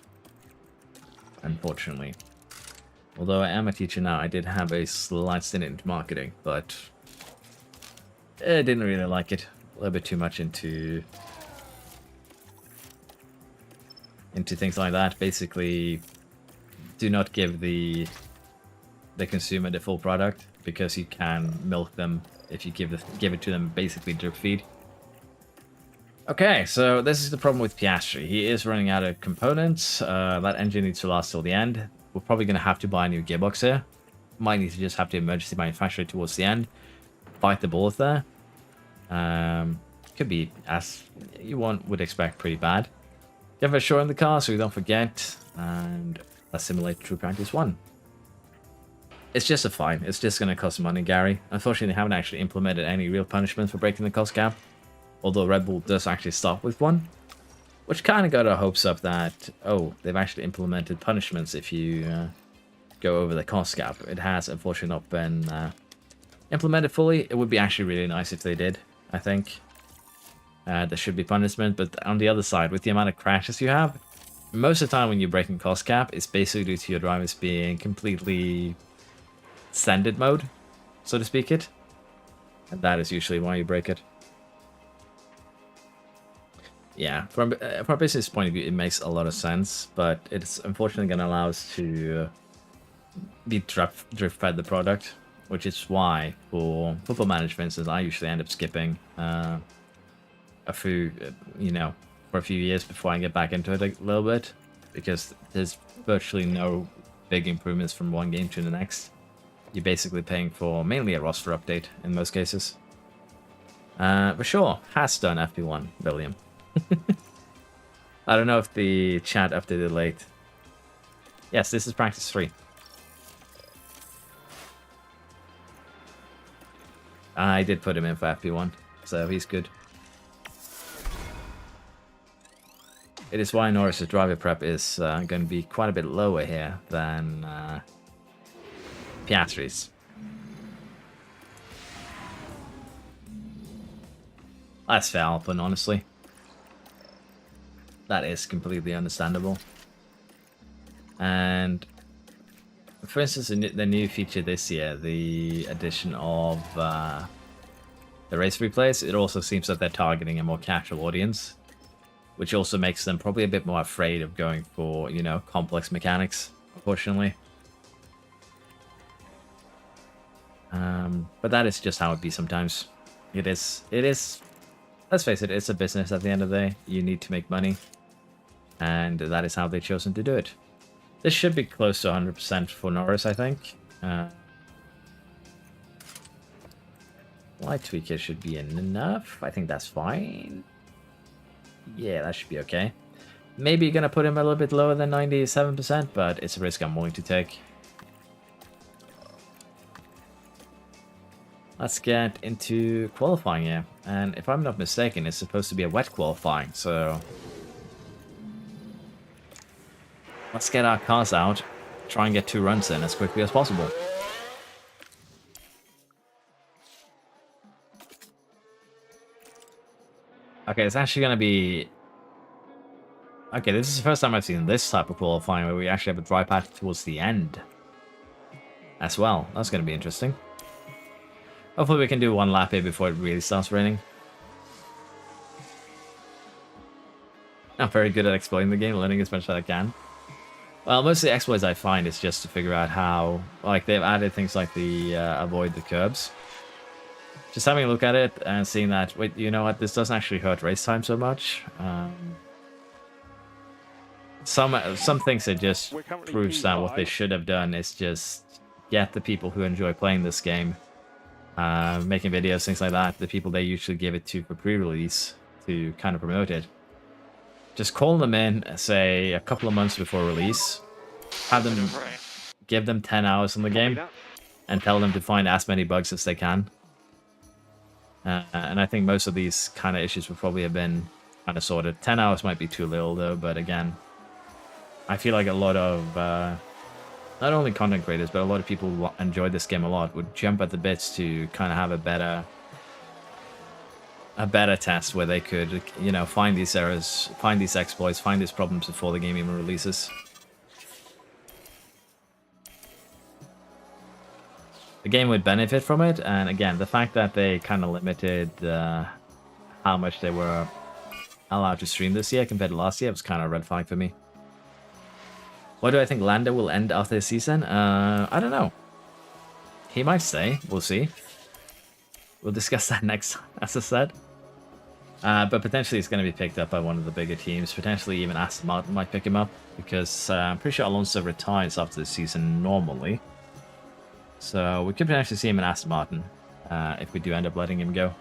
A: unfortunately. Although I am a teacher now, I did have a slight stint into marketing, but I didn't really like it. A little bit too much into things like that. Basically, do not give the consumer the full product, because you can milk them if you give it to them basically drip feed. Okay, so this is the problem with Piastri. He is running out of components. That engine needs to last till the end. We're probably going to have to buy a new gearbox here. Might need to just have to emergency manufacture it towards the end. Bite the bullet there. Could be, as you would expect, pretty bad. Give it a shot in the car so we don't forget. And let's simulate true practice 1. It's just a fine. It's just going to cost money, Gary. Unfortunately, they haven't actually implemented any real punishment for breaking the cost cap. Although Red Bull does actually stop with one. Which kind of got our hopes up that, oh, they've actually implemented punishments if you go over the cost cap. It has unfortunately not been implemented fully. It would be actually really nice if they did, I think. There should be punishment, but on the other side, with the amount of crashes you have, most of the time when you're breaking cost cap, it's basically due to your drivers being completely standard mode, so to speak it. And that is usually why you break it. Yeah, from a business point of view, it makes a lot of sense, but it's unfortunately going to allow us to be drift fed the product, which is why for football management, for instance, I usually end up skipping a few, for a few years before I get back into it a little bit, because there's virtually no big improvements from one game to the next. You're basically paying for mainly a roster update in most cases. But sure, has done FP1, William. I don't know if the chat updated late. Yes, this is practice 3. I did put him in for FP1, so he's good. It is why Norris's driver prep is going to be quite a bit lower here than Piastri's. That's fair, Alpin, honestly. That is completely understandable. And for instance, the new feature this year, the addition of the race replays, it also seems that they're targeting a more casual audience, which also makes them probably a bit more afraid of going for, complex mechanics, unfortunately. But that is just how it be sometimes. It is, let's face it, it's a business at the end of the day. You need to make money. And that is how they've chosen to do it. This should be close to 100% for Norris, I think. Light tweaker should be enough. I think that's fine. Yeah, that should be okay. Maybe you're going to put him a little bit lower than 97%, but it's a risk I'm willing to take. Let's get into qualifying here. And if I'm not mistaken, it's supposed to be a wet qualifying, so let's get our cars out, try and get 2 runs in as quickly as possible. Okay, it's actually going to be... Okay, this is the first time I've seen this type of qualifying where we actually have a dry patch towards the end as well. That's going to be interesting. Hopefully we can do 1 lap here before it really starts raining. I'm very good at exploiting the game, learning as much as I can. Well, most of the exploits I find is just to figure out how, like, they've added things like the avoid the curbs. Just having a look at it and seeing that, wait, you know what, this doesn't actually hurt race time so much. Some things it just proves that what they should have done is just get the people who enjoy playing this game, making videos, things like that, the people they usually give it to for pre-release to kind of promote it. Just call them in, say, a couple of months before release, have them, give them 10 hours in the game, and tell them to find as many bugs as they can. And I think most of these kind of issues would probably have been kind of sorted. 10 hours might be too little, though, but again, I feel like a lot of, not only content creators, but a lot of people who enjoy this game a lot would jump at the bits to kind of have a better test where they could, find these errors, find these exploits, find these problems before the game even releases. The game would benefit from it, and again, the fact that they kind of limited how much they were allowed to stream this year compared to last year was kind of a red flag for me. What do I think Lando will end after this season? I don't know. He might stay. We'll see. We'll discuss that next time, as I said. But potentially it's going to be picked up by one of the bigger teams. Potentially even Aston Martin might pick him up, because I'm pretty sure Alonso retires after the season normally. So we could potentially see him in Aston Martin if we do end up letting him go.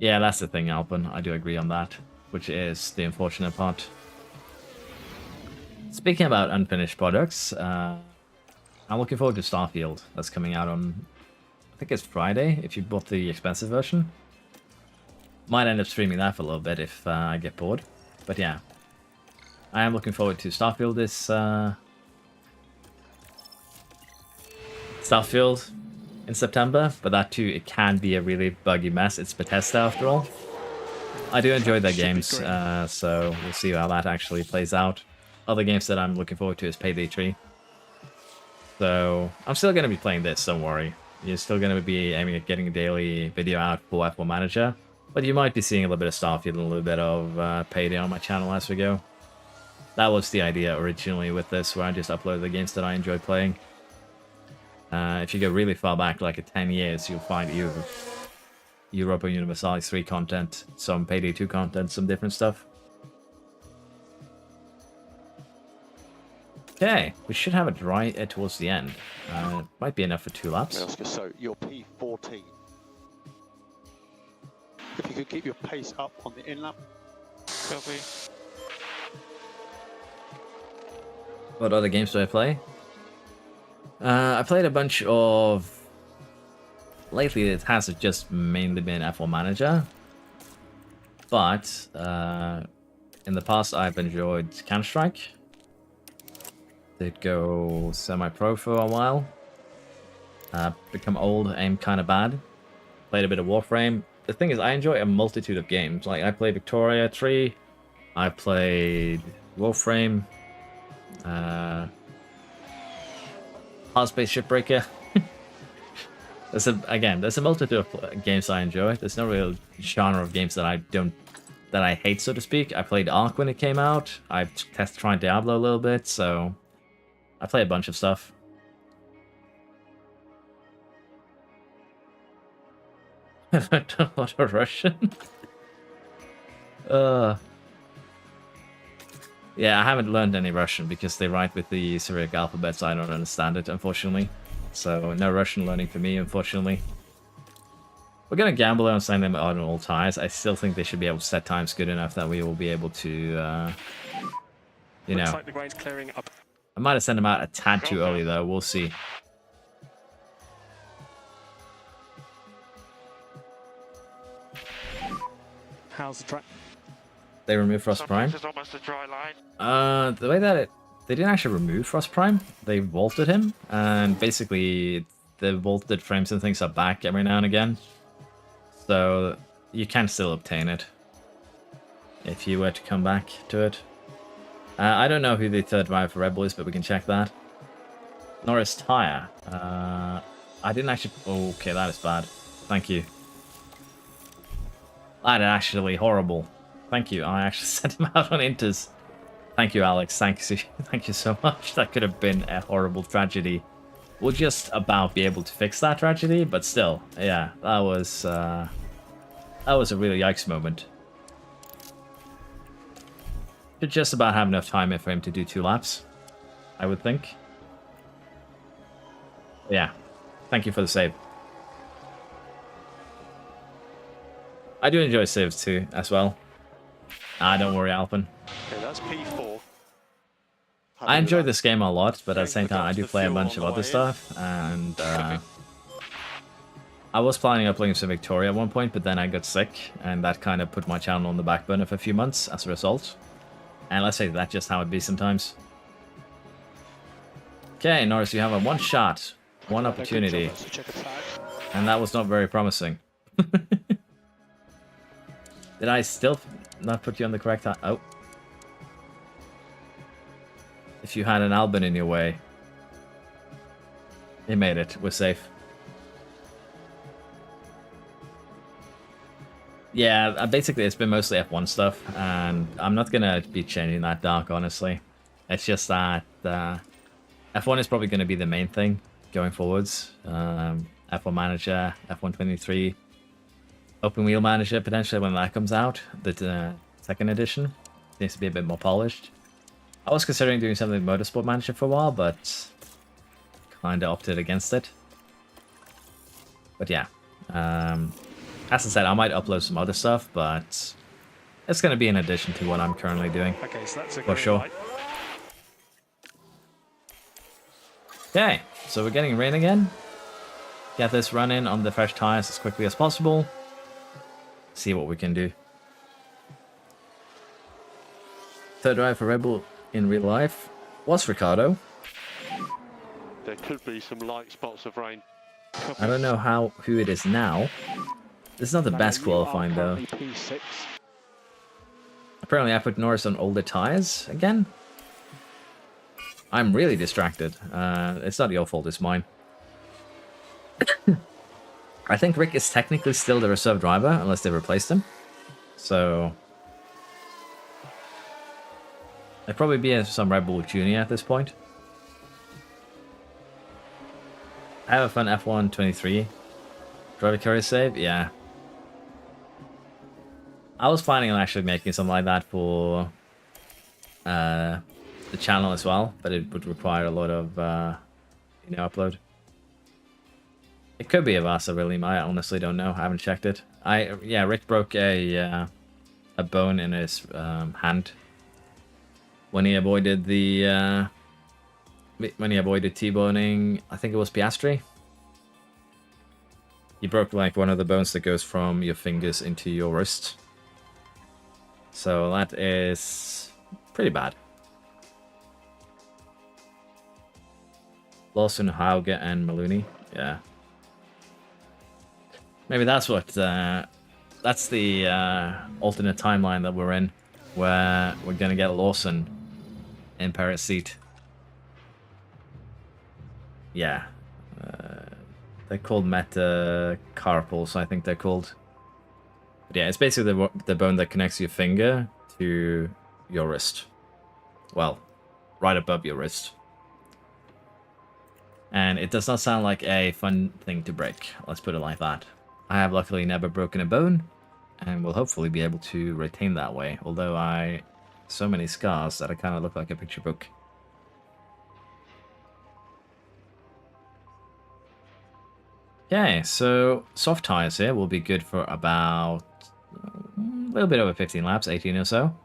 A: Yeah, that's the thing, Alpin. I do agree on that, which is the unfortunate part. Speaking about unfinished products, I'm looking forward to Starfield. That's coming out on, I think it's Friday, if you bought the expensive version. Might end up streaming that for a little bit if I get bored. But yeah, I am looking forward to Starfield this... Starfield in September, but that too, it can be a really buggy mess. It's Bethesda after all. I do enjoy their games, so we'll see how that actually plays out. Other games that I'm looking forward to is Payday 3. So I'm still going to be playing this, don't worry. You're still going to be aiming at getting a daily video out for F1 Manager, but you might be seeing a little bit of Starfield and a little bit of Payday on my channel as we go. That was the idea originally with this, where I just upload the games that I enjoy playing. If you go really far back, like at 10 years, you'll find Europa Universalis 3 content, some Payday 2 content, some different stuff. Okay, we should have it right towards the end. Might be enough for 2 laps.
E: Oscar, so you're P14. If you could keep your pace up on the in lap.
C: Copy.
A: What other games do I play? I played a bunch of... Lately it has just mainly been F1 Manager. But in the past I've enjoyed Counter-Strike. Did go semi-pro for a while. Become old, aim kind of bad. Played a bit of Warframe. The thing is, I enjoy a multitude of games. Like, I played Victoria 3. I played Warframe. Hard-Space Shipbreaker. There's a multitude of games I enjoy. There's no real genre of games that I hate, so to speak. I played Ark when it came out. I tried Diablo a little bit, so I play a bunch of stuff. I've learned a lot of Russian. Yeah, I haven't learned any Russian because they write with the Cyrillic alphabet, so I don't understand it, unfortunately. So no Russian learning for me, unfortunately. We're going to gamble on saying them on all tires. I still think they should be able to set times good enough that we will be able to, you know.
B: Looks like the grade's clearing up.
A: I might have sent them out a tad too early, though. We'll see.
B: How's the track?
A: They removed Frost Prime.
C: This is almost a dry line.
A: The way that they didn't actually remove Frost Prime, they vaulted him, and basically the vaulted frames and things are back every now and again. So you can still obtain it if you were to come back to it. I don't know who the third driver for Red Bull is, but we can check that. Norris Tire. I didn't actually... Okay, that is bad. Thank you. That is actually horrible. Thank you. I actually sent him out on Inters. Thank you, Alex. Thank you so much. That could have been a horrible tragedy. We'll just about be able to fix that tragedy, but still, yeah, that was a really yikes moment. Should just about have enough time for him to do 2 laps, I would think. Yeah, thank you for the save. I do enjoy saves too, as well. Don't worry, Alpin.
E: Okay, that's P4.
A: I enjoy this game a lot, but at the same time, I do play a bunch of other stuff, and I was planning on playing some Victoria at one point, but then I got sick, and that kind of put my channel on the back burner for a few months as a result. And let's say that's just how it be sometimes. Okay, Norris, you have a one shot, one opportunity, and that was not very promising. Did I still not put you on the correct time? Oh. If you had an Albin in your way. You made it. We're safe. Yeah, basically it's been mostly F1 stuff, and I'm not going to be changing that dark, honestly. It's just that F1 is probably going to be the main thing going forwards. F1 Manager, F1 23, Open Wheel Manager, potentially when that comes out, the second edition. Needs to be a bit more polished. I was considering doing something with Motorsport Manager for a while, but kind of opted against it. But yeah, As I said, I might upload some other stuff, but it's going to be in addition to what I'm currently doing.
B: Okay, so that's a
A: For
B: green
A: sure.
B: light.
A: Okay, so we're getting rain again. Get this run in on the fresh tires as quickly as possible. See what we can do. Third drive for Red Bull in real life was Ricardo.
E: There could be some light spots of rain.
A: I don't know who it is now. This is not the best qualifying though.
E: P6.
A: Apparently I put Norris on older tires again. I'm really distracted. It's not your fault, it's mine. I think Rick is technically still the reserve driver, unless they replaced him. So... I'd probably be some Red Bull Junior at this point. I have a fun F1 23. Drive a career save? Yeah. I was planning on actually making something like that for the channel as well, but it would require a lot of upload. It could be a Vasa really. I honestly don't know. I haven't checked it. Rick broke a bone in his hand when he avoided the T-boning. I think it was Piastri. He broke like one of the bones that goes from your fingers into your wrist. So that is pretty bad. Lawson, Hauge, and Maloney. Yeah. Maybe that's what... that's the alternate timeline that we're in. Where we're going to get Lawson in Paris seat. Yeah. They're called metacarpals, I think they're called. But yeah, it's basically the bone that connects your finger to your wrist. Well, right above your wrist. And it does not sound like a fun thing to break, let's put it like that. I have luckily never broken a bone, and will hopefully be able to retain that way, although I so many scars that I kind of look like a picture book. Okay, so soft tires here will be good for about a little bit over 15 laps, 18 or so.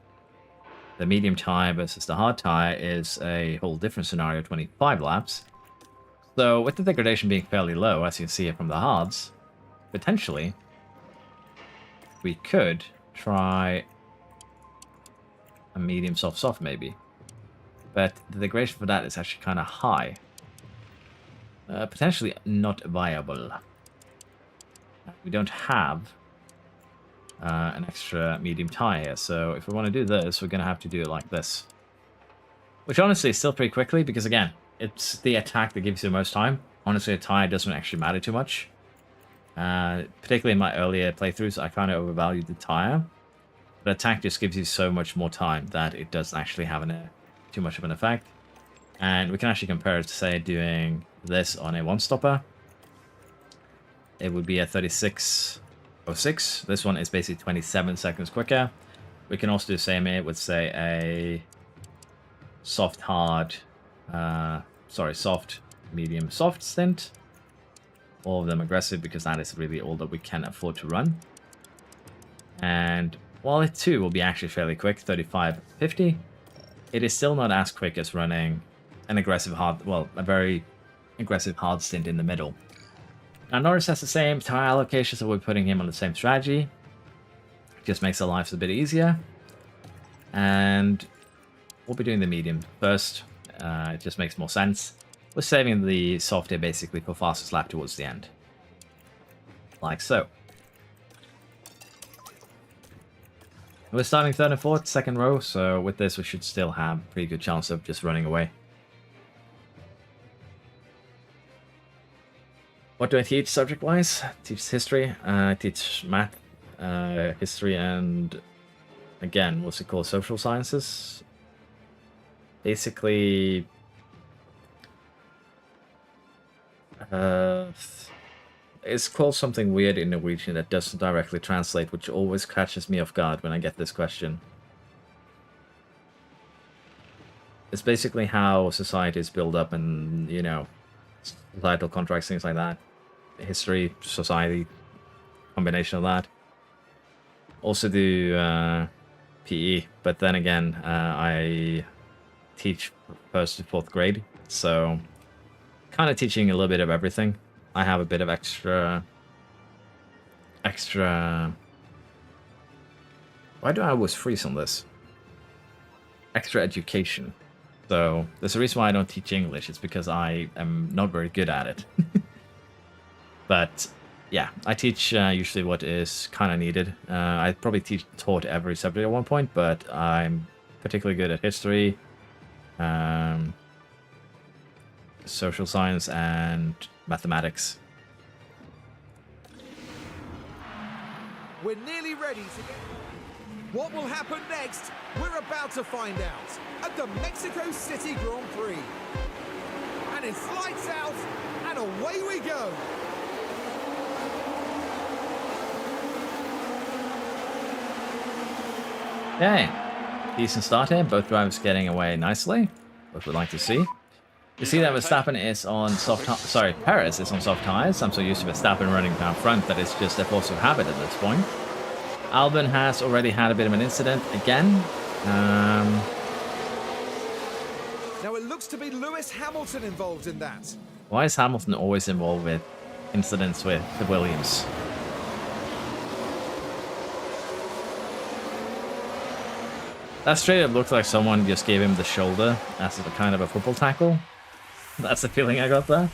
A: The medium tire versus the hard tire is a whole different scenario, 25 laps. So with the degradation being fairly low, as you can see it from the hards, potentially we could try a medium soft maybe. But the degradation for that is actually kind of high. Potentially not viable. We don't have an extra medium tire here, so if we want to do this, we're going to have to do it like this. Which honestly is still pretty quickly, because again, it's the attack that gives you the most time. Honestly, a tire doesn't actually matter too much. Particularly in my earlier playthroughs, I kind of overvalued the tire. But attack just gives you so much more time that it doesn't actually have too much of an effect. And we can actually compare it to, say, doing this on a one-stopper. It would be a 36.06. This one is basically 27 seconds quicker. We can also do the same here with, say, a soft, medium, soft stint. All of them aggressive, because that is really all that we can afford to run. And while it too will be actually fairly quick, 35.50, it is still not as quick as running an aggressive a very aggressive hard stint in the middle. Now Norris has the same tire allocation, so we're putting him on the same strategy. It just makes our lives a bit easier. And we'll be doing the medium first. It just makes more sense. We're saving the soft here basically for fastest lap towards the end. Like so. We're starting third and fourth, second row, so with this we should still have a pretty good chance of just running away. What do I teach subject-wise? Teach history, teach math, history, and again, what's it called? Social sciences? Basically, it's called something weird in Norwegian that doesn't directly translate, which always catches me off guard when I get this question. It's basically how society is built up and, you know, societal contracts, things like that. History, society, combination of that. Also do PE, but then again, I teach first to fourth grade, so kind of teaching a little bit of everything. I have a bit of extra. Why do I always freeze on this? Extra education. So there's a reason why I don't teach English. It's because I am not very good at it. But yeah, I teach usually what is kind of needed. I probably taught every subject at one point, but I'm particularly good at history, social science, and mathematics.
D: We're nearly ready to get... What will happen next? We're about to find out at the Mexico City Grand Prix. And it's lights out, and away we go.
A: Okay, decent start here. Both drivers getting away nicely, which we'd like to see. You see that Verstappen is on Perez is on soft tires. I'm so used to Verstappen running down front that it's just a force of habit at this point. Albon has already had a bit of an incident again.
D: Now it looks to be Lewis Hamilton involved in that.
A: Why is Hamilton always involved with incidents with the Williams? That straight up looked like someone just gave him the shoulder as a kind of a football tackle. That's the feeling I got there.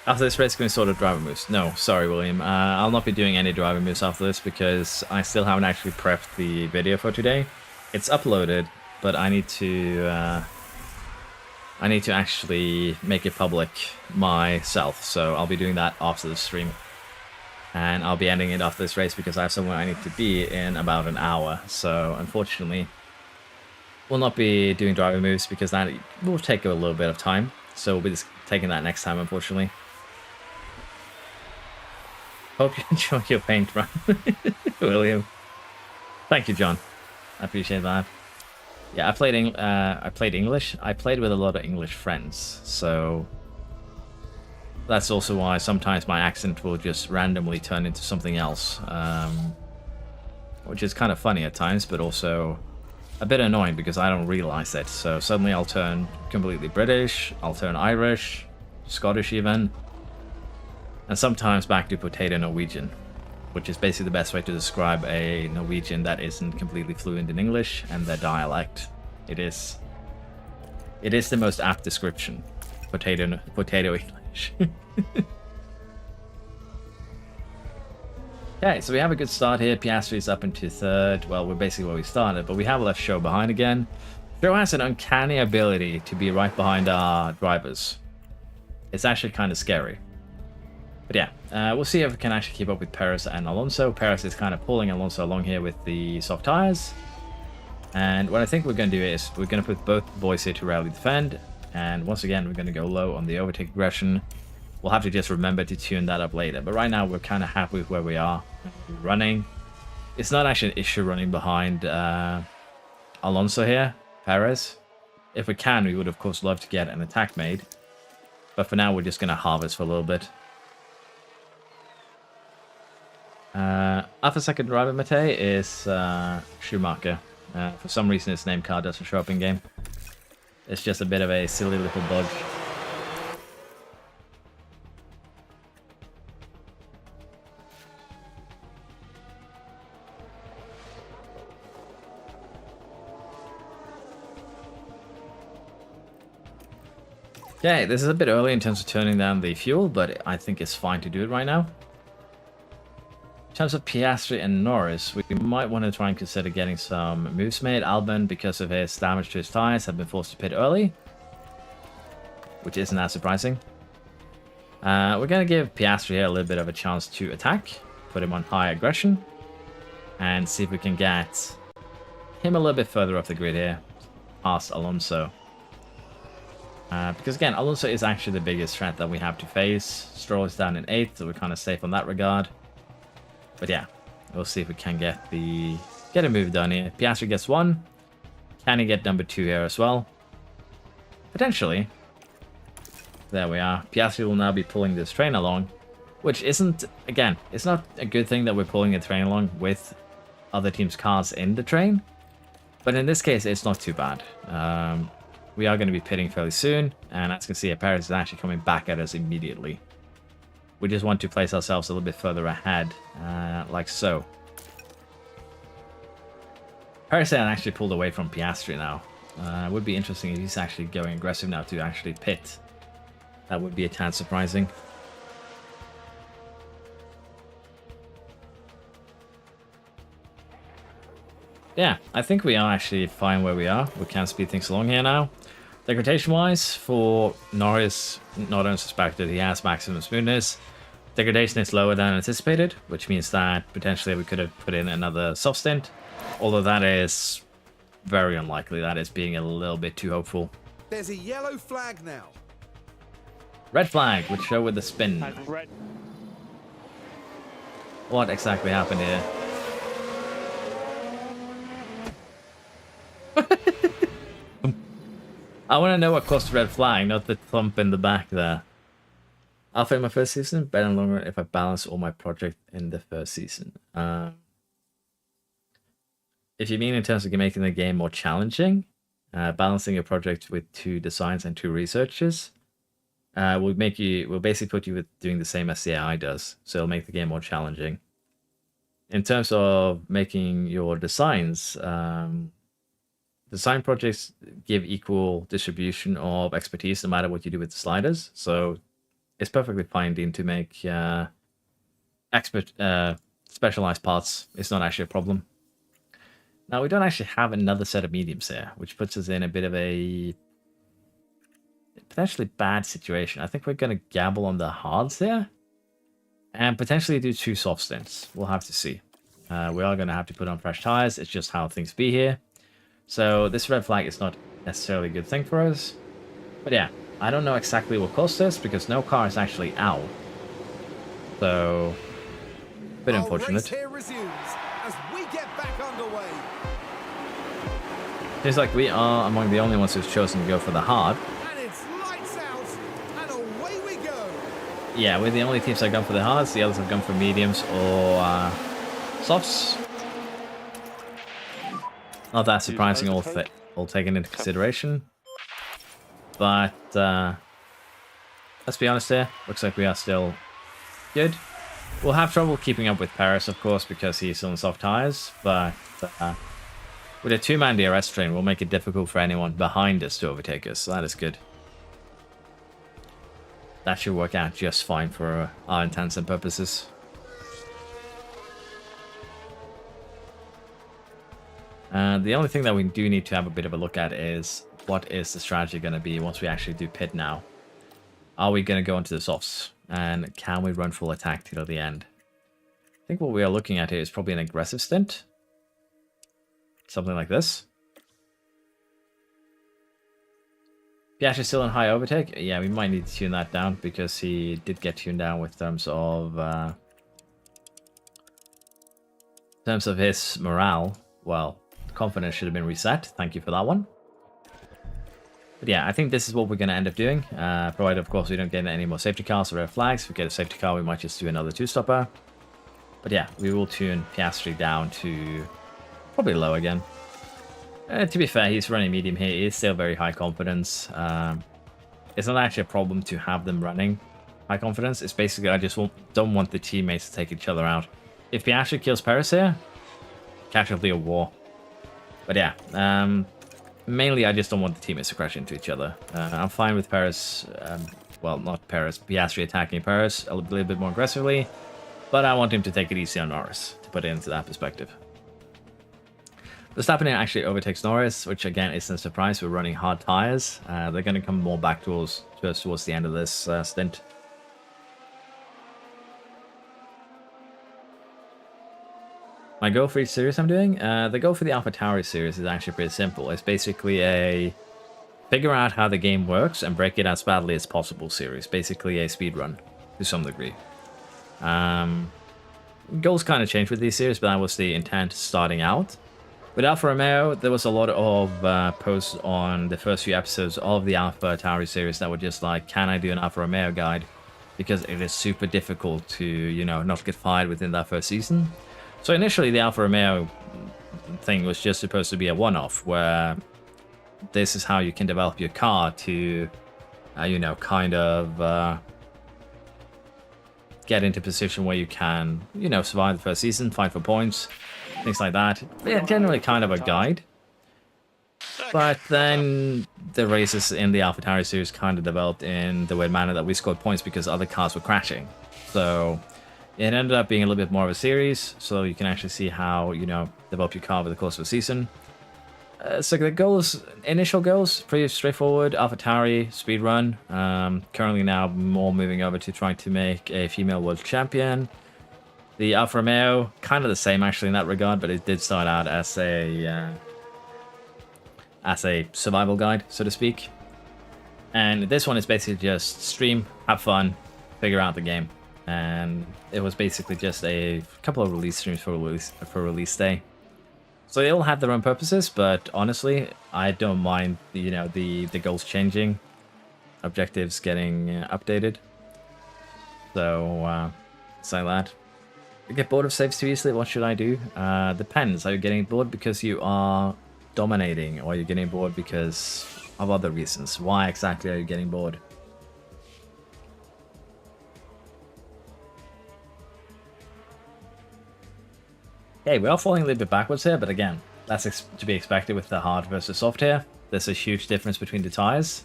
A: After this race, can we sort of driver moves? No, sorry, William. I'll not be doing any driver moves after this because I still haven't actually prepped the video for today. It's uploaded, but I need to actually make it public myself. So I'll be doing that after the stream. And I'll be ending it after this race because I have somewhere I need to be in about an hour. So unfortunately, we'll not be doing driver moves because that will take a little bit of time. So we'll be just taking that next time, unfortunately. Hope you enjoy your paint run, William. Thank you, John. I appreciate that. Yeah, I played English. I played with a lot of English friends, so that's also why sometimes my accent will just randomly turn into something else, which is kind of funny at times, but also a bit annoying because I don't realize it. So suddenly I'll turn completely British, I'll turn Irish, Scottish even, and sometimes back to potato Norwegian, which is basically the best way to describe a Norwegian that isn't completely fluent in English and their dialect. It is the most apt description. Potato English. Okay, so we have a good start here. Piastri is up into third. Well, we're basically where we started, but we have left Show behind again. Show has an uncanny ability to be right behind our drivers. It's actually kind of scary. But yeah, we'll see if we can actually keep up with Perez and Alonso. Perez is kind of pulling Alonso along here with the soft tires. And what I think we're going to do is we're going to put both boys here to rally defend. And once again, we're going to go low on the overtake aggression. We'll have to just remember to tune that up later. But right now, we're kind of happy with where we are running. It's not actually an issue running behind Alonso here, Perez. If we can, we would, of course, love to get an attack made. But for now, we're just going to harvest for a little bit. After second driver, Mate, is Schumacher. For some reason, his name card doesn't show up in game. It's just a bit of a silly little bug. Okay, this is a bit early in terms of turning down the fuel, but I think it's fine to do it right now. In terms of Piastri and Norris, we might want to try and consider getting some moves made. Albon, because of his damage to his tires, have been forced to pit early, which isn't that surprising. We're going to give Piastri here a little bit of a chance to attack, put him on high aggression, and see if we can get him a little bit further off the grid here, past Alonso. Because again, Alonso is actually the biggest threat that we have to face. Stroll is down in 8th, so we're kind of safe on that regard. But yeah, we'll see if we can get a move done here. Piastri gets 1. Can he get number 2 here as well? Potentially. There we are. Piastri will now be pulling this train along, which isn't, again, it's not a good thing that we're pulling a train along with other teams' cars in the train. But in this case, it's not too bad. We are going to be pitting fairly soon, and as you can see, Paris is actually coming back at us immediately. We just want to place ourselves a little bit further ahead, like so. Paris actually pulled away from Piastri now. It would be interesting if he's actually going aggressive now to actually pit. That would be a tad surprising. Yeah, I think we are actually fine where we are. We can speed things along here now. Degradation-wise, for Norris, not unsuspected, he has maximum smoothness. Degradation is lower than anticipated, which means that potentially we could have put in another soft stint. Although that is very unlikely. That is being a little bit too hopeful.
D: There's a yellow flag now.
A: Red flag would show with the spin.
B: And red.
A: What exactly happened here? I want to know what caused the red flag, not the thump in the back there. I'll fail my first season, better in the long run if I balance all my project in the first season. If you mean in terms of making the game more challenging, balancing a project with 2 designs and 2 researches will basically put you with doing the same as the AI does. So it'll make the game more challenging. In terms of making your designs, design projects give equal distribution of expertise no matter what you do with the sliders. So it's perfectly fine to make specialized parts. It's not actually a problem. Now, we don't actually have another set of mediums here, which puts us in a bit of a potentially bad situation. I think we're going to gamble on the hards here and potentially do 2 soft stints. We'll have to see. We are going to have to put on fresh tires. It's just how things be here. So this red flag is not necessarily a good thing for us. But yeah, I don't know exactly what caused this because no car is actually out. So, a bit unfortunate.
D: Race here resumes as we get back underway.
A: Seems like we are among the only ones who's chosen to go for the hard.
D: And it's lights out, and away we go.
A: Yeah, we're the only teams that have gone for the hards. The others have gone for mediums or softs. Not that surprising, all taken into consideration. But let's be honest here. Looks like we are still good. We'll have trouble keeping up with Paris, of course, because he's on soft tires. But with a 2-man DRS train, we'll make it difficult for anyone behind us to overtake us. So that is good. That should work out just fine for our intents and purposes. The only thing that we do need to have a bit of a look at is what is the strategy going to be once we actually do pit now. Are we going to go into the softs? And can we run full attack till the end? I think what we are looking at here is probably an aggressive stint. Something like this. Piastri still in high overtake. Yeah, we might need to tune that down because he did get tuned down with terms of his morale. Well, confidence should have been reset. Thank you for that one. But yeah, I think this is what we're going to end up doing. Provided, of course, we don't get any more safety cars or red flags. If we get a safety car, we might just do another 2-stopper. But yeah, we will tune Piastri down to probably low again. To be fair, he's running medium here. He is still very high confidence. It's not actually a problem to have them running high confidence. It's basically I just don't want the teammates to take each other out. If Piastri kills Paris here, casualty of war. But yeah, mainly I just don't want the teammates to crash into each other. I'm fine with Paris, well, not Paris, Piastri attacking Paris a little bit more aggressively, but I want him to take it easy on Norris, to put it into that perspective. Verstappen actually overtakes Norris, which again isn't a surprise. We're running hard tires. They're going to come more back towards the end of this stint. My goal for each series I'm doing? The goal for the AlphaTauri series is actually pretty simple. It's basically a figure out how the game works and break it as badly as possible series. Basically a speed run to some degree. Goals kind of change with these series, but that was the intent starting out. With Alfa Romeo, there was a lot of posts on the first few episodes of the Alpha Tauri series that were just like, can I do an Alfa Romeo guide? Because it is super difficult to, you know, not get fired within that first season. So initially the Alfa Romeo thing was just supposed to be a one-off, where this is how you can develop your car to, you know, kind of get into a position where you can, you know, survive the first season, fight for points, things like that. Yeah, generally kind of a guide. But then the races in the AlphaTauri series kind of developed in the weird manner that we scored points because other cars were crashing. So it ended up being a little bit more of a series, so you can actually see how, you know, develop your car over the course of a season. So the goals, initial goals, pretty straightforward. AlphaTauri speedrun. Currently now more moving over to trying to make a female world champion. The Alfa Romeo, kind of the same actually in that regard, but it did start out as a survival guide, so to speak. And this one is basically just stream, have fun, figure out the game. And it was basically just a couple of release streams for release day. So they all have their own purposes, but honestly, I don't mind, you know, the goals changing, objectives getting updated. So it's like that. You get bored of saves too easily. What should I do? Depends. Are you getting bored because you are dominating, or are you getting bored because of other reasons? Why exactly are you getting bored? Hey, we are falling a little bit backwards here, but again, that's to be expected with the hard versus soft here. There's a huge difference between the tires.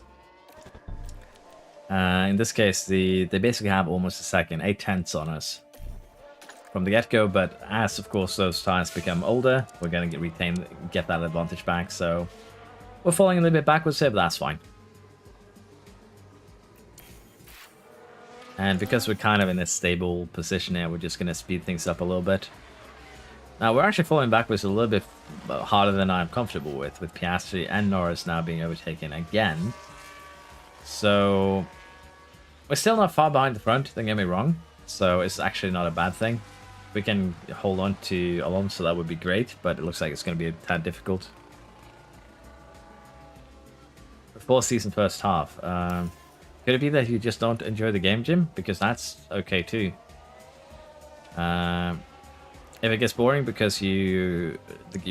A: In this case, they basically have almost a second, 8/10 on us from the get-go, but as, of course, those tires become older, we're going to get that advantage back, so we're falling a little bit backwards here, but that's fine. And because we're kind of in a stable position here, we're just going to speed things up a little bit. Now, we're actually falling backwards a little bit harder than I'm comfortable with Piastri and Norris now being overtaken again. So, we're still not far behind the front, don't get me wrong, so it's actually not a bad thing. If we can hold on to Alonso, that would be great, but it looks like it's going to be a tad difficult. Before season first half, could it be that you just don't enjoy the game, Jim? Because that's okay too. If it gets boring because you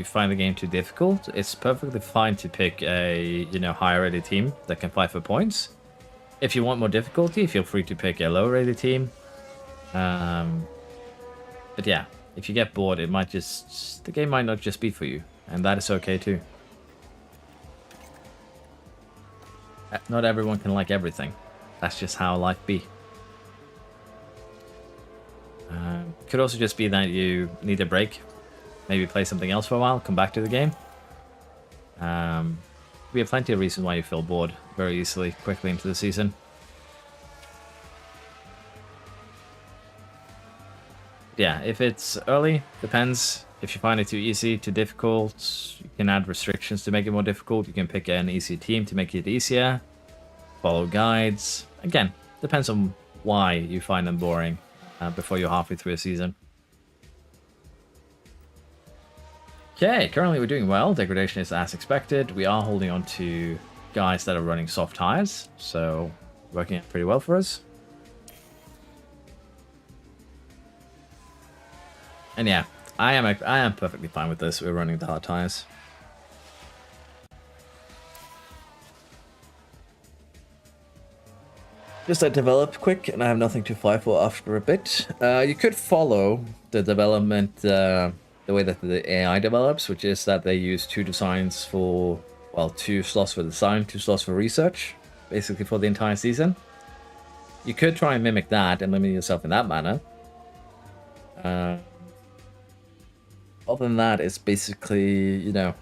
A: find the game too difficult, it's perfectly fine to pick a, you know, higher rated team that can fight for points. If you want more difficulty, feel free to pick a low rated team. But yeah, if you get bored, it might just, the game might not just be for you, and that is okay too. Not everyone can like everything. That's just how life be. Could also just be that you need a break, maybe play something else for a while, come back to the game. We have plenty of reasons why you feel bored very easily, quickly into the season. Yeah, if it's early, depends. If you find it too easy, too difficult, you can add restrictions to make it more difficult. You can pick an easy team to make it easier. Follow guides. Again, depends on why you find them boring before you're halfway through a season. Okay, currently we're doing well. Degradation is as expected. We are holding on to guys that are running soft tires, so working out pretty well for us. And yeah, I am perfectly fine with this. We're running the hard tires. Just I develop quick, and I have nothing to fight for after a bit. You could follow the development the way that the AI develops, which is that they use 2 designs for, well, 2 slots for design, 2 slots for research, basically for the entire season. You could try and mimic that and limit yourself in that manner. Other than that, it's basically, you know, a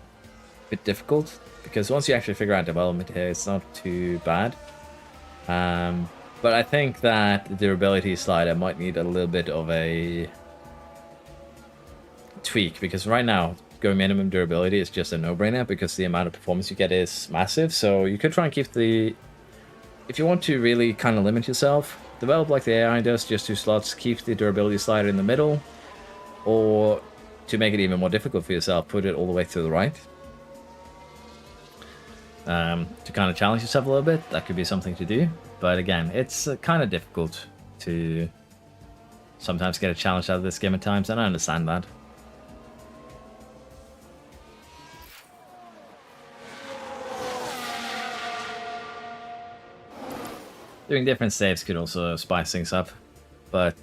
A: bit difficult, because once you actually figure out development here, it's not too bad. But I think that the durability slider might need a little bit of a tweak, because right now going minimum durability is just a no-brainer because the amount of performance you get is massive. So you could try and keep the, if you want to really kind of limit yourself, develop like the AI does, just 2 slots, keep the durability slider in the middle, or to make it even more difficult for yourself, put it all the way to the right. To kind of challenge yourself a little bit, that could be something to do. But again, it's kind of difficult to sometimes get a challenge out of this game at times, and I understand that. Doing different saves could also spice things up, but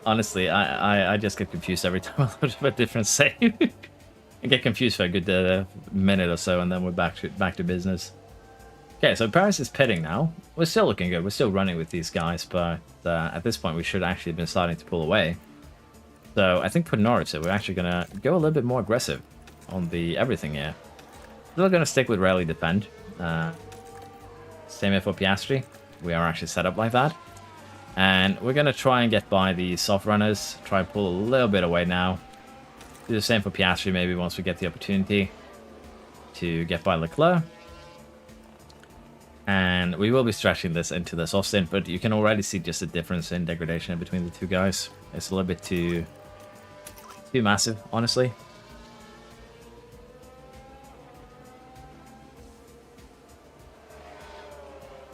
A: honestly, I just get confused every time I load up a different save. I get confused for a good minute or so, and then we're back to business. Okay, so Paris is pitting now. We're still looking good. We're still running with these guys, but at this point we should actually have been starting to pull away. So I think for Norris, we're actually going to go a little bit more aggressive on the everything here. Still going to stick with rally defend. Same here for Piastri. We are actually set up like that. And we're going to try and get by the soft runners. Try and pull a little bit away now. Do the same for Piastri maybe once we get the opportunity to get by Leclerc. And we will be stretching this into the soft stint, but you can already see just a difference in degradation between the two guys. It's a little bit too massive, honestly.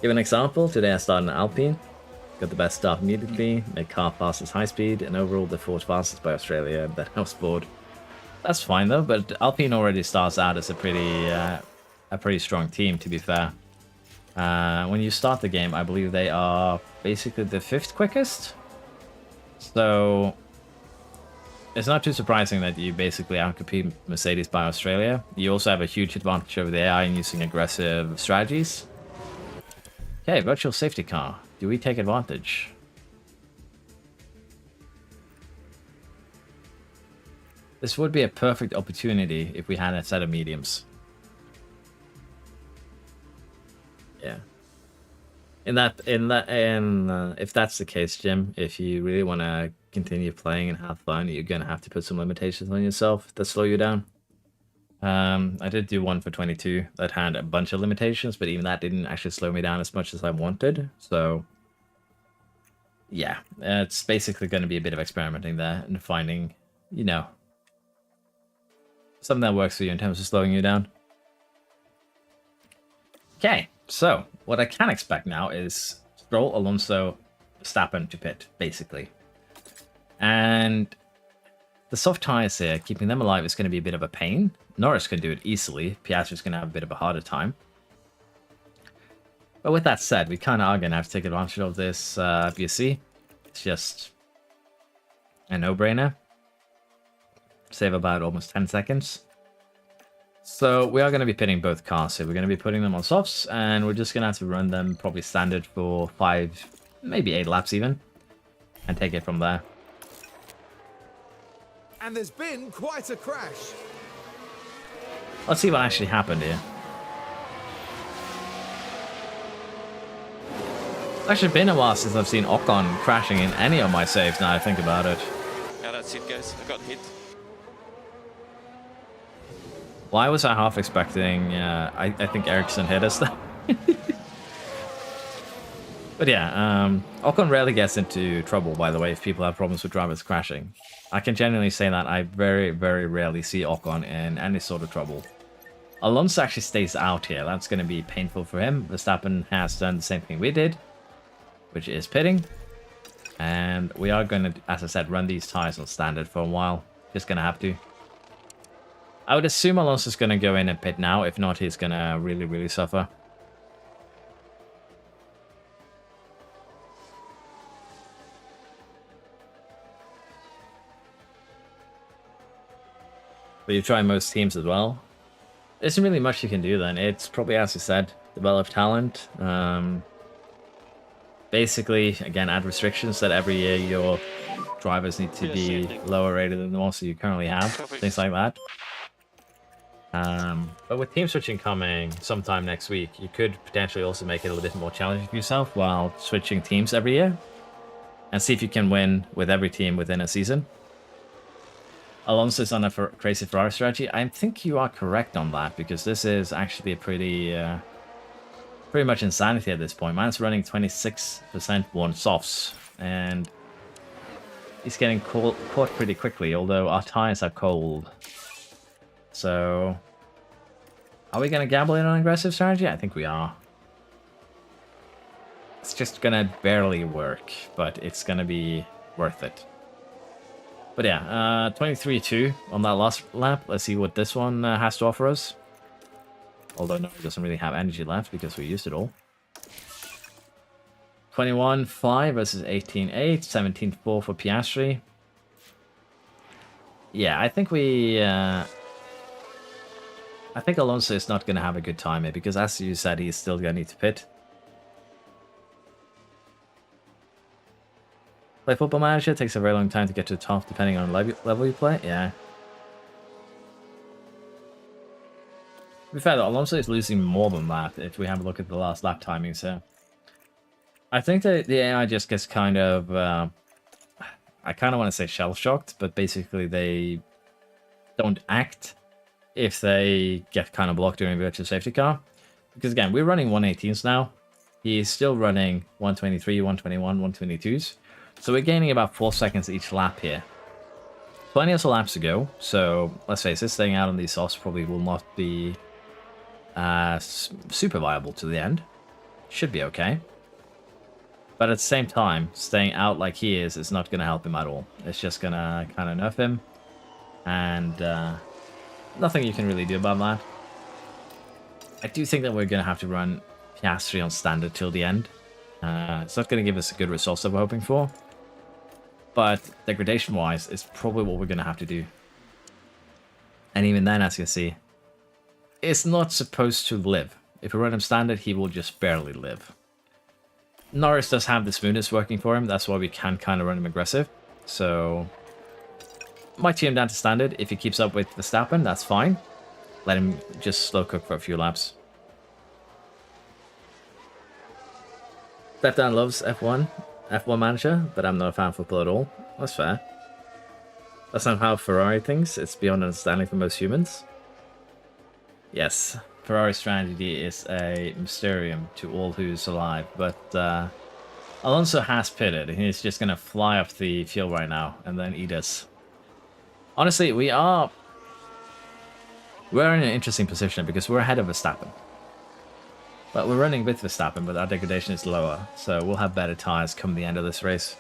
A: Give an example, today I started an Alpine, got the best start immediately, made car fastest high speed, and overall the fourth fastest by Australia, and then I was bored. That's fine though, but Alpine already starts out as a pretty strong team, to be fair. When you start the game, I believe they are basically the 5th quickest. So it's not too surprising that you basically outcompete Mercedes by Australia. You also have a huge advantage over the AI in using aggressive strategies. Okay, virtual safety car. Do we take advantage? This would be a perfect opportunity if we had a set of mediums. Yeah. If that's the case, Jim, if you really want to continue playing and have fun, you're going to have to put some limitations on yourself that slow you down. I did do one for 22 that had a bunch of limitations, but even that didn't actually slow me down as much as I wanted. So, yeah, it's basically going to be a bit of experimenting there and finding, you know, something that works for you in terms of slowing you down. Okay, so what I can expect now is Stroll, Alonso, Verstappen to pit, basically. And the soft tires here, keeping them alive is going to be a bit of a pain. Norris can do it easily. Piastri's going to have a bit of a harder time. But with that said, we kind of are going to have to take advantage of this VSC. It's just a no-brainer. Save about almost 10 seconds. So we are going to be pitting both cars here. We're going to be putting them on softs, and we're just going to have to run them probably standard for 5, maybe 8 laps even, and take it from there.
D: And there's been quite a crash.
A: Let's see what actually happened here. It's actually been a while since I've seen Ocon crashing in any of my saves now I think about it.
B: Yeah, that's it, guys. I got hit.
A: Why was I half expecting, I think Ericsson hit us though. But yeah, Ocon rarely gets into trouble, by the way, if people have problems with drivers crashing. I can genuinely say that I very, very rarely see Ocon in any sort of trouble. Alonso actually stays out here. That's going to be painful for him. Verstappen has done the same thing we did, which is pitting. And we are going to, as I said, run these tires on standard for a while. Just going to have to. I would assume Alonso's going to go in and pit now. If not, he's going to really, really suffer. But you try most teams as well. There isn't really much you can do then. It's probably, as you said, develop talent. Basically, again, add restrictions that every year your drivers need to be lower rated than the ones that you currently have. Things like that. But with team switching coming sometime next week, you could potentially also make it a little bit more challenging for yourself while switching teams every year. And see if you can win with every team within a season. Alonso's on a crazy Ferrari strategy. I think you are correct on that, because this is actually a pretty much insanity at this point. Mine's running 26% worn softs, and he's getting caught pretty quickly, although our tires are cold. So, are we going to gamble in on aggressive strategy? I think we are. It's just going to barely work, but it's going to be worth it. But yeah, 23-2 on that last lap. Let's see what this one has to offer us. Although no, it doesn't really have energy left because we used it all. 21-5 versus 18-8, 17-4 for Piastri. Yeah, I think we... I think Alonso is not going to have a good time here because, as you said, he's still going to need to pit. Play Football Manager takes a very long time to get to the top depending on level you play. Yeah. To be fair though, Alonso is losing more than that if we have a look at the last lap timing, so... I think that the AI just gets kind of... I kind of want to say shell-shocked, but basically they don't act if they get kind of blocked during virtual safety car. Because again, we're running 118s now. He's still running 123, 121, 122s. So we're gaining about 4 seconds each lap here. 20 or so laps to go, so let's face it, staying out on these softs probably will not be super viable to the end. Should be okay. But at the same time, staying out like he is not going to help him at all. It's just going to kind of nerf him. And nothing you can really do about that. I do think that we're going to have to run Piastri on standard till the end. It's not going to give us the good results that we're hoping for. But degradation-wise, it's probably what we're going to have to do. And even then, as you see, it's not supposed to live. If we run him standard, he will just barely live. Norris does have the smoothness working for him. That's why we can kind of run him aggressive. So, might tee him down to standard. If he keeps up with Verstappen, that's fine. Let him just slow cook for a few laps. Stepdown loves F1 Manager, but I'm not a fan of football at all. That's fair. That's not how Ferrari thinks. It's beyond understanding for most humans. Yes, Ferrari's strategy is a mysterium to all who's alive, but Alonso has pitted. He's just going to fly off the field right now and then eat us. Honestly, we're in an interesting position because we're ahead of Verstappen. But we're running with Verstappen, but our degradation is lower, so we'll have better tires come the end of this race.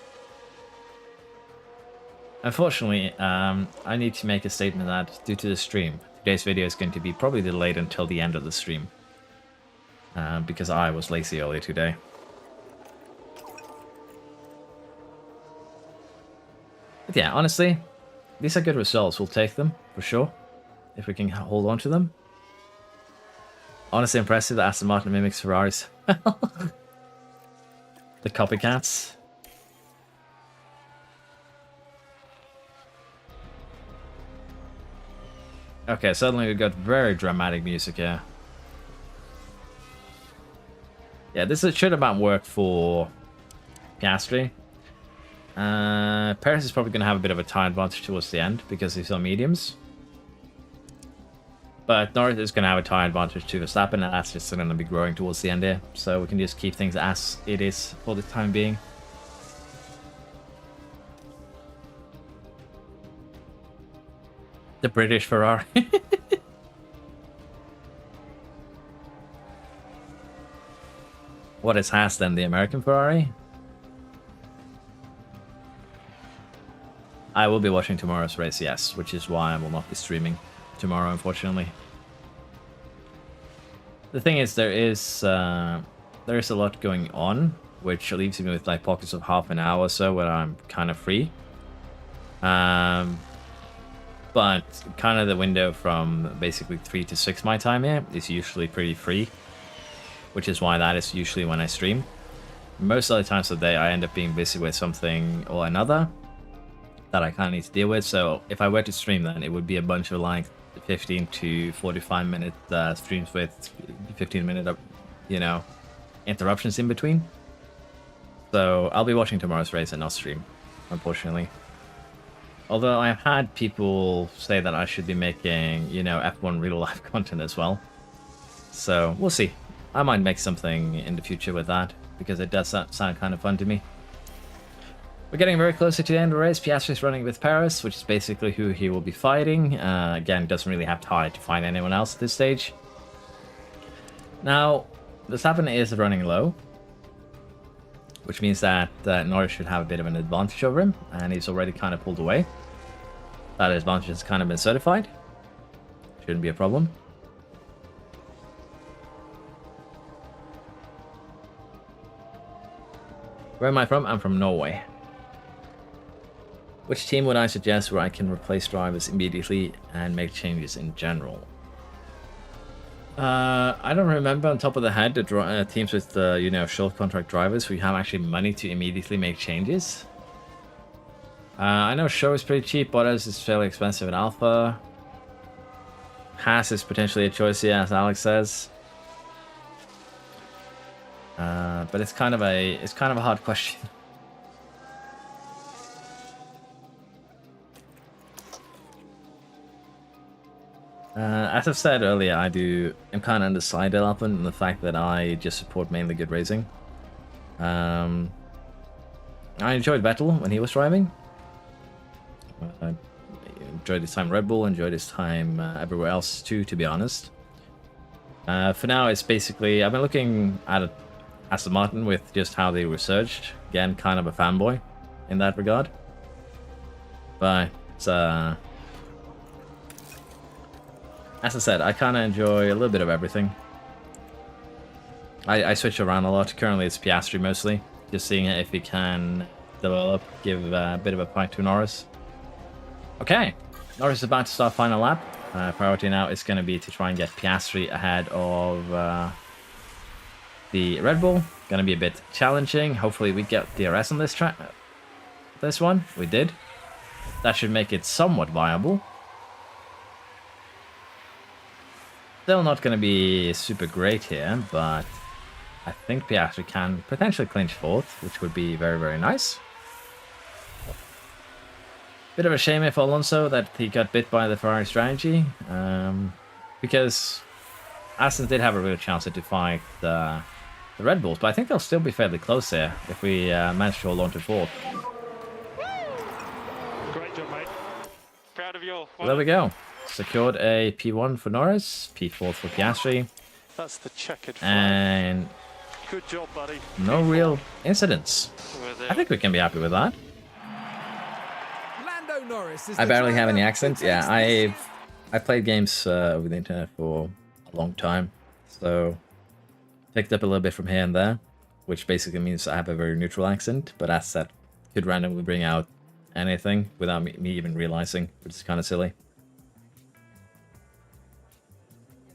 A: Unfortunately, I need to make a statement that due to the stream, today's video is going to be probably delayed until the end of the stream. Because I was lazy earlier today. But yeah, honestly, these are good results. We'll take them, for sure, if we can hold on to them. Honestly impressive that Aston Martin mimics Ferraris. The copycats. Okay, suddenly we've got very dramatic music here. Yeah, this should about work for Piastri. Perez is probably going to have a bit of a time advantage towards the end because he's on mediums. But Norris is going to have a tire advantage to Verstappen, and that's just going to be growing towards the end here. So we can just keep things as it is for the time being. The British Ferrari. What is Haas then? The American Ferrari? I will be watching tomorrow's race, yes, which is why I will not be streaming tomorrow, unfortunately. The thing is, there is a lot going on, which leaves me with like pockets of half an hour or so where I'm kind of free. But kind of the window from basically 3 to 6 my time here is usually pretty free, which is why that is usually when I stream. Most of the times of the day I end up being busy with something or another that I kind of need to deal with. So if I were to stream, then it would be a bunch of like 15 to 45 minute streams with 15-minute, interruptions in between. So I'll be watching tomorrow's race and not stream, unfortunately. Although I've had people say that I should be making, F1 real life content as well. So we'll see. I might make something in the future with that because it does sound kind of fun to me. We're getting very close to the end of the race. Piastri is running with Paris, which is basically who he will be fighting. Again, doesn't really have time to find anyone else at this stage. Now, Verstappen is running low, which means that Norris should have a bit of an advantage over him, and he's already kind of pulled away. That advantage has kind of been certified. Shouldn't be a problem. Where am I from? I'm from Norway. Which team would I suggest where I can replace drivers immediately and make changes in general? I don't remember on top of the head the teams with short contract drivers who have actually money to immediately make changes. I know Show is pretty cheap, Bottas is fairly expensive in Alpha. Haas is potentially a choice here, as Alex says. But it's kind of a hard question. As I've said earlier, I'm kind of undecided often in the fact that I just support mainly good racing. I enjoyed Vettel when he was driving. I enjoyed his time Red Bull, enjoyed his time everywhere else too, to be honest. For now, it's basically, I've been looking at Aston Martin with just how they researched. Again, kind of a fanboy in that regard. But as I said, I kind of enjoy a little bit of everything. I switch around a lot. Currently it's Piastri mostly. Just seeing if he can develop, give a bit of a fight to Norris. Okay, Norris is about to start final lap. Priority now is going to be to try and get Piastri ahead of the Red Bull. Going to be a bit challenging. Hopefully we get DRS on this track. This one, we did. That should make it somewhat viable. Still not going to be super great here, but I think Piastri can potentially clinch fourth, which would be very, very nice. Bit of a shame for Alonso that he got bit by the Ferrari strategy, because Aston did have a real chance to fight the Red Bulls, but I think they'll still be fairly close here if we manage to hold on to fourth.
C: Great job, mate. Proud of you all.
A: There we go. Secured a P1 for Norris, P4 for Piastri,
C: That's the checkered flag.
A: and
C: Good job, buddy.
A: no real incidents. I think we can be happy with that.
D: Lando Norris is
A: I
D: the
A: barely have any
D: driver
A: accent.
D: who
A: Yeah,
D: takes this
A: I played games over the internet for a long time, so picked up a little bit from here and there, which basically means I have a very neutral accent. But as said, could randomly bring out anything without me even realizing, which is kind of silly.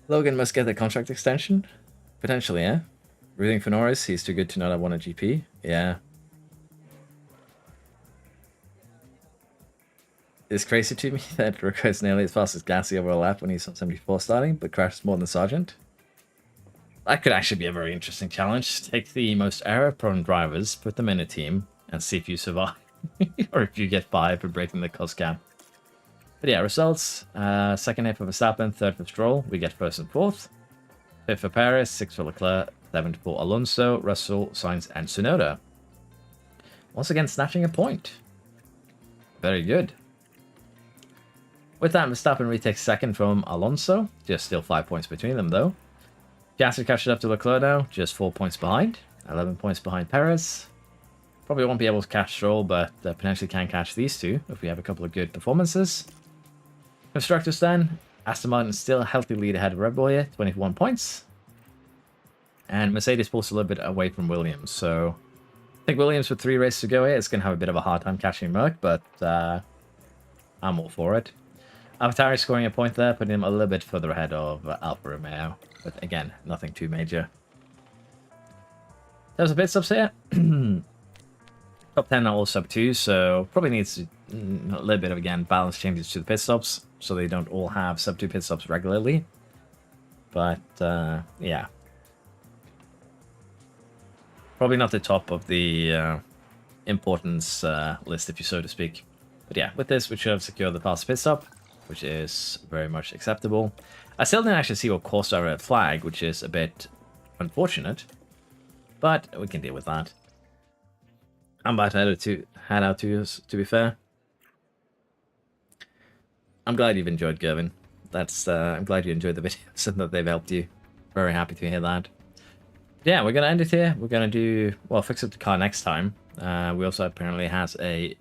A: Logan must get the contract extension, potentially. Yeah, rooting for Norris. He's too good to not have won a GP. Yeah. It's crazy to me that Rico is nearly as fast as Gasly over a lap when he's on 74 starting, but crashes more than Sargent. That could actually be a very interesting challenge. Take the most error-prone drivers, put them in a team, and see if you survive. Or if you get 5 for breaking the cost cap. But yeah, results. Second here for Verstappen, third for Stroll. We get first and fourth. Fifth for Paris, sixth for Leclerc, seventh for Alonso, Russell, Sainz, and Tsunoda. Once again, snatching a point. Very good. With that, Verstappen retakes second from Alonso. Just still 5 points between them, though. Piastri catches up to Leclerc now, just 4 points behind. 11 points behind Perez. Probably won't be able to catch Stroll, but potentially can catch these two if we have a couple of good performances. Constructors then. Aston Martin still a healthy lead ahead of Red Bull here, 21 points. And Mercedes pulls a little bit away from Williams, so I think Williams with 3 races to go here is going to have a bit of a hard time catching Merc, but I'm all for it. AlphaTauri scoring a point there, putting him a little bit further ahead of Alfa Romeo, but again, nothing too major. There's a pit stops here. Top 10 are all sub 2, so probably needs a little bit of, again, balance changes to the pit stops, so they don't all have sub 2 pit stops regularly. But, yeah. Probably not the top of the importance list, if you so to speak. But yeah, with this, we should have secured the fast pit stop, which is very much acceptable. I still didn't actually see what caused our red flag, which is a bit unfortunate, but we can deal with that. I'm about to head out to us, to be fair. I'm glad you've enjoyed, Gervin. I'm glad you enjoyed the videos and that they've helped you. Very happy to hear that. Yeah, we're going to end it here. We're going to fix up the car next time. We also apparently has a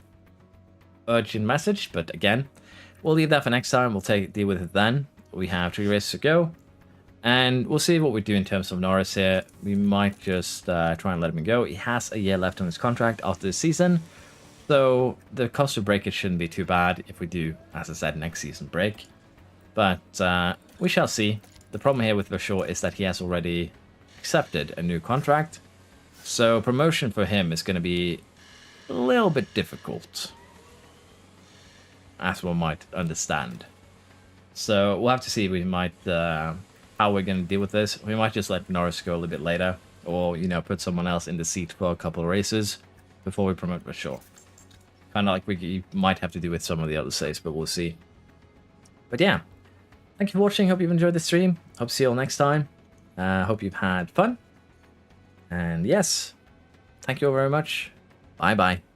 A: urgent message, but again, we'll leave that for next time. We'll deal with it then. We have 3 races to go. And we'll see what we do in terms of Norris here. We might just try and let him go. He has a year left on his contract after this season. So the cost of breakage shouldn't be too bad if we do, as I said, next season break. But we shall see. The problem here with Vershaw is that he has already accepted a new contract. So promotion for him is going to be a little bit difficult, as one might understand. So we'll have to see. We might... how we're going to deal with this. We might just let Norris go a little bit later, or, you know, put someone else in the seat for a couple of races before we promote Vershaw. Kind of like we might have to do with some of the other saves, but we'll see. But yeah, thank you for watching. Hope you've enjoyed the stream. Hope to see you all next time. Hope you've had fun. And yes, thank you all very much. Bye-bye.